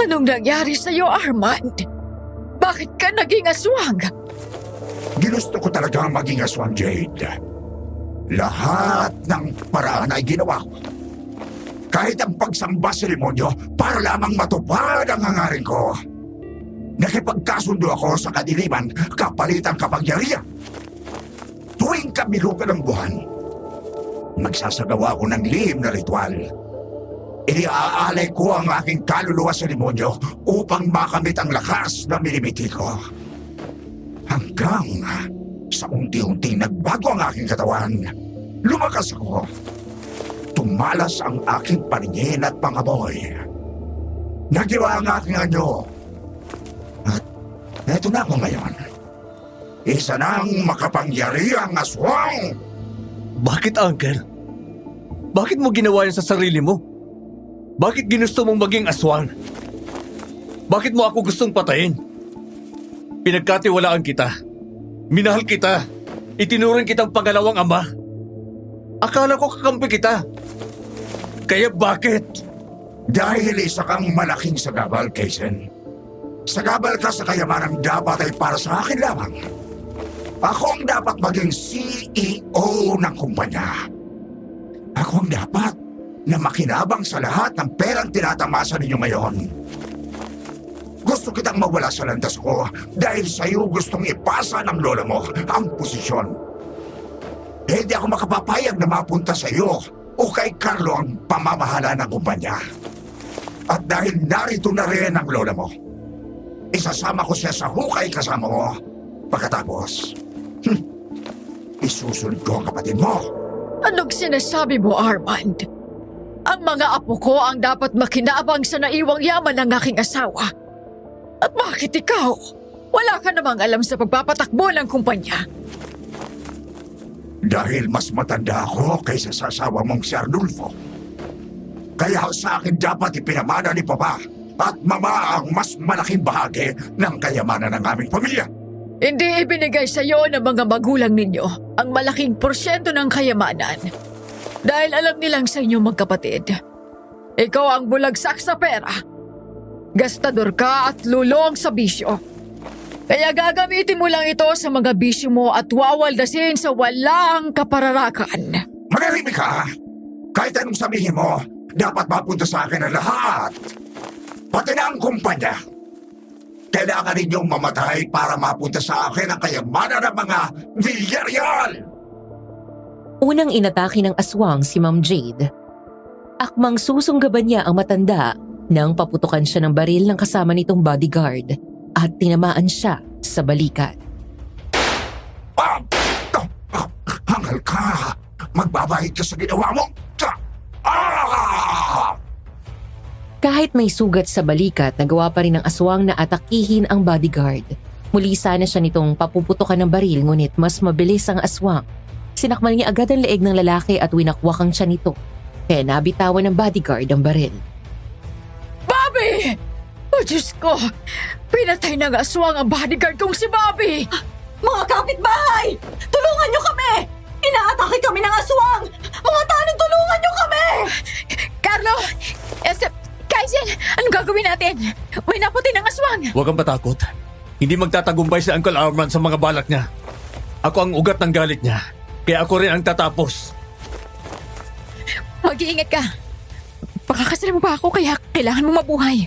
Anong nangyari sa'yo, Armand? Bakit ka naging aswang? Ginusto ko talagang maging aswang, Jade. Lahat ng paraan ay ginawa ko. Kahit ang pagsamba sa demonyo para lamang matupad ang hangarin ko. Nakipagkasundo ako sa kadiliman kapalit ang kapangyarihan. Tuwing kabilugan ng buwan, magsasagawa ako ng lihim na ritual. Iniaalay ko ang aking kaluluwa sa demonyo upang makamit ang lakas na minimiti ko. Hanggang sa unti-unting nagbago ang aking katawan, lumakas ako. Tumalas ang aking paningin at pangamoy. Nagiwa ang aking anyo. At eto na ako ngayon. Isa ng makapangyarihang aswang! Bakit, Uncle? Bakit mo ginawa yan sa sarili mo? Bakit ginusto mong maging aswang? Bakit mo ako gustong patayin? Pinagkatiwalaan kita. Minahal kita. Itinuring kitang pangalawang ama. Akala ko kakampi kita. Kaya bakit? Dahil isa kang malaking sagabal, Kaysen. Sagabal ka sa kayamanang dapat ay para sa akin lamang. Ako ang dapat maging CEO ng kumpanya. Ako ang dapat na makinabang sa lahat ng perang tinatamasa ninyo ngayon. Gusto kitang mawala sa landas ko dahil sa iyo gustong ipasa ng lola mo ang posisyon. Hindi ako makapapayag na mapunta sa iyo o kay Carlo ang pamamahala ng kumpanya. At dahil narito na rin ang lola mo, isasama ko siya sa hukay kasama mo. Pagkatapos, isusunod ko ang kapatid mo. Anong sinasabi mo, Armand? Ang mga apo ko ang dapat makinabang sa naiwang yaman ng aking asawa. At bakit ikaw? Wala ka namang alam sa pagpapatakbo ng kumpanya. Dahil mas matanda ako kaysa sa asawa mong si Arnulfo. Kaya sa akin dapat ipinamana ni Papa at Mama ang mas malaking bahagi ng kayamanan ng aming pamilya. Hindi ibinigay sa iyo ng mga magulang ninyo ang malaking porsyento ng kayamanan. Dahil alam nilang sa inyong magkapatid, ikaw ang bulagsak sa pera. Gastador ka at lulong sa bisyo. Kaya gagamitin mo lang ito sa mga bisyo mo at wawaldasin sa walang kapararakan. Manahimik ka! Kahit anong sabihin mo, dapat mapunta sa akin ang lahat. Pati na ang kumpanya. Kailangan ninyong mamatay para mapunta sa akin ang kayamanan ng mga Villarreal! Unang inatake ng aswang si Ma'am Jade. Akmang susunggaban niya ang matanda nang paputukan siya ng baril ng kasama nitong bodyguard at tinamaan siya sa balikat. Hangal ka! Magbabayad ka sa ginawa mo! Kahit may sugat sa balikat, nagawa pa rin ng aswang na atakihin ang bodyguard. Muli sana siya nitong papuputukan ng baril ngunit mas mabilis ang aswang. Sinakmal niya agad ang leeg ng lalaki at winakwak ang tiyan nito. Kaya nabitawan ng bodyguard ang baril. Bobby! Oh, Diyos ko! Pinatay ng aswang ang bodyguard kong si Bobby! Mga kapitbahay! Tulungan niyo kami! Inaatake kami ng aswang! Mga tanong, tulungan niyo kami! Carlo! Kaizen! Anong gagawin natin? May naputi ng aswang! Huwag kang patakot. Hindi magtatagumpay si Uncle Armand sa mga balak niya. Ako ang ugat ng galit niya. Kaya ako rin ang tatapos. Mag-iingat ka. Pakakasalan mo pa ako kaya kailangan mo mabuhay.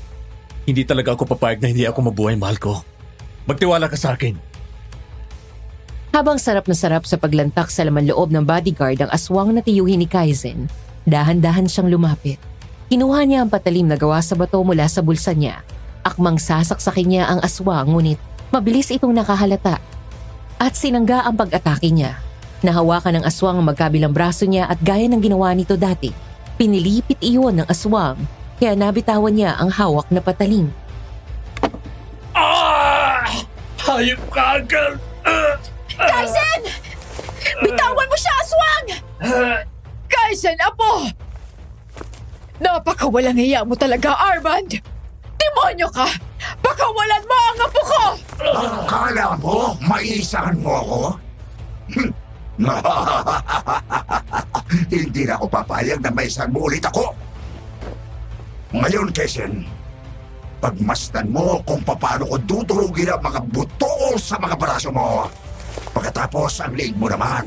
Hindi talaga ako papayag na hindi ako mabuhay, mahal ko. Magtiwala ka sa akin. Habang sarap na sarap sa paglantak sa laman loob ng bodyguard ang aswang na tiyuhin ni Kaizen, dahan-dahan siyang lumapit. Kinuha niya ang patalim na gawa sa bato mula sa bulsa niya. Akmang sasaksakin niya ang aswang ngunit mabilis itong nakahalata. At sinangga ang pag-atake niya. Nahawakan ng aswang ang magkabilang braso niya at gaya ng ginawa nito dati, pinilipit iyon ng aswang kaya nabitawan niya ang hawak na patalim. Hayop ka, Uncle! Kaizen! Bitawan mo siya, aswang! Kaizen, apo! Napakawalang hiya mo talaga, Armand! Demonyo ka! Pakawalan mo ang apo ko! Akala mo, maisahan mo ako? Hindi na ako papayag na maisahan mo ulit ako. Ngayon, Kesen, Pagmasdan mo kung paano ko dudurugin ang mga buto sa mga braso mo. Pagkatapos ang leeg mo naman,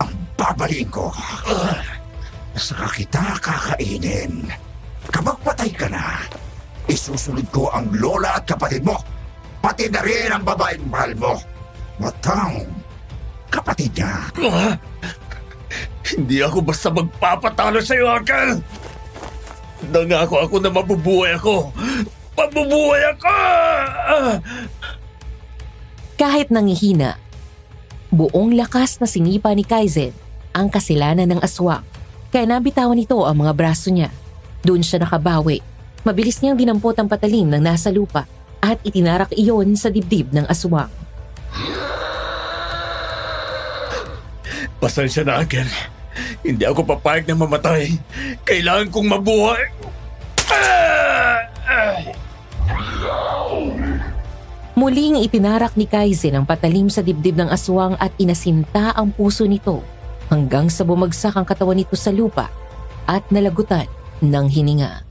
ang babaliin ko. Saka kita kakainin. Kapag patay ka na, isusunod ko ang lola at kapatid mo. Pati na rin ang babaeng mahal mo. Matang kapatid niya. Hindi ako basta magpapatalo sa iyo, Uncle! Nangako ako na mabubuhay ako! Mabubuhay ako! Kahit nangihina, buong lakas na sinipa ni Kaizen ang kasilanan ng aswang. Kaya nabitawan nito ang mga braso niya. Doon siya nakabawi. Mabilis niyang dinampot ang patalim ng nasa lupa at itinarak iyon sa dibdib ng aswang. Pasensya na, Uncle. Hindi ako papayag na mamatay. Kailangan kong mabuhay. Muling ipinarak ni Kaizen ang patalim sa dibdib ng aswang at inasinta ang puso nito hanggang sa bumagsak ang katawan nito sa lupa at nalagutan ng hininga.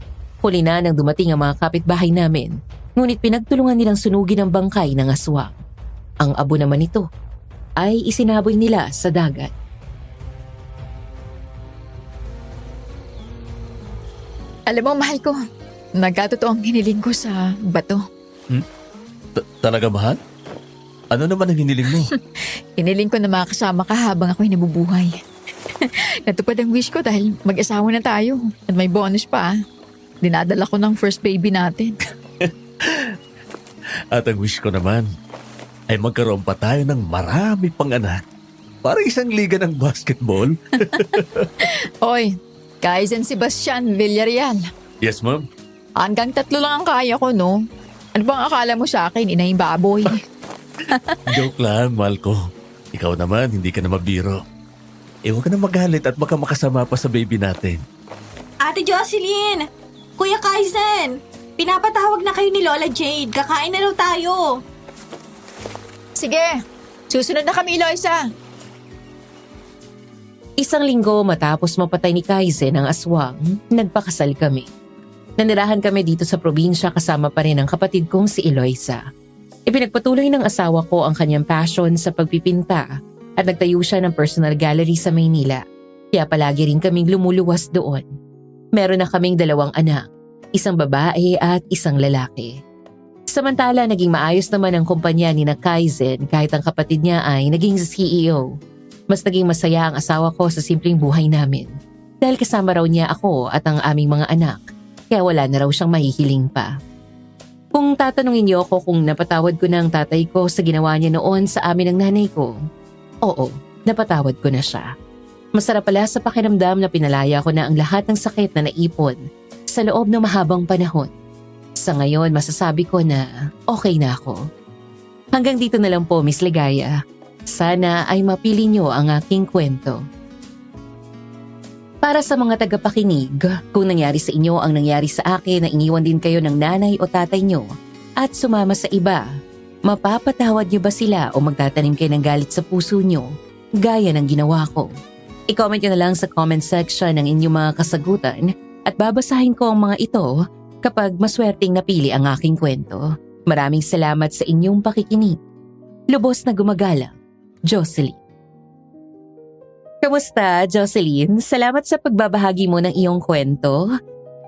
Huli na nang dumating ang mga kapitbahay namin, ngunit pinagtulungan nilang sunugin ang bangkay ng aswang. Ang abo naman nito ay isinaboy nila sa dagat. Alam mo, mahal ko, nagkatotoo ang hiniling ko sa bato. Talaga, mahal? Ano naman ang hiniling mo? Hiniling ko na makakasama ka habang ako'y nabubuhay. Natupad ang wish ko dahil mag-asawa na tayo. At may bonus pa. Dinadala ko ng first baby natin. At ang wish ko naman ay magkaroon pa tayo ng marami pang anak. Para isang liga ng basketball. Oy, Kaizen Sebastian Villarreal. Yes, ma'am. Hanggang 3 lang ang kaya ko, no? Ano bang akala mo sa akin, inay baboy? Joke lang, mahal ko. Ikaw naman, hindi ka na mabiro. Huwag ka na magalit at baka makasama pa sa baby natin. Ate Jocelyn! Kuya Kaizen! Pinapatawag na kayo ni Lola Jade. Kakain na raw tayo. Sige, susunod na kami, Eloisa. Isang linggo matapos mapatay ni Kaizen ang aswang, nagpakasal kami. Nanirahan kami dito sa probinsya kasama pa rin ang kapatid kong si Eloisa. Ipinagpatuloy ng asawa ko ang kanyang passion sa pagpipinta at nagtayo siya ng personal gallery sa Maynila. Kaya palagi rin kaming lumuluwas doon. Meron na kaming 2 anak, isang babae at isang lalaki. Samantala, naging maayos naman ang kumpanya ni na Kaizen kahit ang kapatid niya ay naging CEO. Mas naging masaya ang asawa ko sa simpleng buhay namin. Dahil kasama raw niya ako at ang aming mga anak, kaya wala na raw siyang mahihiling pa. Kung tatanungin niyo ako kung napatawad ko na ang tatay ko sa ginawa niya noon sa amin ng nanay ko, oo, napatawad ko na siya. Masarap pala sa pakiramdam na pinalaya ko na ang lahat ng sakit na naipon sa loob ng mahabang panahon. Sa ngayon, masasabi ko na okay na ako. Hanggang dito na lang po, Miss Ligaya. Sana ay mapili niyo ang aking kwento. Para sa mga tagapakinig, kung nangyari sa inyo ang nangyari sa akin na iniwan din kayo ng nanay o tatay niyo at sumama sa iba, mapapatawad niyo ba sila o magtatanim kayo ng galit sa puso niyo gaya ng ginawa ko? I-comment niyo na lang sa comment section ng inyong mga kasagutan at babasahin ko ang mga ito kapag maswerteng napili ang aking kwento. Maraming salamat sa inyong pakikinig. Lubos na gumagalang, Jocelyn. Kamusta, Jocelyn? Salamat sa pagbabahagi mo ng iyong kwento.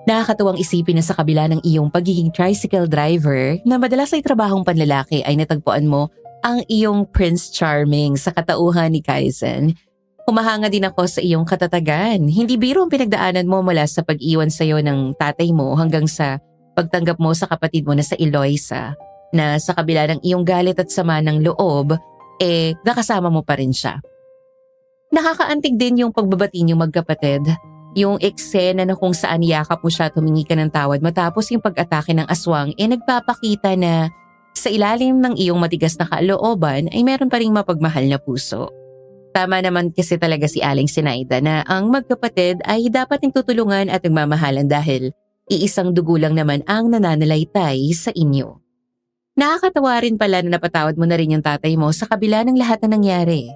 Nakakatuwang isipin na sa kabila ng iyong pagiging tricycle driver na madalas ay trabahong panlalaki ay natagpuan mo ang iyong Prince Charming sa katauhan ni Kaizen. Humahanga din ako sa iyong katatagan. Hindi biro ang pinagdaanan mo mula sa pag-iwan sa iyo ng tatay mo hanggang sa pagtanggap mo sa kapatid mo na sa Eloisa, na sa kabila ng iyong galit at sama ng loob, nakasama mo pa rin siya. Nakakaantig din yung pagbabati niyong magkapatid. Yung eksena na kung saan yakap mo siya at humingi ka ng tawad matapos yung pag-atake ng aswang nagpapakita na sa ilalim ng iyong matigas na kalooban ay meron pa ring mapagmahal na puso. Tama naman kasi talaga si Aling Sinaida na ang magkapatid ay dapat ng tutulungan at nagmamahalan dahil iisang dugo lang naman ang nananalaytay sa inyo. Nakakatawa rin pala na napatawad mo na rin yung tatay mo sa kabila ng lahat na nangyari.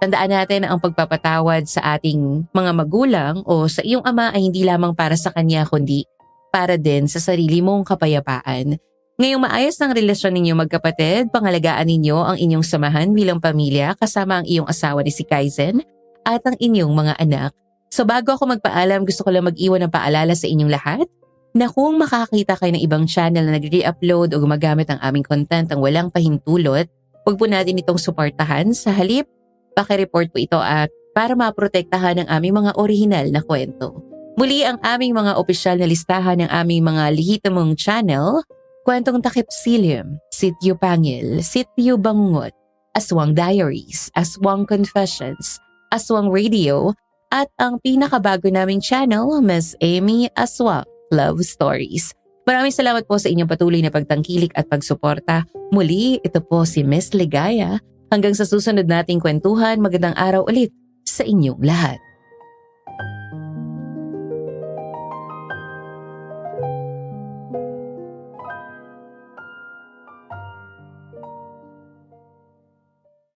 Tandaan natin na ang pagpapatawad sa ating mga magulang o sa iyong ama ay hindi lamang para sa kanya kundi para din sa sarili mong kapayapaan. Ngayong maayos ng relasyon ninyo magkapatid, pangalagaan ninyo ang inyong samahan bilang pamilya kasama ang iyong asawa ni si Kaizen at ang inyong mga anak. So bago ako magpaalam, gusto ko lang mag-iwan ng paalala sa inyong lahat na kung makakita kayo ng ibang channel na nagre-upload o gumagamit ang aming content ang walang pahintulot, huwag po natin itong suportahan. Sa halip, paki-report po ito at para maprotektahan ang aming mga orihinal na kwento. Muli ang aming mga opisyal na listahan ng aming mga lehitimong channel: Kwentong Takip Silim, Sityo Pangil, Sityo Bangungot, Aswang Diaries, Aswang Confessions, Aswang Radio, at ang pinakabago naming channel, Miss Amy Aswang Love Stories. Maraming salamat po sa inyong patuloy na pagtangkilik at pagsuporta. Muli, ito po si Miss Ligaya. Hanggang sa susunod nating kwentuhan, magandang araw ulit sa inyong lahat.